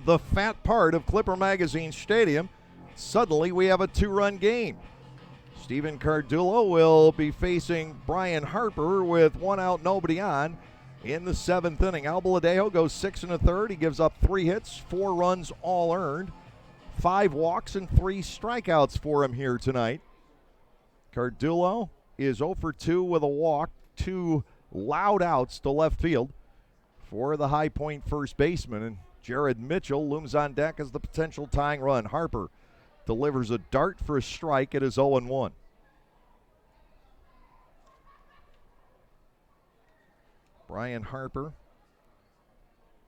the fat part of Clipper Magazine Stadium. Suddenly we have a 2-run game. Stephen Cardullo will be facing Brian Harper with 1 out, nobody on in the 7th inning. Albaladejo goes 6 1/3. He gives up 3 hits, 4 runs all earned, 5 walks and 3 strikeouts for him here tonight. Cardullo is 0 for 2 with a walk, 2 loud outs to left field for the High Point first baseman, and Jared Mitchell looms on deck as the potential tying run. Harper delivers a dart for a strike. It is 0-1. Brian Harper,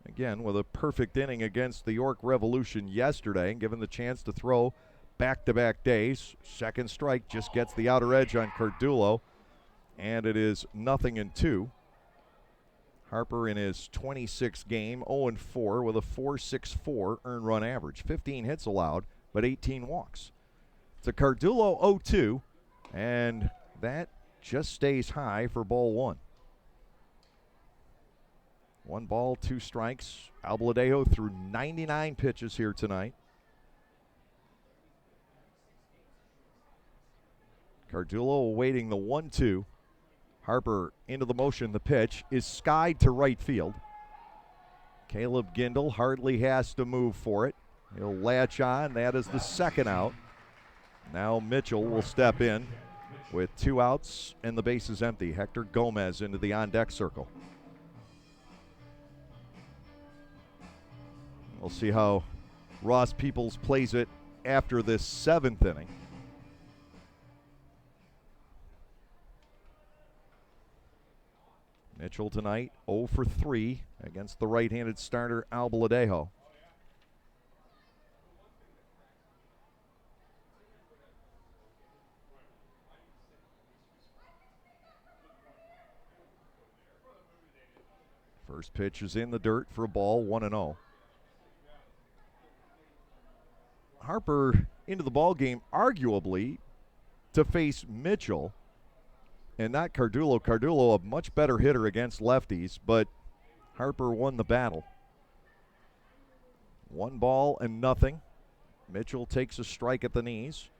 again, with a perfect inning against the York Revolution yesterday, and given the chance to throw back-to-back days. Second strike just gets the outer edge on Cardullo, and it is 0-2. Harper in his 26th game, 0-4 with a 4.64 earned run average. 15 hits allowed, but 18 walks. It's a Cardullo 0-2, and that just stays high for ball 1. 1 ball, 2 strikes. Albaladejo threw 99 pitches here tonight. Cardullo awaiting the 1-2. Harper into the motion. The pitch is skied to right field. Caleb Gindel hardly has to move for it. He'll latch on. That is the second out. Now Mitchell will step in with 2 outs and the bases empty. Hector Gomez into the on-deck circle. We'll see how Ross Peoples plays it after this 7th inning. Mitchell tonight 0 for 3 against the right-handed starter Albaladejo. First pitch is in the dirt for a ball, 1-0. Harper into the ball game arguably to face Mitchell and not Cardullo. Cardullo, a much better hitter against lefties, but Harper won the battle. 1 ball and nothing. Mitchell takes a strike at the knees,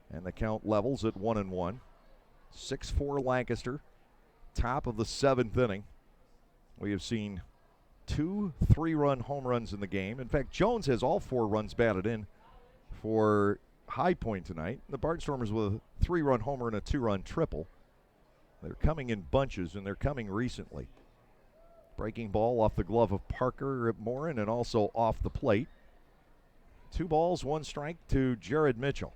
and the count levels at 1-1. 6-4 Lancaster, top of the 7th inning. We have seen 2 3-run home runs in the game. In fact, Jones has all 4 runs batted in for High Point tonight. The Barnstormers with a 3-run homer and a 2-run triple. They're coming in bunches, and they're coming recently. Breaking ball off the glove of Parker Morin and also off the plate. 2 balls, 1 strike to Jared Mitchell.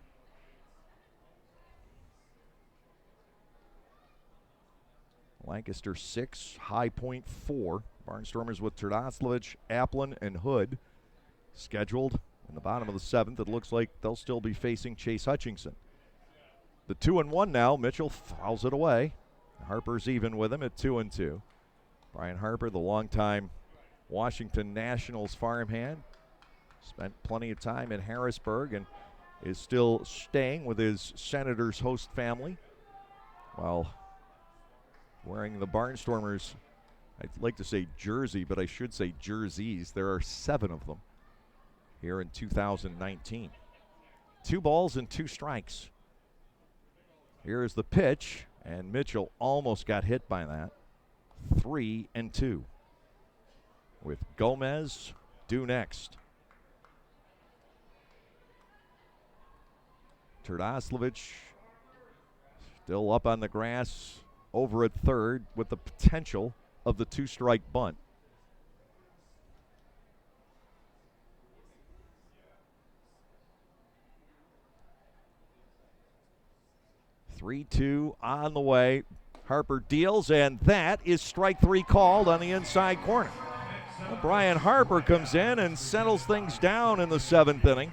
Lancaster 6, High Point 4. Barnstormers with Terdoslavich, Applin, and Hood scheduled in the bottom of the 7th. It looks like they'll still be facing Chase Hutchinson. The 2-1 now. Mitchell fouls it away. Harper's even with him at 2-2. Brian Harper, the longtime Washington Nationals farmhand, spent plenty of time in Harrisburg and is still staying with his Senators host family while wearing the Barnstormers, I'd like to say jersey, but I should say jerseys. There are 7 of them here in 2019. 2 balls and 2 strikes. Here is the pitch, and Mitchell almost got hit by that. 3-2. With Gomez due next. Terdoslavich still up on the grass over at third with the potential of the 2-strike bunt. Three-two on the way. Harper deals, and that is strike 3 called on the inside corner. Well, Brian Harper comes in and settles things down in the 7th inning.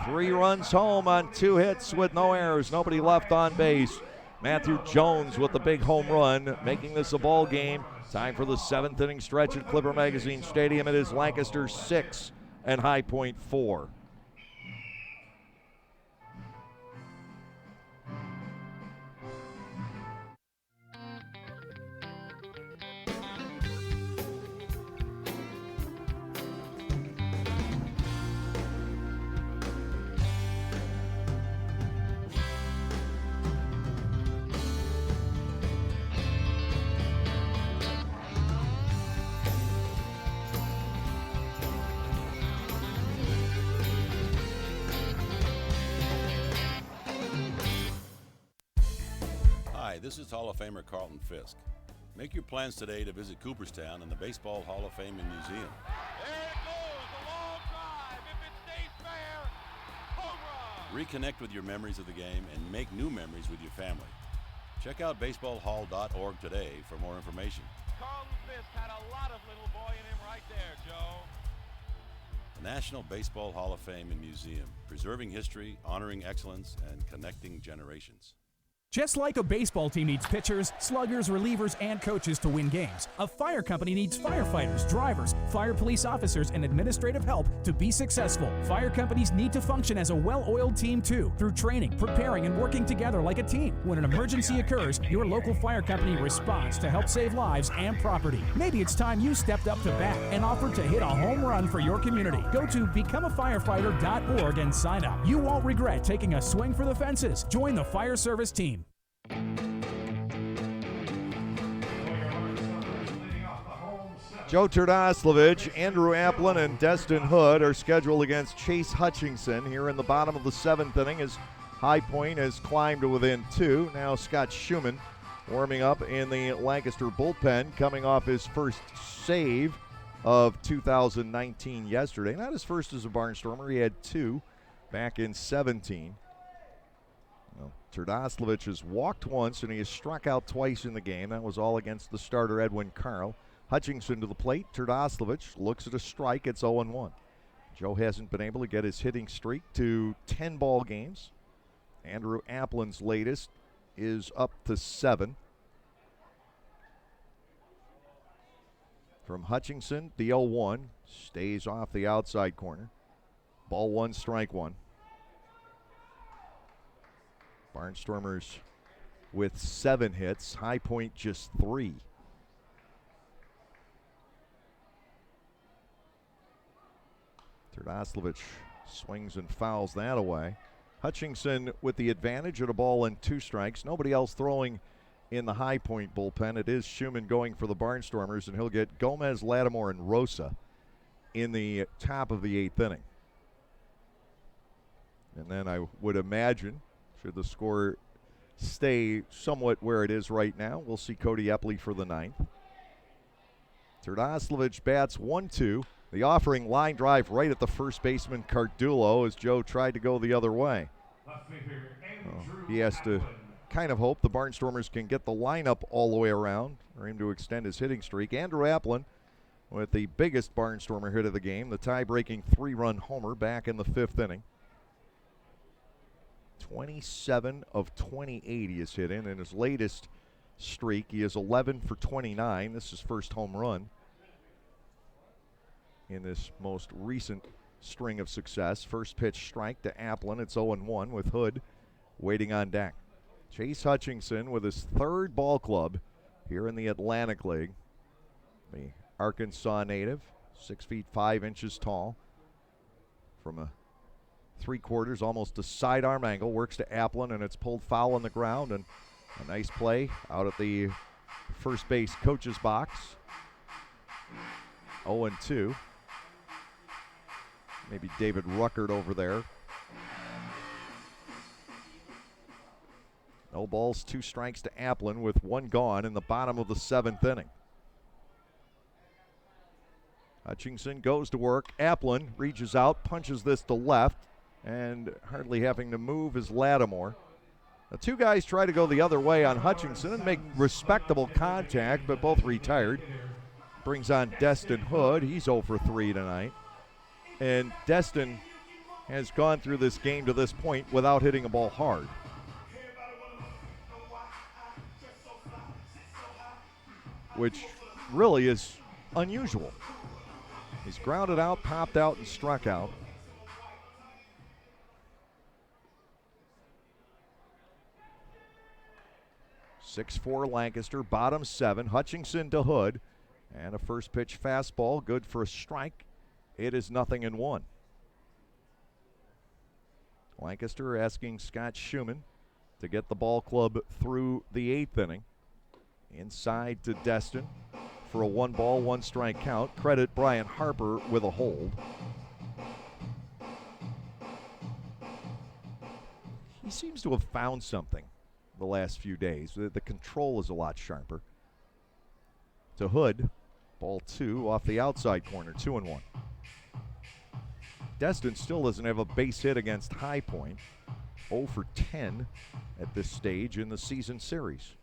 3 runs home on 2 hits with no errors, nobody left on base. Matthew Jones with the big home run, making this a ball game. Time for the 7th inning stretch at Clipper Magazine Stadium. It is Lancaster 6 and High Point 4. This is Hall of Famer Carlton Fisk. Make your plans today to visit Cooperstown and the Baseball Hall of Fame and Museum. There it goes, the long drive. If it stays fair, home run. Reconnect with your memories of the game and make new memories with your family. Check out baseballhall.org today for more information. Carlton Fisk had a lot of little boy in him right there, Joe. The National Baseball Hall of Fame and Museum, preserving history, honoring excellence, and connecting generations. Just like a baseball team needs pitchers, sluggers, relievers, and coaches to win games, a fire company needs firefighters, drivers, fire police officers, and administrative help to be successful. Fire companies need to function as a well-oiled team too, through training, preparing, and working together like a team. When an emergency occurs, your local fire company responds to help save lives and property. Maybe it's time you stepped up to bat and offered to hit a home run for your community. Go to becomeafirefighter.org and sign up. You won't regret taking a swing for the fences. Join the fire service team. Joe Terdoslavich, Andrew Applin, and Destin Hood are scheduled against Chase Hutchinson here in the bottom of the 7th inning as High Point has climbed to within 2. Now Scott Schumann warming up in the Lancaster bullpen, coming off his first save of 2019 yesterday. Not his first as a Barnstormer. He had 2 back in 17. Well, Terdoslavich has walked once and he has struck out twice in the game. That was all against the starter Edwin Carl. Hutchinson to the plate. Terdoslavich looks at a strike. It's 0-1. Joe hasn't been able to get his hitting streak to 10 ball games. Andrew Applin's latest is up to 7. From Hutchinson, the 0-1 stays off the outside corner. Ball 1, strike 1. Barnstormers with 7 hits. High Point just 3. Terdoslavich swings and fouls that away. Hutchinson with the advantage at a ball and 2 strikes. Nobody else throwing in the High Point bullpen. It is Schumann going for the Barnstormers, and he'll get Gomez, Lattimore, and Rosa in the top of the 8th inning. And then I would imagine, should the score stay somewhat where it is right now, we'll see Cody Epley for the 9th. Terdoslavich bats 1-2. The offering line drive right at the first baseman Cardullo as Joe tried to go the other way. He has to kind of hope the Barnstormers can get the lineup all the way around for him to extend his hitting streak. Andrew Applin with the biggest Barnstormer hit of the game, the tie-breaking 3-run homer back in the 5th inning. 27 of 28 he has hit in his latest streak. He is 11 for 29. This is his first home run in this most recent string of success. First pitch strike to Applin. It's 0-1 with Hood waiting on deck. Chase Hutchinson with his 3rd ball club here in the Atlantic League. The Arkansas native, 6 feet 5 inches tall. From a 3/4, almost a sidearm angle, works to Applin, and it's pulled foul on the ground, and a nice play out at the first base coach's box. 0-2. Maybe David Ruckert over there. No balls, 2 strikes to Applin with 1 gone in the bottom of the 7th inning. Hutchinson goes to work. Applin reaches out, punches this to left, and hardly having to move is Lattimore. The 2 guys try to go the other way on Hutchinson and make respectable contact, but both retired. Brings on Destin Hood. He's 0 for 3 tonight. And Destin has gone through this game to this point without hitting a ball hard. Which really is unusual. He's grounded out, popped out, and struck out. .6'4" Lancaster, bottom 7. Hutchinson to Hood. And a first pitch fastball, good for a strike. It is 0-1. Lancaster asking Scott Schumann to get the ball club through the 8th inning. Inside to Destin for a 1-ball, 1-strike count. Credit Brian Harper with a hold. He seems to have found something the last few days. The control is a lot sharper. To Hood, ball 2 off the outside corner, 2-1. Destin still doesn't have a base hit against High Point. 0 for 10 at this stage in the season series.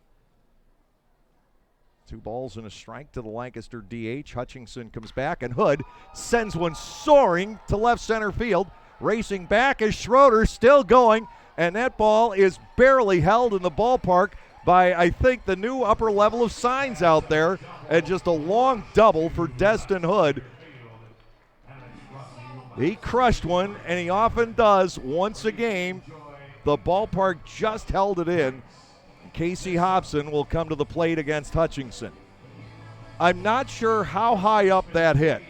2 balls and a strike to the Lancaster DH. Hutchinson comes back, and Hood sends one soaring to left center field. Racing back is Schroeder, still going, and that ball is barely held in the ballpark by, I think, the new upper level of signs out there, and just a long double for Destin Hood. He crushed one, and he often does once a game. The ballpark just held it in. Casey Hobson will come to the plate against Hutchinson. I'm not sure how high up that hit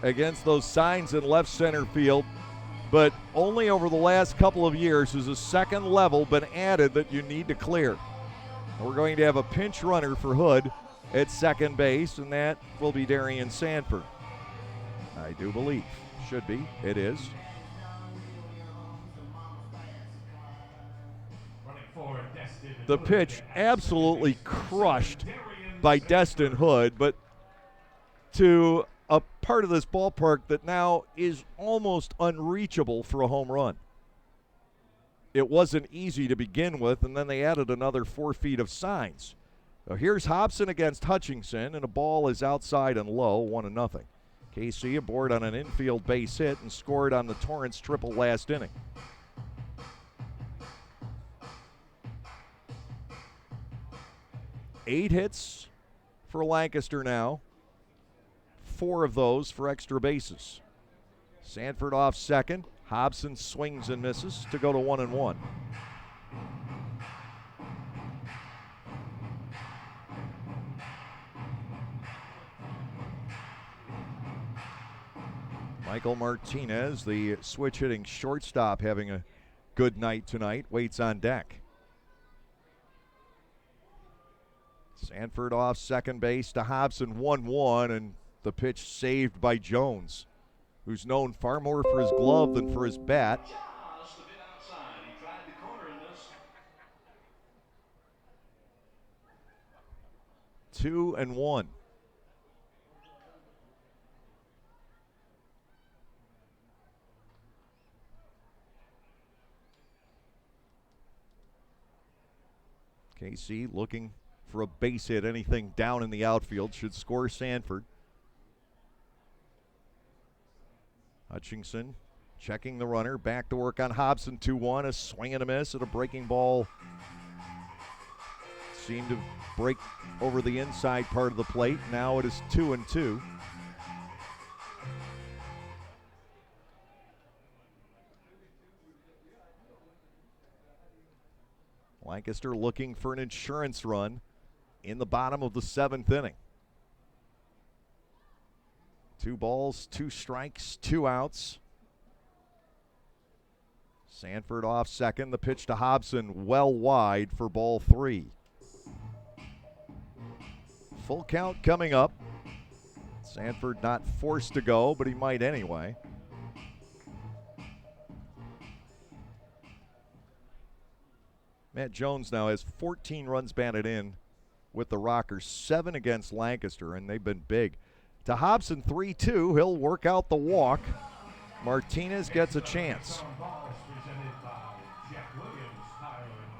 against those signs in left center field, but only over the last couple of years has a second level been added that you need to clear. We're going to have a pinch runner for Hood at second base, and that will be Darian Sanford. I do believe. Should be. It is. The pitch absolutely crushed by Destin Hood, but to a part of this ballpark that now is almost unreachable for a home run. It wasn't easy to begin with, and then they added another 4 feet of signs. So here's Hobson against Hutchinson, and a ball is outside and low, 1-0. KC aboard on an infield base hit and scored on the Torrance triple last inning. Eight hits for Lancaster now. 4 of those for extra bases. Sanford off second. Hobson swings and misses to go to 1-1. Michael Martinez, the switch hitting shortstop, having a good night tonight, waits on deck. Sanford off second base to Hobson, 1-1, and the pitch saved by Jones, who's known far more for his glove than for his bat. Just a bit outside. He tried the corner in this. 2-1. KC looking for a base hit. Anything down in the outfield should score Sanford. Hutchinson checking the runner. Back to work on Hobson. 2-1. A swing and a miss at a breaking ball. Seemed to break over the inside part of the plate. Now it is 2-2. Lancaster looking for an insurance run in the bottom of the 7th inning. 2 balls, 2 strikes, 2 outs. Sanford off second. The pitch to Hobson well wide for ball 3. Full count coming up. Sanford not forced to go, but he might anyway. Matt Jones now has 14 runs batted in with the Rockers, 7 against Lancaster, and they've been big. To Hobson, 3-2. He'll work out the walk. Martinez gets a chance.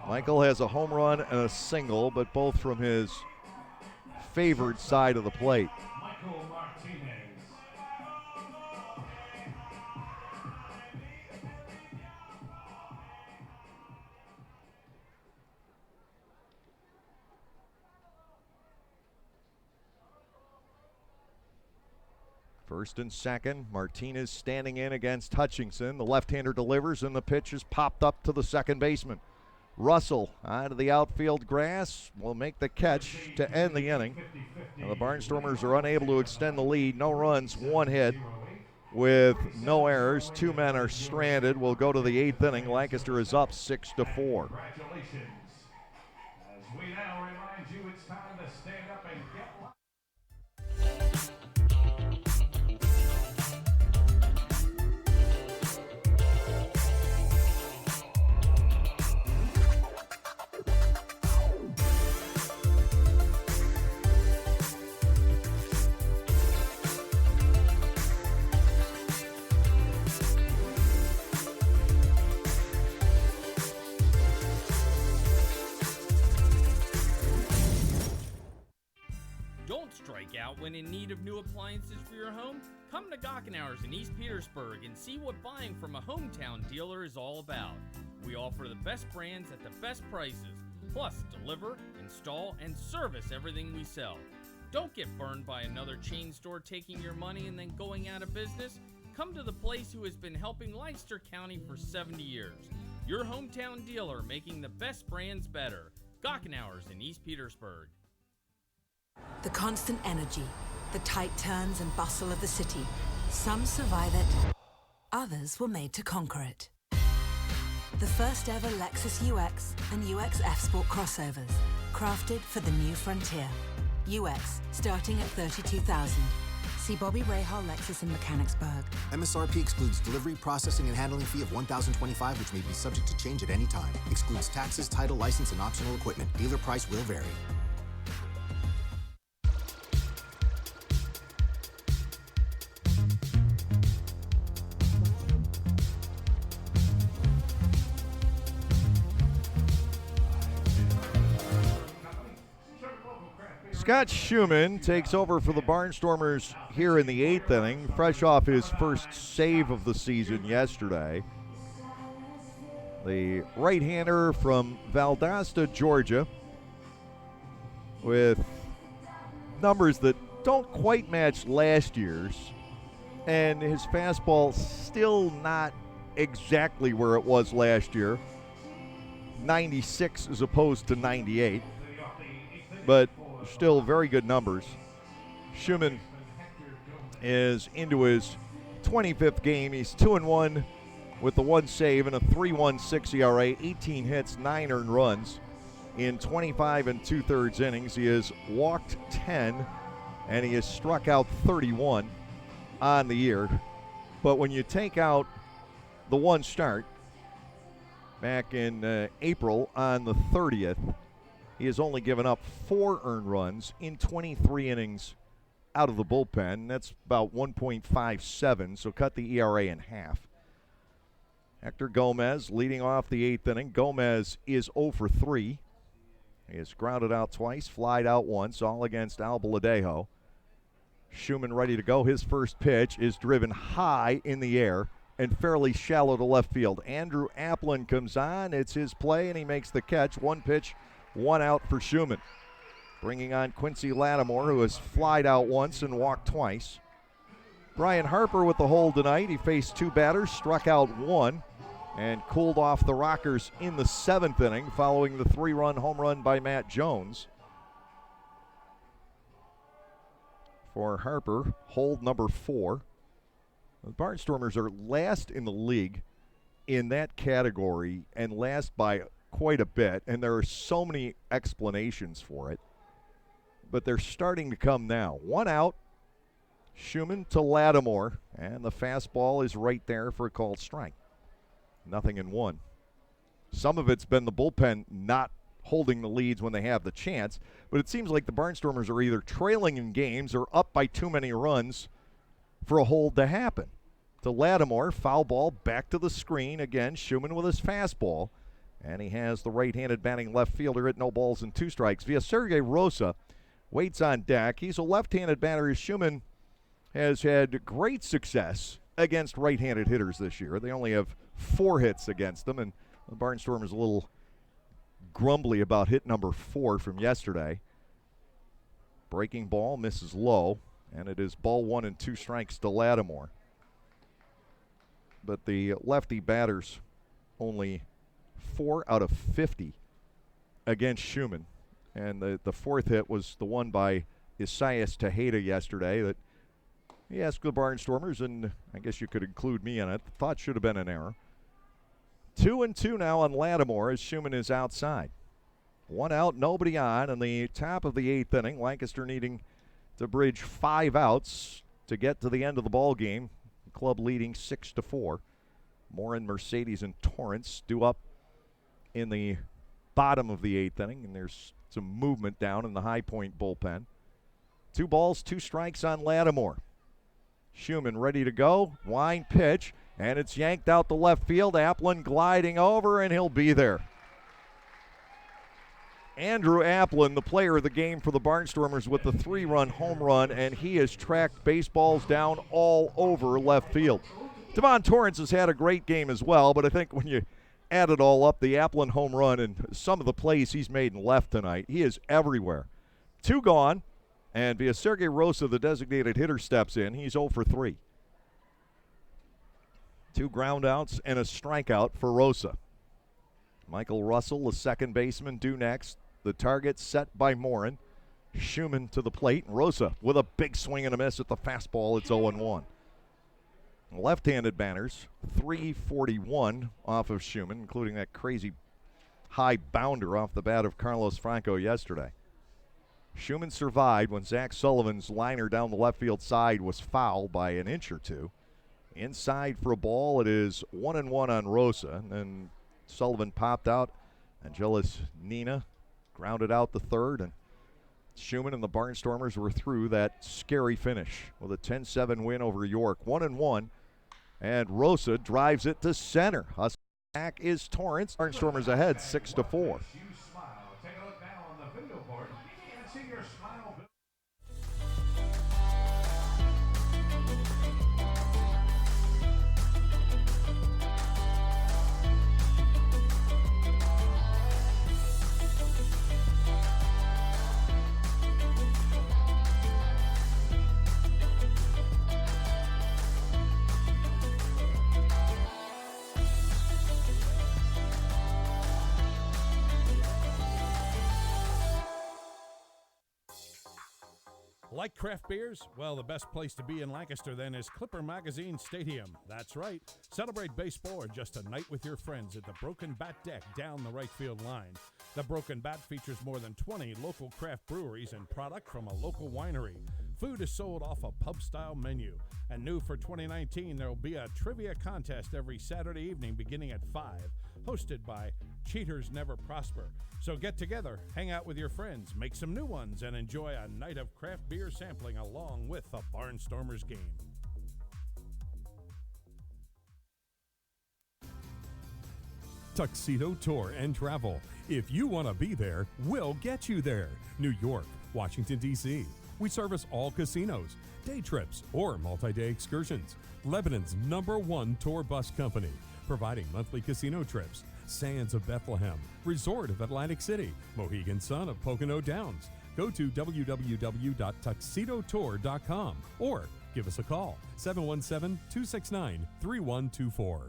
Michael has a home run and a single, but both from his favored side of the plate. Michael Martinez. First and second, Martinez standing in against Hutchinson. The left-hander delivers, and the pitch is popped up to the second baseman. Russell onto the outfield grass will make the catch to end the inning. Now the Barnstormers are unable to extend the lead. No runs, 1 hit with no errors. 2 men are stranded. We'll go to the 8th inning. Lancaster is up 6-4. Congratulations. As we now remind you it's time to stand up and get live. Don't strike out when in need of new appliances for your home. Come to Gockenauer's in East Petersburg and see what buying from a hometown dealer is all about. We offer the best brands at the best prices, plus deliver, install, and service everything we sell. Don't get burned by another chain store taking your money and then going out of business. Come to the place who has been helping Leicester County for 70 years. Your hometown dealer making the best brands better. Gockenauer's in East Petersburg. The constant energy, the tight turns and bustle of the city. Some survive it, others were made to conquer it. The first ever Lexus UX and UX F-Sport crossovers, crafted for the new frontier. UX, starting at $32,000. See Bobby Rahal Lexus in Mechanicsburg. MSRP excludes delivery, processing, and handling fee of $1,025, which may be subject to change at any time. Excludes taxes, title, license, and optional equipment. Dealer price will vary. Scott Schumann takes over for the Barnstormers here in the 8th inning, fresh off his first save of the season yesterday. The right-hander from Valdosta, Georgia, with numbers that don't quite match last year's, and his fastball still not exactly where it was last year, 96 as opposed to 98, but still very good numbers. Schumann is into his 25th game. He's 2-1 with the 1 save and a 3.16 ERA, 18 hits, 9 earned runs in 25 2/3 innings. He has walked 10 and he has struck out 31 on the year. But when you take out the 1 start back in April on the 30th, he has only given up 4 earned runs in 23 innings out of the bullpen. That's about 1.57, so cut the ERA in half. Hector Gomez leading off the 8th inning. Gomez is 0 for 3, He has grounded out twice, flied out once, all against Albaladejo. Schumann ready to go. His first pitch is driven high in the air and fairly shallow to left field. Andrew Applin comes on. It's his play, and he makes the catch. One pitch, one out for Schumann. Bringing on Quincy Lattimore, who has flied out once and walked twice. Brian Harper with the hold tonight. He faced 2 batters, struck out 1, and cooled off the Rockers in the 7th inning following the 3-run home run by Matt Jones. For Harper, hold number 4. The Barnstormers are last in the league in that category and last by quite a bit, and there are so many explanations for it, but they're starting to come now. 1 out, Schumann to Lattimore, and the fastball is right there for a called strike. 0-1. Some of it's been the bullpen not holding the leads when they have the chance, but it seems like the Barnstormers are either trailing in games or up by too many runs for a hold to happen. To Lattimore, foul ball back to the screen. Again, Schumann with his fastball, and he has the right-handed batting left fielder at no balls and 2 strikes. Via Sergey Rosa waits on deck. He's a left-handed batter. Schumann has had great success against right-handed hitters this year. They only have 4 hits against them, and the Barnstormers a little grumbly about hit number 4 from yesterday. Breaking ball misses low, and it is ball 1 and 2 strikes to Lattimore. But the lefty batters only 4 out of 50 against Schumann, and the 4th hit was the one by Isaias Tejeda yesterday that he asked the Barnstormers, and I guess you could include me in it, thought should have been an error. 2-2 now on Lattimore as Schumann is outside. 1 out, nobody on in the top of the 8th inning. Lancaster needing to bridge 5 outs to get to the end of the ball game. The club leading 6-4. Morin, Mercedes, and Torrance due up in the bottom of the 8th inning, and there's some movement down in the High Point bullpen. 2 balls, 2 strikes on Lattimore. Schumann ready to go. Line pitch, and it's yanked out to left field. Applin gliding over, and he'll be there. Andrew Applin, the player of the game for the Barnstormers, with the 3-run home run, and he has tracked baseballs down all over left field. Devon Torrance has had a great game as well, but I think when you add it all up, the Applin home run and some of the plays he's made in left tonight, he is everywhere. 2 gone. And via Sergey Rosa, the designated hitter, steps in. He's 0 for 3. 2 ground outs and a strikeout for Rosa. Michael Russell, the second baseman, due next. The target set by Morin. Schumann to the plate. Rosa with a big swing and a miss at the fastball. It's 0-1. Left-handed batters, 341 off of Schumann, including that crazy high bounder off the bat of Carlos Franco yesterday. Schumann survived when Zach Sullivan's liner down the left field side was fouled by an inch or 2. Inside for a ball, it is 1-1 on Rosa. And then Sullivan popped out. Angelis Nina grounded out the third. And Schumann and the Barnstormers were through that scary finish with a 10-7 win over York. 1-1. And Rosa drives it to center. Back is Torrance. Barnstormers ahead 6-4. Like craft beers? Well, the best place to be in Lancaster then is Clipper Magazine Stadium. That's right. Celebrate baseball or just a night with your friends at the Broken Bat Deck down the right field line. The Broken Bat features more than 20 local craft breweries and product from a local winery. Food is sold off a pub-style menu. And new for 2019, there will be a trivia contest every Saturday evening beginning at 5, hosted by Cheaters Never Prosper. So get together, hang out with your friends, make some new ones, and enjoy a night of craft beer sampling along with the Barnstormers game. Tuxedo Tour and Travel. If you want to be there, we'll get you there. New York, Washington, D.C. We service all casinos, day trips, or multi-day excursions. Lebanon's #1 tour bus company, providing monthly casino trips. Sands of Bethlehem, Resort of Atlantic City, Mohegan Sun of Pocono Downs. Go to www.tuxedotour.com or give us a call, 717-269-3124.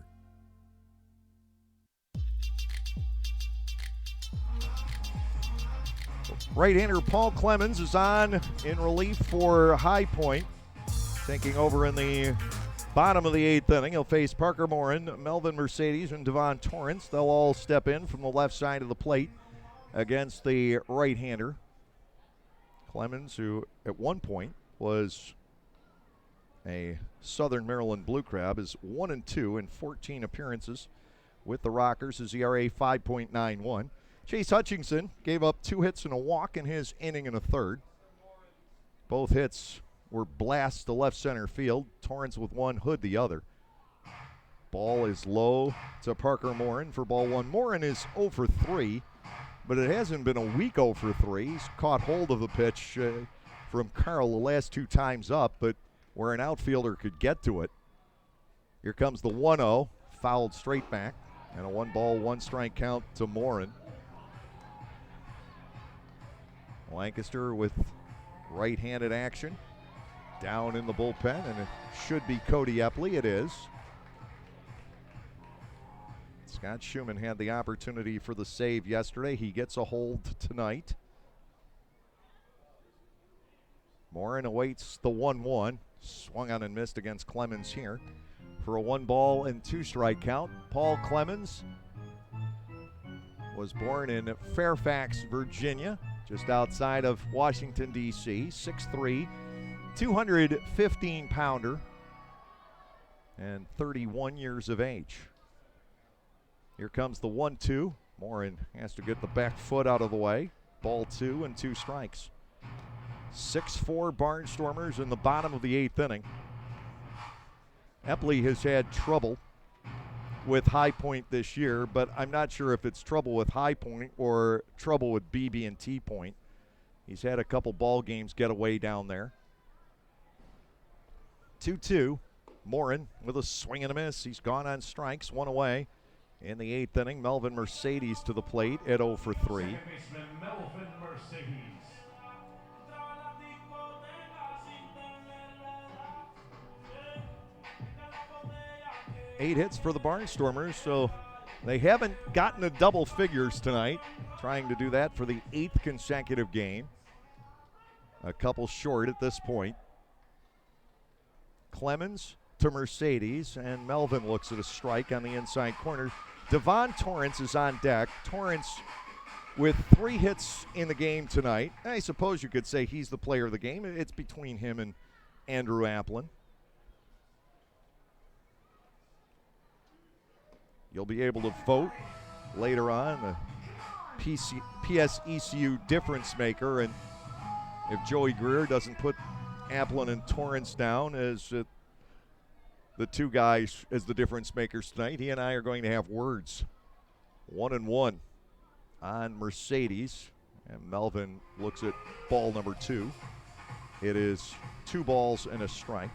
Right-hander Paul Clemens is on in relief for High Point. Taking over in the bottom of the 8th inning. He'll face Parker Morin, Melvin Mercedes, and Devon Torrance. They'll all step in from the left side of the plate against the right-hander. Clemens, who at one point was a Southern Maryland Blue Crab, is 1-2 in 14 appearances with the Rockers. His ERA 5.91. Chase Hutchinson gave up 2 hits and a walk in his inning and a third. Both hits were blasts to left center field. Torrance with one, Hood the other. Ball is low to Parker Morin for ball 1. Morin is 0 for 3, but it hasn't been a week 0 for 3. He's caught hold of the pitch from Carl the last 2 times up, but where an outfielder could get to it. Here comes the 1-0, fouled straight back, and a 1-ball, 1-strike count to Morin. Lancaster with right-handed action down in the bullpen, and it should be Cody Epley. It is. Scott Schumann had the opportunity for the save yesterday. He gets a hold tonight. Morin awaits the 1-1. Swung on and missed against Clemens here for a 1-ball and 2-strike count. Paul Clemens was born in Fairfax, Virginia, just outside of Washington, D.C. 6'3", 215-pounder, and 31 years of age. Here comes the 1-2. Morin has to get the back foot out of the way. Ball 2 and 2 strikes. 6-4 Barnstormers in the bottom of the 8th inning. Epley has had trouble with High Point this year, but I'm not sure if it's trouble with High Point or trouble with BB&T Point. He's had a couple ball games get away down there. 2-2. Morin with a swing and a miss. He's gone on strikes, 1 away. In the 8th inning, Melvin Mercedes to the plate at 0 for 3. Second baseman Melvin Mercedes. 8 hits for the Barnstormers, so they haven't gotten to double figures tonight. Trying to do that for the 8th consecutive game. A couple short at this point. Clemens to Mercedes, and Melvin looks at a strike on the inside corner. Devon Torrance is on deck. Torrance with 3 hits in the game tonight. I suppose you could say he's the player of the game. It's between him and Andrew Applin. You'll be able to vote later on, the PSECU difference maker, and if Joey Greer doesn't put Applin and Torrance down as the 2 guys as the difference makers tonight, he and I are going to have words. 1-1 on Mercedes, and Melvin looks at ball number 2. It is 2 balls and a strike.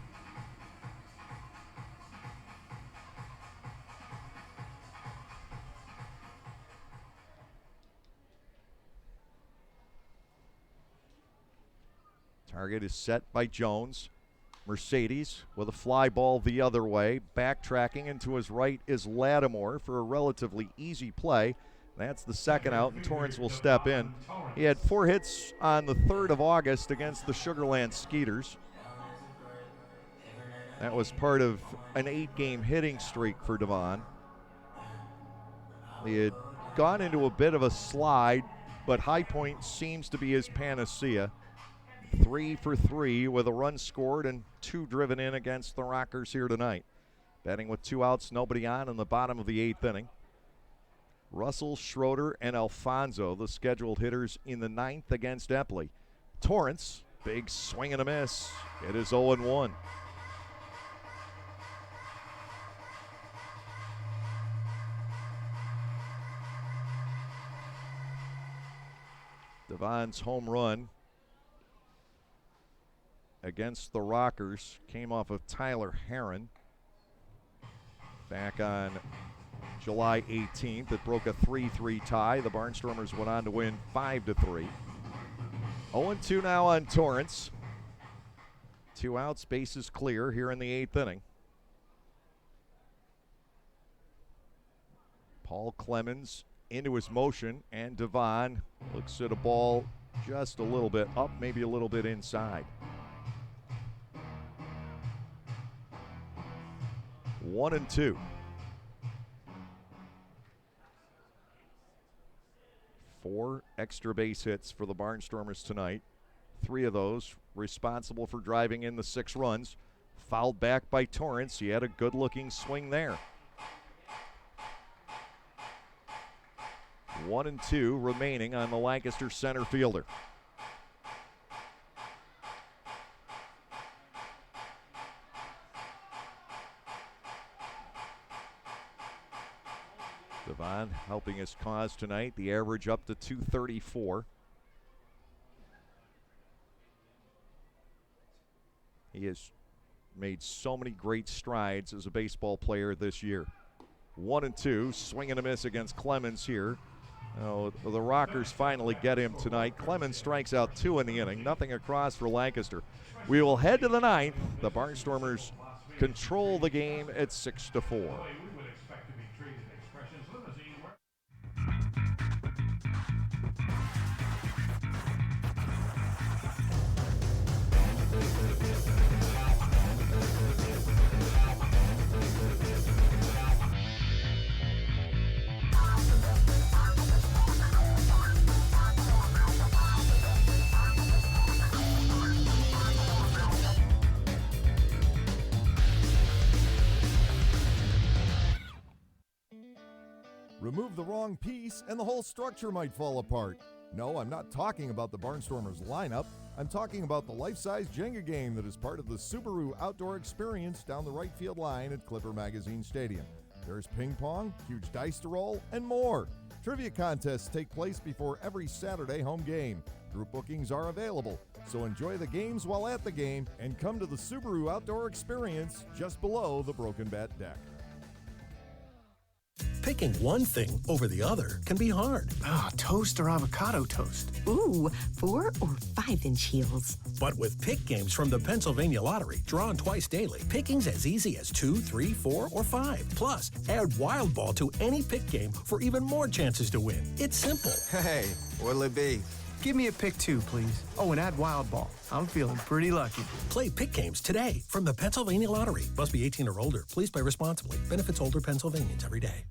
Target is set by Jones. Mercedes with a fly ball the other way. Backtracking into his right is Lattimore for a relatively easy play. That's the second out, and Torrance will step in. He had 4 hits on the 3rd of August against the Sugarland Skeeters. That was part of an 8-game hitting streak for Devon. He had gone into a bit of a slide, but High Point seems to be his panacea. 3 for 3 with a run scored and 2 driven in against the Rockers here tonight. Batting with 2 outs, nobody on in the bottom of the 8th inning. Russell, Schroeder, and Alfonso, the scheduled hitters in the 9th against Epley. Torrance, big swing and a miss. It is 0-1. Devon's home run against the Rockers came off of Tyler Herron back on July 18th. It broke a 3-3 tie. The Barnstormers went on to win 5-3. 0-2 now on Torrance. 2 outs, bases clear here in the 8th inning. Paul Clemens into his motion, and Devon looks at a ball just a little bit up, maybe a little bit inside. 1-2. Four extra base hits for the Barnstormers tonight. 3 of those responsible for driving in the 6 runs. Fouled back by Torrance. He had a good-looking swing there. 1-2 remaining on the Lancaster center fielder. Devon helping his cause tonight. The average up to 234. He has made so many great strides as a baseball player this year. 1-2, swing and a miss against Clemens here. The Rockers finally get him tonight. Clemens strikes out 2 in the inning. Nothing across for Lancaster. We will head to the 9th. The Barnstormers control the game at 6-4. Remove the wrong piece and the whole structure might fall apart. No, I'm not talking about the Barnstormers lineup. I'm talking about the life-size Jenga game that is part of the Subaru Outdoor Experience down the right field line at Clipper Magazine Stadium. There's ping pong, huge dice to roll, and more. Trivia contests take place before every Saturday home game. Group bookings are available, so enjoy the games while at the game and come to the Subaru Outdoor Experience just below the Broken Bat deck. Picking one thing over the other can be hard. Toast or avocado toast? Ooh, 4 or 5-inch heels. But with pick games from the Pennsylvania Lottery, drawn twice daily, picking's as easy as 2, 3, 4, or 5. Plus, add Wild Ball to any pick game for even more chances to win. It's simple. Hey, what'll it be? Give me a pick 2, please. Oh, and add Wild Ball. I'm feeling pretty lucky. Play pick games today from the Pennsylvania Lottery. Must be 18 or older. Please play responsibly. Benefits older Pennsylvanians every day.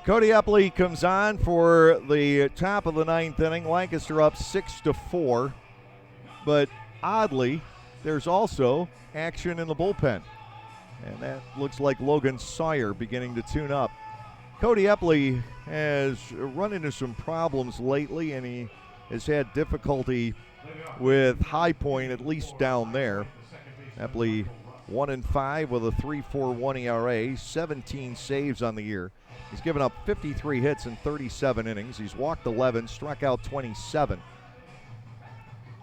Cody Epley comes on for the top of the 9th inning. Lancaster up 6-4. But oddly, there's also action in the bullpen. And that looks like Logan Sawyer beginning to tune up. Cody Epley has run into some problems lately, and he has had difficulty with High Point, at least down there. Epley 1-5 with a 3.41 ERA, 17 saves on the year. He's given up 53 hits in 37 innings. He's walked 11, struck out 27.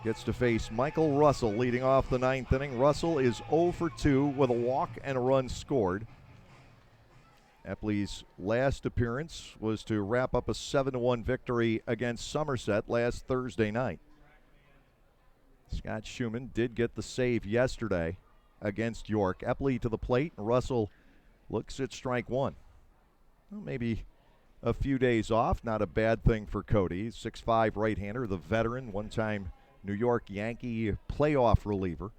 Gets to face Michael Russell leading off the 9th inning. Russell is 0 for 2 with a walk and a run scored. Epley's last appearance was to wrap up a 7-1 victory against Somerset last Thursday night. Scott Schumann did get the save yesterday against York. Epley to the plate, and Russell looks at strike 1. Well, maybe a few days off, not a bad thing for Cody. 6'5" right-hander, the veteran, one-time New York Yankee playoff reliever.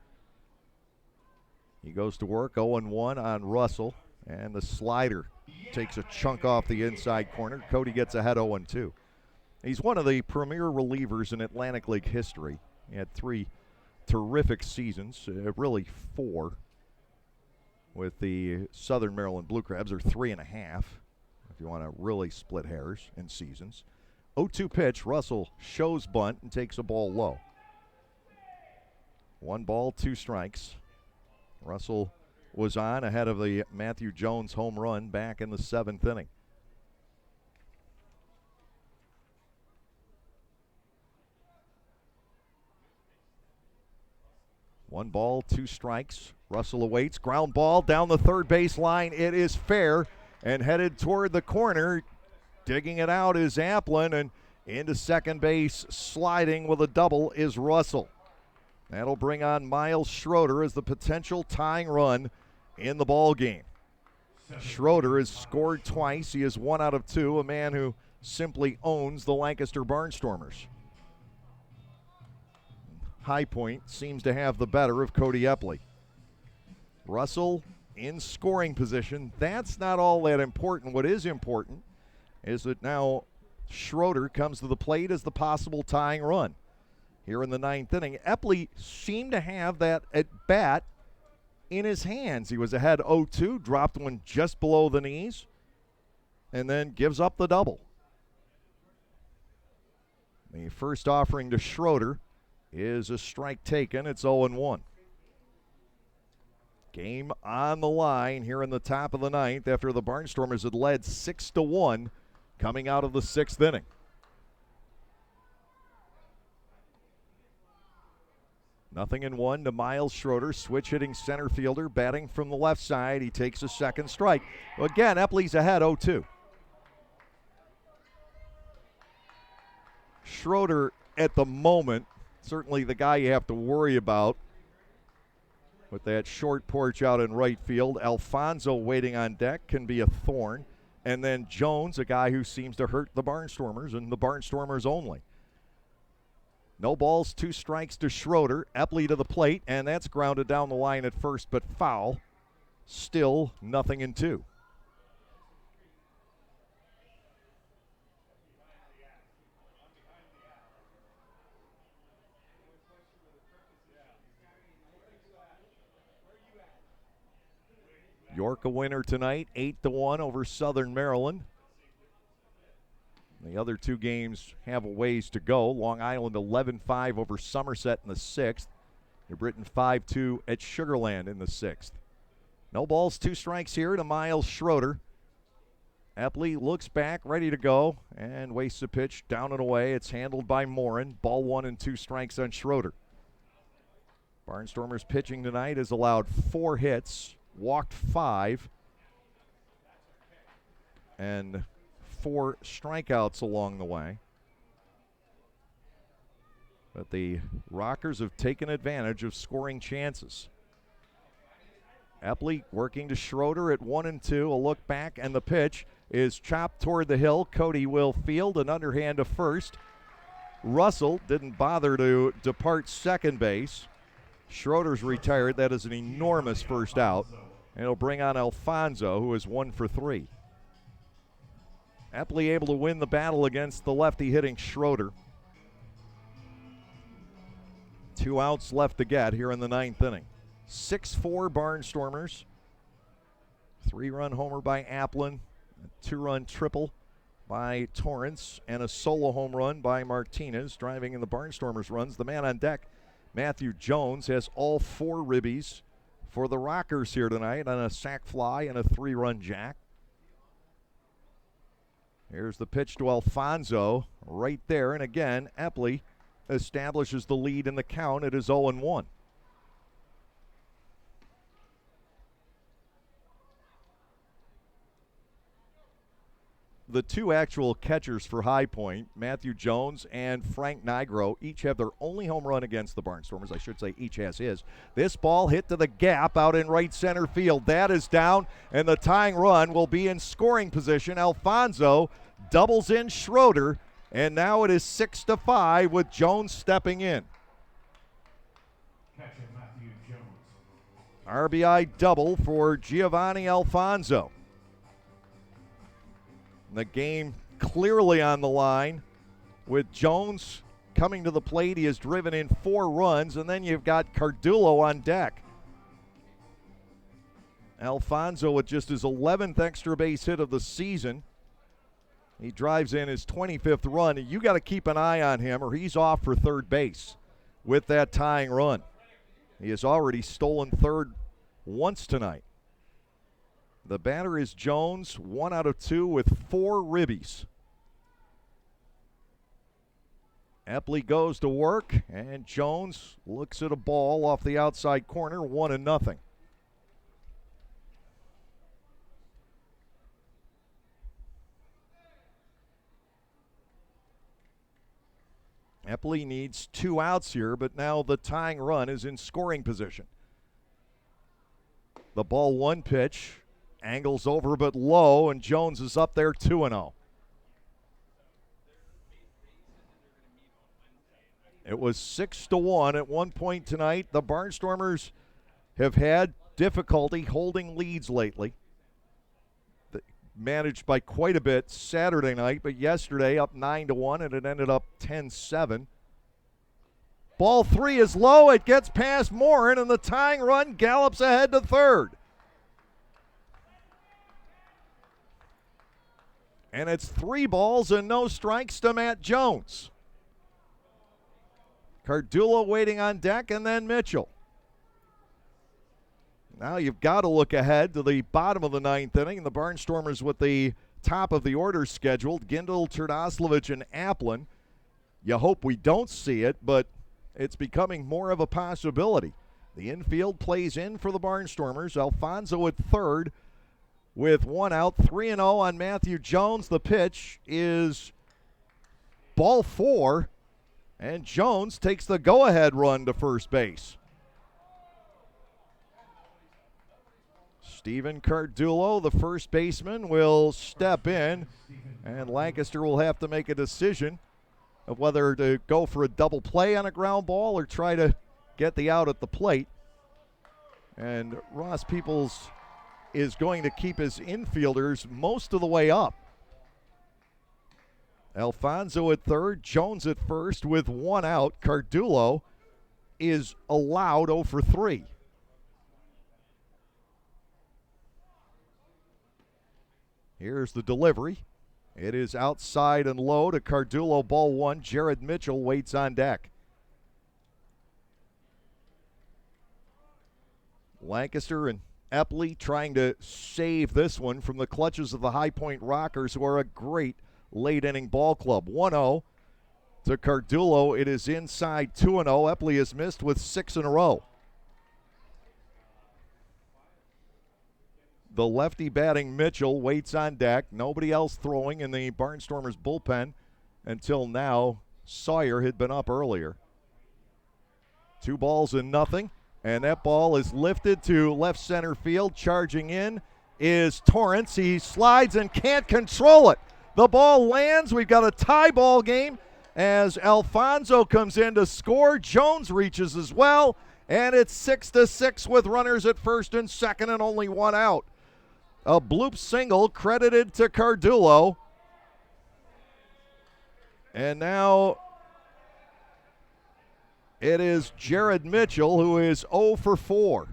He goes to work, 0-1 on Russell, and the slider takes a chunk off the inside corner. Cody gets ahead 0-2. He's one of the premier relievers in Atlantic League history. He had 3 terrific seasons, really 4, with the Southern Maryland Blue Crabs, or 3.5. if you want to really split hairs in seasons. 0-2 pitch. Russell shows bunt and takes a ball low. 1 ball, 2 strikes. Russell was on ahead of the Matthew Jones home run back in the 7th inning. One ball, 2 strikes. Russell awaits. Ground ball down the third base line. It is fair and headed toward the corner. Digging it out is Applin, and into second base, sliding with a double is Russell. That'll bring on Miles Schroeder as the potential tying run in the ball game. Schroeder has scored twice. He is 1 out of 2, a man who simply owns the Lancaster Barnstormers. High Point seems to have the better of Cody Epley. Russell in scoring position. That's not all that important. What is important is that now Schroeder comes to the plate as the possible tying run. Here in the 9th inning, Epley seemed to have that at bat in his hands. He was ahead 0-2, dropped one just below the knees, and then gives up the double. The first offering to Schroeder is a strike taken. It's 0-1. Game on the line here in the top of the 9th after the Barnstormers had led 6-1 coming out of the 6th inning. Nothing in 1 to Miles Schroeder, switch hitting center fielder, batting from the left side. He takes a second strike. Again, Epley's ahead 0-2. Schroeder at the moment, certainly the guy you have to worry about with that short porch out in right field. Alfonso waiting on deck can be a thorn. And then Jones, a guy who seems to hurt the Barnstormers and the Barnstormers only. No balls, 2 strikes to Schroeder. Epley to the plate, and that's grounded down the line at first, but foul. Still nothing in 2. York a winner tonight, 8-1 over Southern Maryland. The other 2 games have a ways to go. Long Island 11-5 over Somerset in the 6th. New Britain 5-2 at Sugar Land in the 6th. No balls, 2 strikes here to Miles Schroeder. Epley looks back, ready to go, and wastes a pitch down and away. It's handled by Morin. Ball 1 and 2 strikes on Schroeder. Barnstormers pitching tonight has allowed 4 hits, walked 5, and 4 strikeouts along the way. But the Rockers have taken advantage of scoring chances. Epley working to Schroeder at 1 and 2. A look back, and the pitch is chopped toward the hill. Cody will field an underhand to first. Russell didn't bother to depart second base. Schroeder's retired. That is an enormous first out. And it'll bring on Alfonso, who is 1 for 3. Epley able to win the battle against the lefty hitting Schroeder. 2 outs left to get here in the 9th inning. 6-4 Barnstormers. 3-run homer by Applin. A 2-run triple by Torrance. And a solo home run by Martinez. Driving in the Barnstormers runs. The man on deck, Matthew Jones, has all 4 ribbies for the Rockers here tonight on a sac fly and a 3-run jack. Here's the pitch to Alfonso right there. And again, Epley establishes the lead in the count. It is 0-1. The 2 actual catchers for High Point, Matthew Jones and Frank Nigro, each have their only home run against the Barnstormers. I should say each has his. This ball hit to the gap out in right center field. That is down, and the tying run will be in scoring position. Alfonso doubles in Schroeder, and now it is 6-5 with Jones stepping in. Catcher Matthew Jones. RBI double for Giovanni Alfonso. The game clearly on the line with Jones coming to the plate. He has driven in 4 runs, and then you've got Cardullo on deck. Alfonso with just his 11th extra base hit of the season He drives in his 25th run. You got to keep an eye on him or he's off for third base with that tying run. He has already stolen third once tonight. The batter is Jones, 1 out of 2 with 4 ribbies. Epley goes to work, and Jones looks at a ball off the outside corner, 1-0. Epley needs 2 outs here, but now the tying run is in scoring position. The ball 1 pitch, angles over but low, and Jones is up there 2-0. It was 6-1 at one point tonight. The Barnstormers have had difficulty holding leads lately. Managed by quite a bit Saturday night, but yesterday up 9-1, and it ended up 10-7. Ball 3 is low. It gets past Morin, and the tying run gallops ahead to third. And it's 3 balls and no strikes to Matt Jones. Cardullo waiting on deck, and then Mitchell. Now you've got to look ahead to the bottom of the 9th inning. The Barnstormers with the top of the order scheduled, Gindel, Terdoslavich, and Applin. You hope we don't see it, but it's becoming more of a possibility. The infield plays in for the Barnstormers. Alfonso at third with 1 out, 3-0 on Matthew Jones. The pitch is ball 4, and Jones takes the go-ahead run to first base. Steven Cardullo, the first baseman, will step in, and Lancaster will have to make a decision of whether to go for a double play on a ground ball or try to get the out at the plate. And Ross Peoples is going to keep his infielders most of the way up. Alfonso at third, Jones at first with 1 out. Cardullo is allowed 0 for 3. Here's the delivery. It is outside and low to Cardullo, ball 1. Jared Mitchell waits on deck. Lancaster and Epley trying to save this one from the clutches of the High Point Rockers, who are a great late inning ball club. 1-0 to Cardullo. It is inside 2-0. Epley has missed with 6 in a row. The lefty batting Mitchell waits on deck. Nobody else throwing in the Barnstormers bullpen until now. Sawyer had been up earlier. 2 balls and nothing. And that ball is lifted to left center field. Charging in is Torrance. He slides and can't control it. The ball lands. We've got a tie ball game as Alfonso comes in to score. Jones reaches as well. And it's 6-6 with runners at first and second and only 1 out. A bloop single credited to Cardullo. And now it is Jared Mitchell, who is 0 for 4.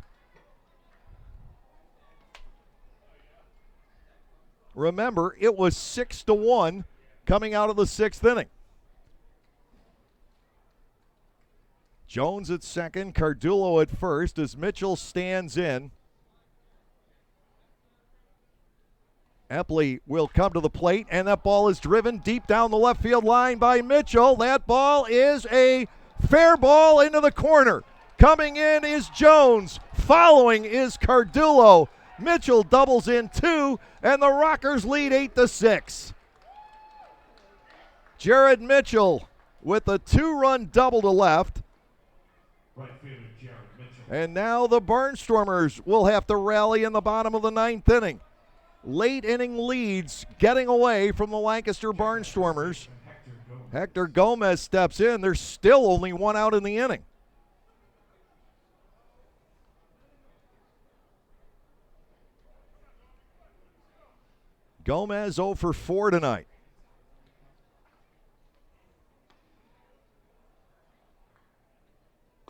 Remember, it was 6-1 coming out of the 6th inning. Jones at second, Cardullo at first as Mitchell stands in. Epley will come to the plate, and that ball is driven deep down the left field line by Mitchell. That ball is a fair ball into the corner. Coming in is Jones. Following is Cardullo. Mitchell doubles in 2, and the Rockers lead 8-6. Jared Mitchell with a 2-run double to left. Right fielder Jared Mitchell. And now the Barnstormers will have to rally in the bottom of the 9th inning. Late inning leads getting away from the Lancaster Barnstormers. Hector Gomez steps in. There's still only 1 out in the inning. Gomez 0 for 4 tonight.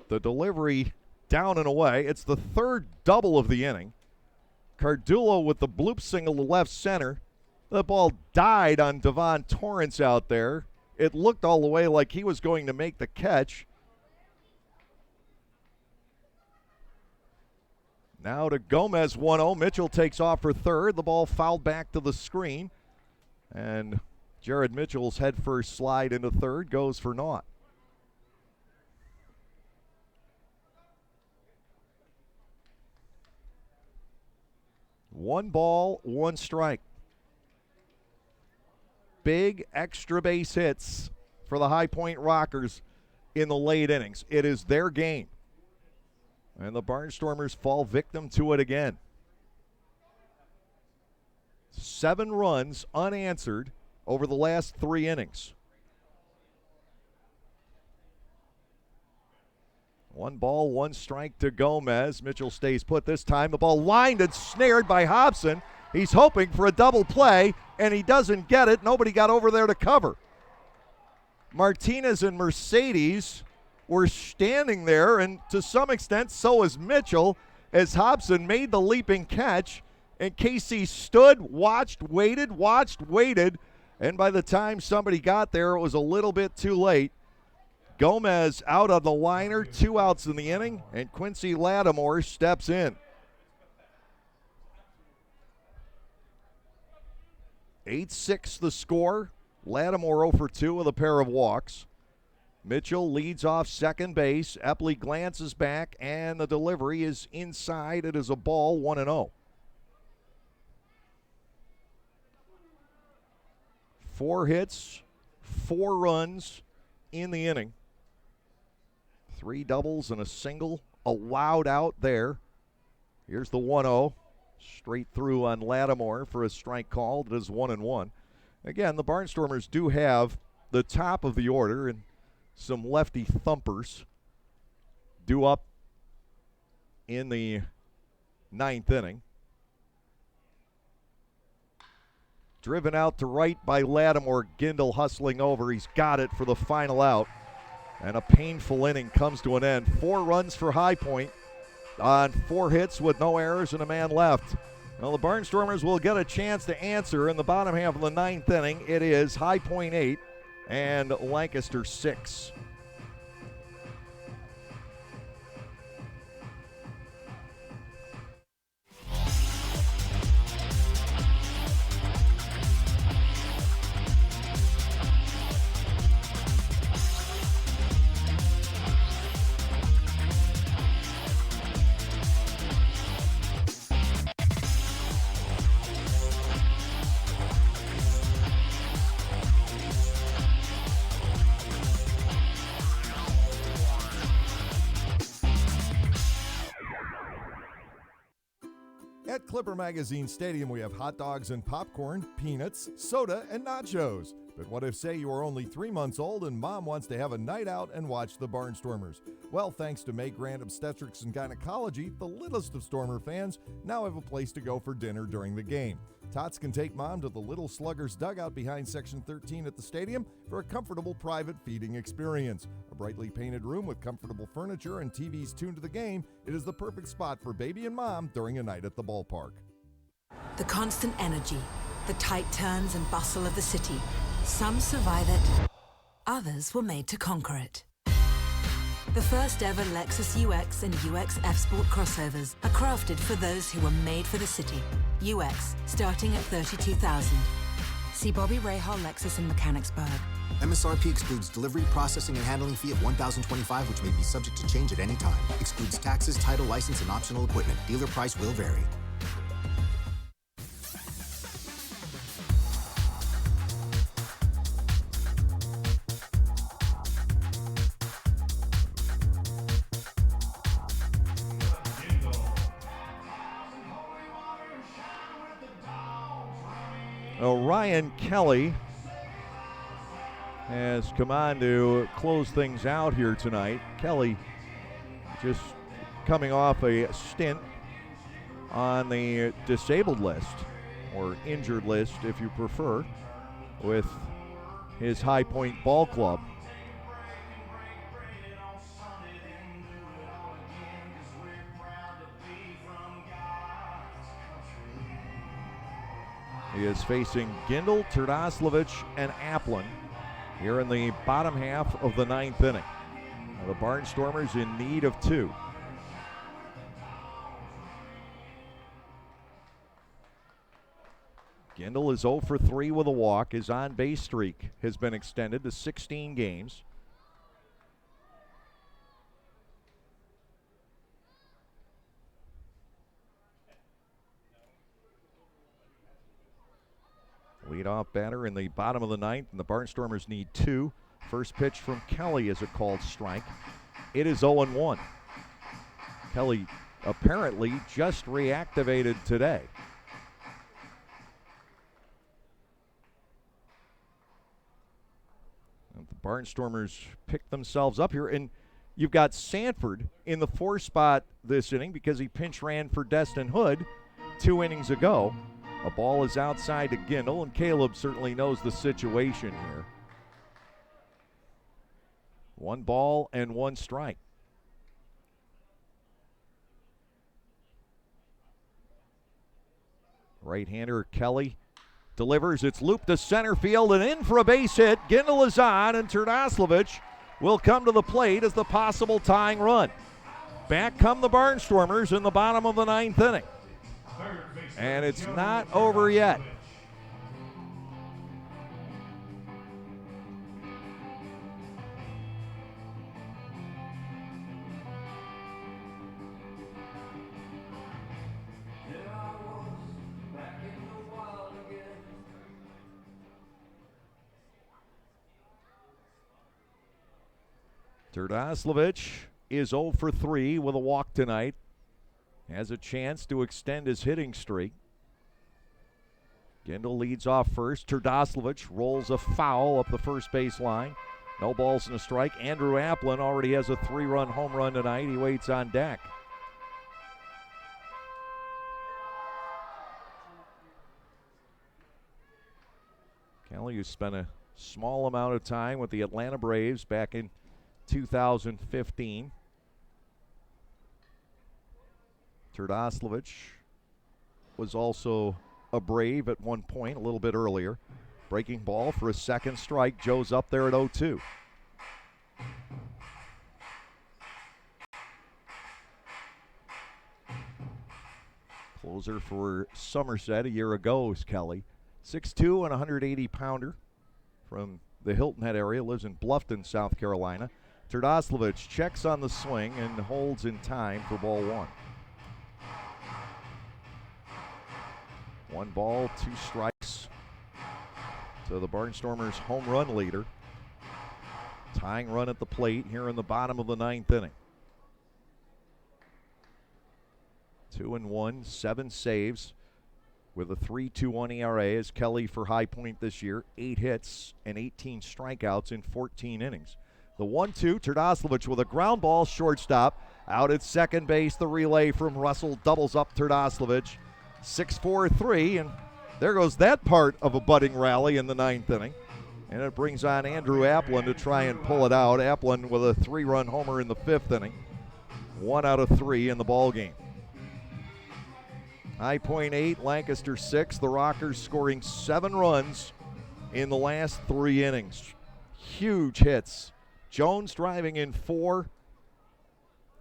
The delivery down and away. It's the 3rd double of the inning. Cardullo with the bloop single to left center. The ball died on Devon Torrance out there. It looked all the way like he was going to make the catch. Now to Gomez, 1-0. Mitchell takes off for third. The ball fouled back to the screen. And Jared Mitchell's head first slide into third goes for naught. One ball, one strike. Big extra base hits for the High Point Rockers in the late innings. It is their game. And the Barnstormers fall victim to it again. 7 runs unanswered over the last 3 innings. 1 ball, 1 strike to Gomez. Mitchell stays put this time. The ball lined and snared by Hobson. He's hoping for a double play, and he doesn't get it. Nobody got over there to cover. Martinez and Mercedes were standing there, and to some extent, so was Mitchell, as Hobson made the leaping catch, and KC stood, watched, waited, and by the time somebody got there, it was a little bit too late. Gomez out on the liner, 2 outs in the inning, and Quincy Lattimore steps in. 8-6 the score. Lattimore 0 for 2 with a pair of walks. Mitchell leads off second base. Epley glances back, and the delivery is inside. It is a ball, 1-0. 4 hits, 4 runs in the inning. 3 doubles and a single allowed out there. Here's the 1-0. Straight through on Lattimore for a strike called. It is 1-1. Again, the Barnstormers do have the top of the order and some lefty thumpers due up in the 9th inning. Driven out to right by Lattimore. Gindel hustling over. He's got it for the final out. And a painful inning comes to an end. 4 runs for High Point on 4 hits with no errors and a man left. Well, the Barnstormers will get a chance to answer in the bottom half of the 9th inning. It is High Point 8 and Lancaster 6. At Clipper Magazine Stadium, we have hot dogs and popcorn, peanuts, soda, and nachos. But what if, say, you are only 3 months old and mom wants to have a night out and watch the Barnstormers? Well, thanks to May Grant Obstetrics and Gynecology, the littlest of Stormer fans now have a place to go for dinner during the game. Tots can take mom to the Little Sluggers dugout behind Section 13 at the stadium for a comfortable private feeding experience. A brightly painted room with comfortable furniture and TVs tuned to the game, it is the perfect spot for baby and mom during a night at the ballpark. The constant energy, the tight turns and bustle of the city. Some survive it, others were made to conquer it. The first ever Lexus UX and UX F-Sport crossovers are crafted for those who were made for the city. UX, starting at $32,000. See Bobby Rahal Lexus in Mechanicsburg. MSRP excludes delivery, processing, and handling fee of $1,025, which may be subject to change at any time. Excludes taxes, title, license, and optional equipment. Dealer price will vary. Ryan Kelly has come on to close things out here tonight. Kelly just coming off a stint on the disabled list, or injured list if you prefer, with his High Point Ball Club. He is facing Gindel, Turdoslavich, and Applin here in the bottom half of the 9th inning. Now the Barnstormers in need of 2. Gindel is 0 for 3 with a walk. His on-base streak has been extended to 16 games. Leadoff batter in the bottom of the 9th, and the Barnstormers need 2. First pitch from Kelly is a called strike. It is 0-1. Kelly apparently just reactivated today. And the Barnstormers pick themselves up here, and you've got Sanford in the 4 spot this inning because he pinch ran for Destin Hood 2 innings ago. A ball is outside to Gindel, and Caleb certainly knows the situation here. 1 ball and 1 strike. Right-hander Kelly delivers. It's looped to center field and in for a base hit. Gindel is on, and Turdoslavich will come to the plate as the possible tying run. Back come the Barnstormers in the bottom of the 9th inning. And it's not over yet. Turdoslavich is 0 for 3 with a walk tonight. Has a chance to extend his hitting streak. Gindel leads off first. Turdoslavich rolls a foul up the first base line. No balls and a strike. Andrew Applin already has a 3-run home run tonight. He waits on deck. Kelly, who spent a small amount of time with the Atlanta Braves back in 2015. Turdoslavich was also a Brave at one point, a little bit earlier. Breaking ball for a second strike. Joe's up there at 0-2. Closer for Somerset a year ago is Kelly. 6'2" and 180-pounder from the Hilton Head area. Lives in Bluffton, South Carolina. Turdoslavich checks on the swing and holds in time for ball 1. 1 ball, 2 strikes to the Barnstormers' home run leader. Tying run at the plate here in the bottom of the 9th inning. 2-1, 7 saves with a 3.21 ERA as Kelly for High Point this year. 8 hits and 18 strikeouts in 14 innings. The 1-2, Turdoslavich with a ground ball, shortstop. Out at second base, the relay from Russell doubles up Turdoslavich. 6-4-3, and there goes that part of a budding rally in the 9th inning. And it brings on Andrew Applin to try and pull it out. Applin with a 3-run homer in the 5th inning. 1 out of 3 in the ball game. High Point 8, Lancaster 6. The Rockers scoring 7 runs in the last 3 innings. Huge hits. Jones driving in 4.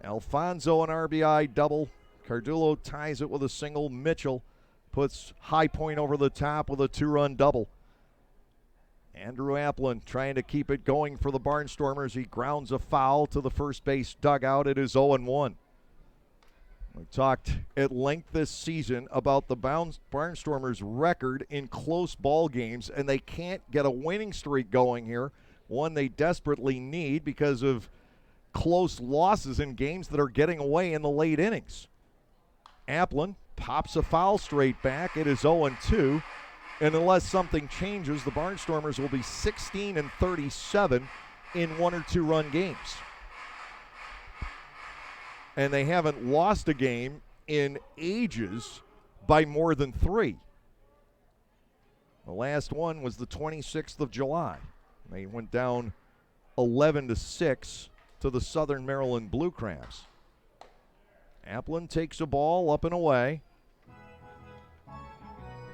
Alfonso an RBI double. Cardullo ties it with a single. Mitchell puts High Point over the top with a 2-run double. Andrew Applin trying to keep it going for the Barnstormers. He grounds a foul to the first base dugout. It is 0-1. We've talked at length this season about the Barnstormers' record in close ball games, and they can't get a winning streak going here, one they desperately need because of close losses in games that are getting away in the late innings. Applin pops a foul straight back. It is 0-2. And unless something changes, the Barnstormers will be 16-37 in 1 or 2 run games. And they haven't lost a game in ages by more than 3. The last one was the 26th of July. They went down 11-6 to the Southern Maryland Blue Crabs. Applin takes a ball up and away.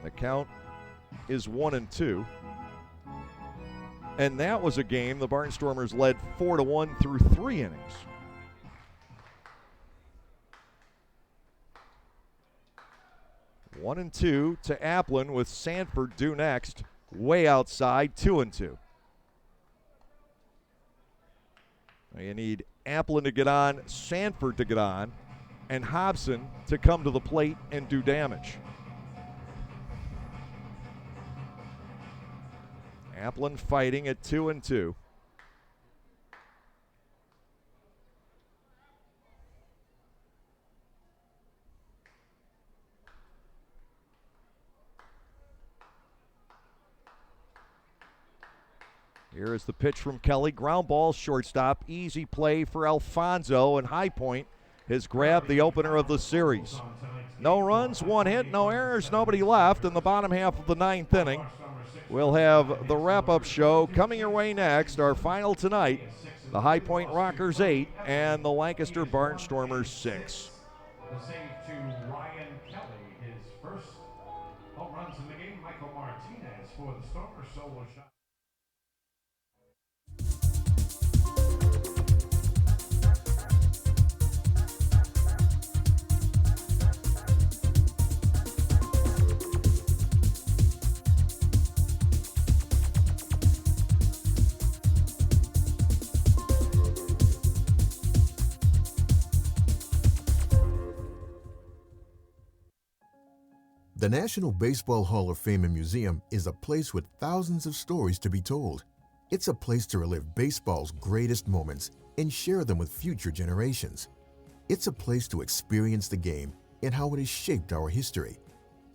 The count is 1-2. And that was a game the Barnstormers led 4-1 through 3 innings. 1-2 to Applin with Sanford due next. Way outside, 2-2. You need Applin to get on, Sanford to get on, and Hobson to come to the plate and do damage. Applin fighting at 2-2. Here is the pitch from Kelly. Ground ball, shortstop. Easy play for Alfonso, and High Point has grabbed the opener of the series. No runs, 1 hit, no errors, nobody left in the bottom half of the 9th inning. We'll have the wrap-up show coming your way next. Our final tonight, the High Point Rockers 8 and the Lancaster Barnstormers 6. The save to Ryan Kelly, his first home runs in the game. Michael Martinez for the Stormers solo shot. The National Baseball Hall of Fame and Museum is a place with thousands of stories to be told. It's a place to relive baseball's greatest moments and share them with future generations. It's a place to experience the game and how it has shaped our history.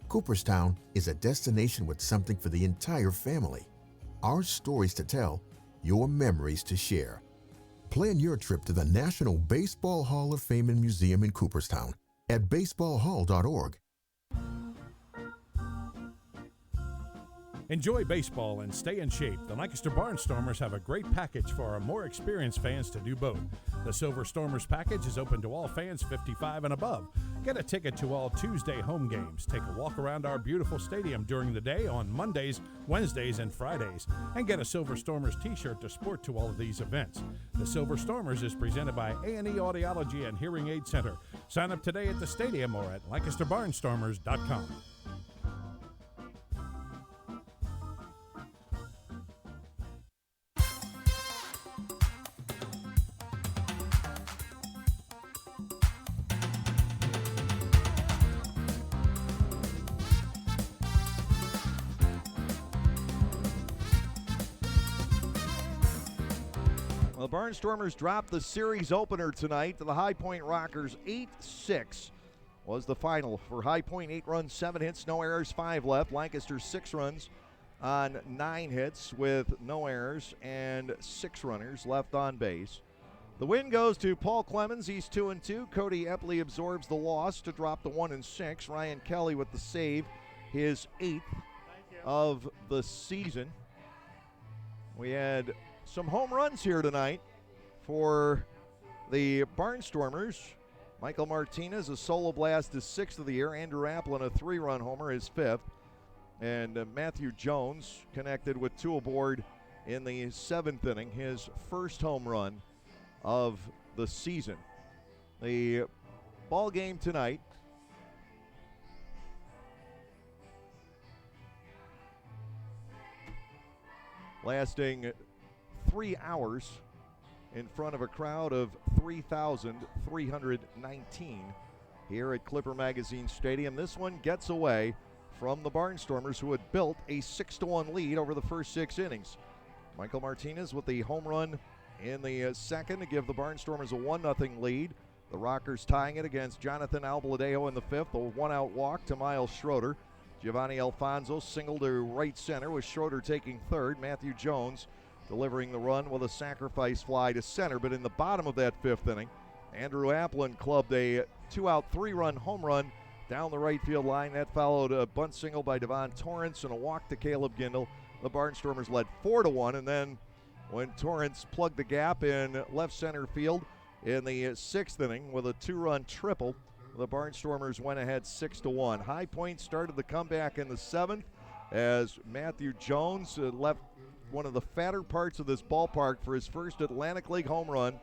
Cooperstown is a destination with something for the entire family. Our stories to tell, your memories to share. Plan your trip to the National Baseball Hall of Fame and Museum in Cooperstown at baseballhall.org. Enjoy baseball and stay in shape. The Lancaster Barnstormers have a great package for our more experienced fans to do both. The Silver Stormers package is open to all fans 55 and above. Get a ticket to all Tuesday home games. Take a walk around our beautiful stadium during the day on Mondays, Wednesdays, and Fridays. And get a Silver Stormers t-shirt to sport to all of these events. The Silver Stormers is presented by A&E Audiology and Hearing Aid Center. Sign up today at the stadium or at LancasterBarnstormers.com. The Barnstormers dropped the series opener tonight to the High Point Rockers. 8-6 was the final for High Point. 8 runs, 7 hits, no errors, 5 left. Lancaster 6 runs on 9 hits with no errors and 6 runners left on base. The win goes to Paul Clemens. He's 2-2. Cody Epley absorbs the loss to drop to 1-6. Ryan Kelly with the save, his 8th of the season. We had some home runs here tonight for the Barnstormers. Michael Martinez, a solo blast, his 6th of the year. Andrew Applin, a 3-run homer, his 5th. And Matthew Jones connected with 2 aboard in the 7th inning, his first home run of the season. The ball game tonight lasting 3 hours in front of a crowd of 3,319 here at Clipper Magazine Stadium. This one gets away from the Barnstormers, who had built a 6-1 lead over the first 6 innings. Michael Martinez with the home run in the second to give the Barnstormers a 1-0 lead. The Rockers tying it against Jonathan Albaladejo in the 5th. A 1-out walk to Miles Schroeder. Giovanni Alfonso single to right center with Schroeder taking third. Matthew Jones delivering the run with a sacrifice fly to center. But in the bottom of that 5th inning, Andrew Applin clubbed a 2-out 3-run home run down the right field line. That followed a bunt single by Devon Torrance and a walk to Caleb Gindel. The Barnstormers led 4-1, and then when Torrance plugged the gap in left center field in the 6th inning with a 2-run triple, the Barnstormers went ahead 6-1. High Point started the comeback in the 7th. as Matthew Jones left one of the fatter parts of this ballpark for his first Atlantic League home run.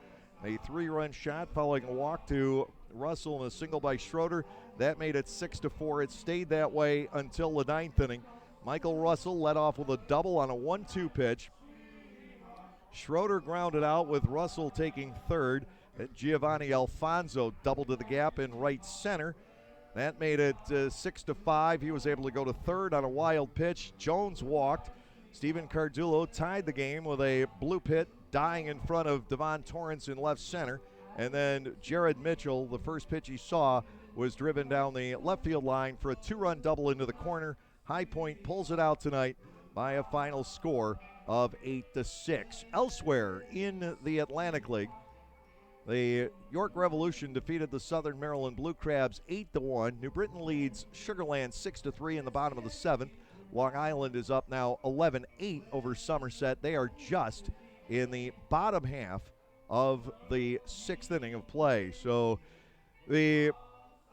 A 3-run shot following a walk to Russell and a single by Schroeder. That made it 6-4. It stayed that way until the 9th inning. Michael Russell led off with a double on a 1-2 pitch. Schroeder grounded out with Russell taking third. Giovanni Alfonso doubled to the gap in right center. That made it 6-5. He was able to go to third on a wild pitch. Jones walked. Steven Cardullo tied the game with a blue pit, dying in front of Devon Torrance in left center. And then Jared Mitchell, the first pitch he saw, was driven down the left field line for a 2-run double into the corner. High Point pulls it out tonight by a final score of 8-6. Elsewhere in the Atlantic League, the York Revolution defeated the Southern Maryland Blue Crabs 8-1. New Britain leads Sugar Land 6-3 in the bottom of the 7th. Long Island is up now 11-8 over Somerset. They are just in the bottom half of the 6th inning of play. So the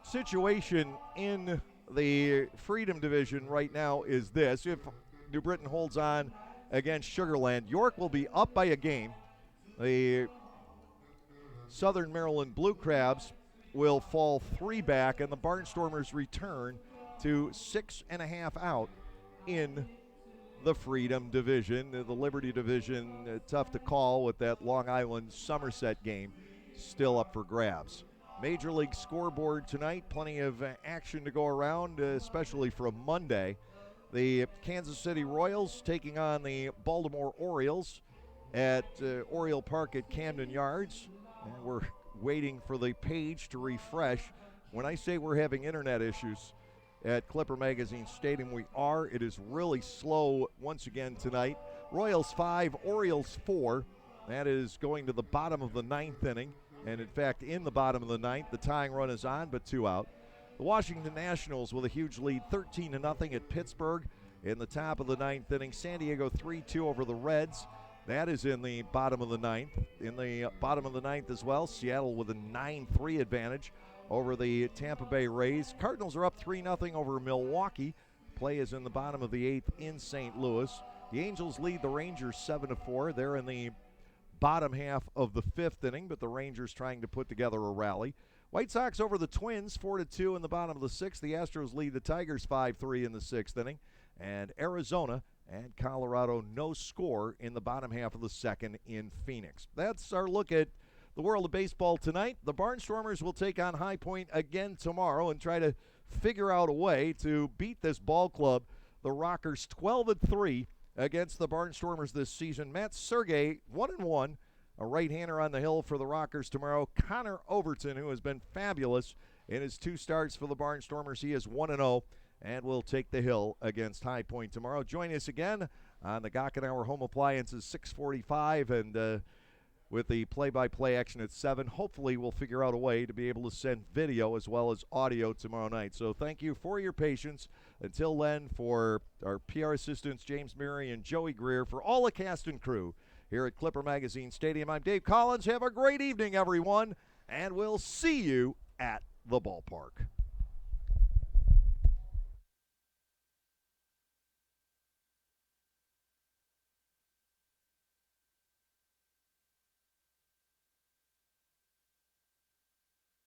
situation in the Freedom Division right now is this. If New Britain holds on against Sugar Land, York will be up by a game. The Southern Maryland Blue Crabs will fall 3 back, and the Barnstormers return to 6.5 out in the Freedom Division. The Liberty Division, tough to call with that Long Island Somerset game still up for grabs. Major League Scoreboard tonight, plenty of action to go around, especially for a Monday. The Kansas City Royals taking on the Baltimore Orioles at Oriole Park at Camden Yards. And we're waiting for the page to refresh. When I say we're having internet issues at Clipper Magazine Stadium, we are. It is really slow once again tonight. Royals 5, Orioles 4. That is going to the bottom of the 9th inning. And in fact, in the bottom of the 9th, the tying run is on, but 2 out. The Washington Nationals with a huge lead, 13-0 at Pittsburgh in the top of the 9th inning. San Diego 3-2 over the Reds. That is in the bottom of the 9th. In the bottom of the 9th as well, Seattle with a 9-3 advantage over the Tampa Bay Rays. Cardinals are up 3-0 over Milwaukee. Play is in the bottom of the 8th in St. Louis. The Angels lead the Rangers 7-4. They're in the bottom half of the 5th inning, but the Rangers trying to put together a rally. White Sox over the Twins 4-2 in the bottom of the 6th. The Astros lead the Tigers 5-3 in the 6th inning. And Arizona and Colorado no score in the bottom half of the 2nd in Phoenix. That's our look at the world of baseball tonight. The Barnstormers will take on High Point again tomorrow and try to figure out a way to beat this ball club. The Rockers 12-3 against the Barnstormers this season. Matt Sergey 1-1, a right-hander on the hill for the Rockers tomorrow. Connor Overton, who has been fabulous in his 2 starts for the Barnstormers, he is 1-0. And we'll take the hill against High Point tomorrow. Join us again on the Gockenauer Home Appliances 6:45, and with the play-by-play action at 7. Hopefully we'll figure out a way to be able to send video as well as audio tomorrow night. So thank you for your patience. Until then, for our PR assistants, James Murray and Joey Greer, for all the cast and crew here at Clipper Magazine Stadium, I'm Dave Collins. Have a great evening, everyone, and we'll see you at the ballpark.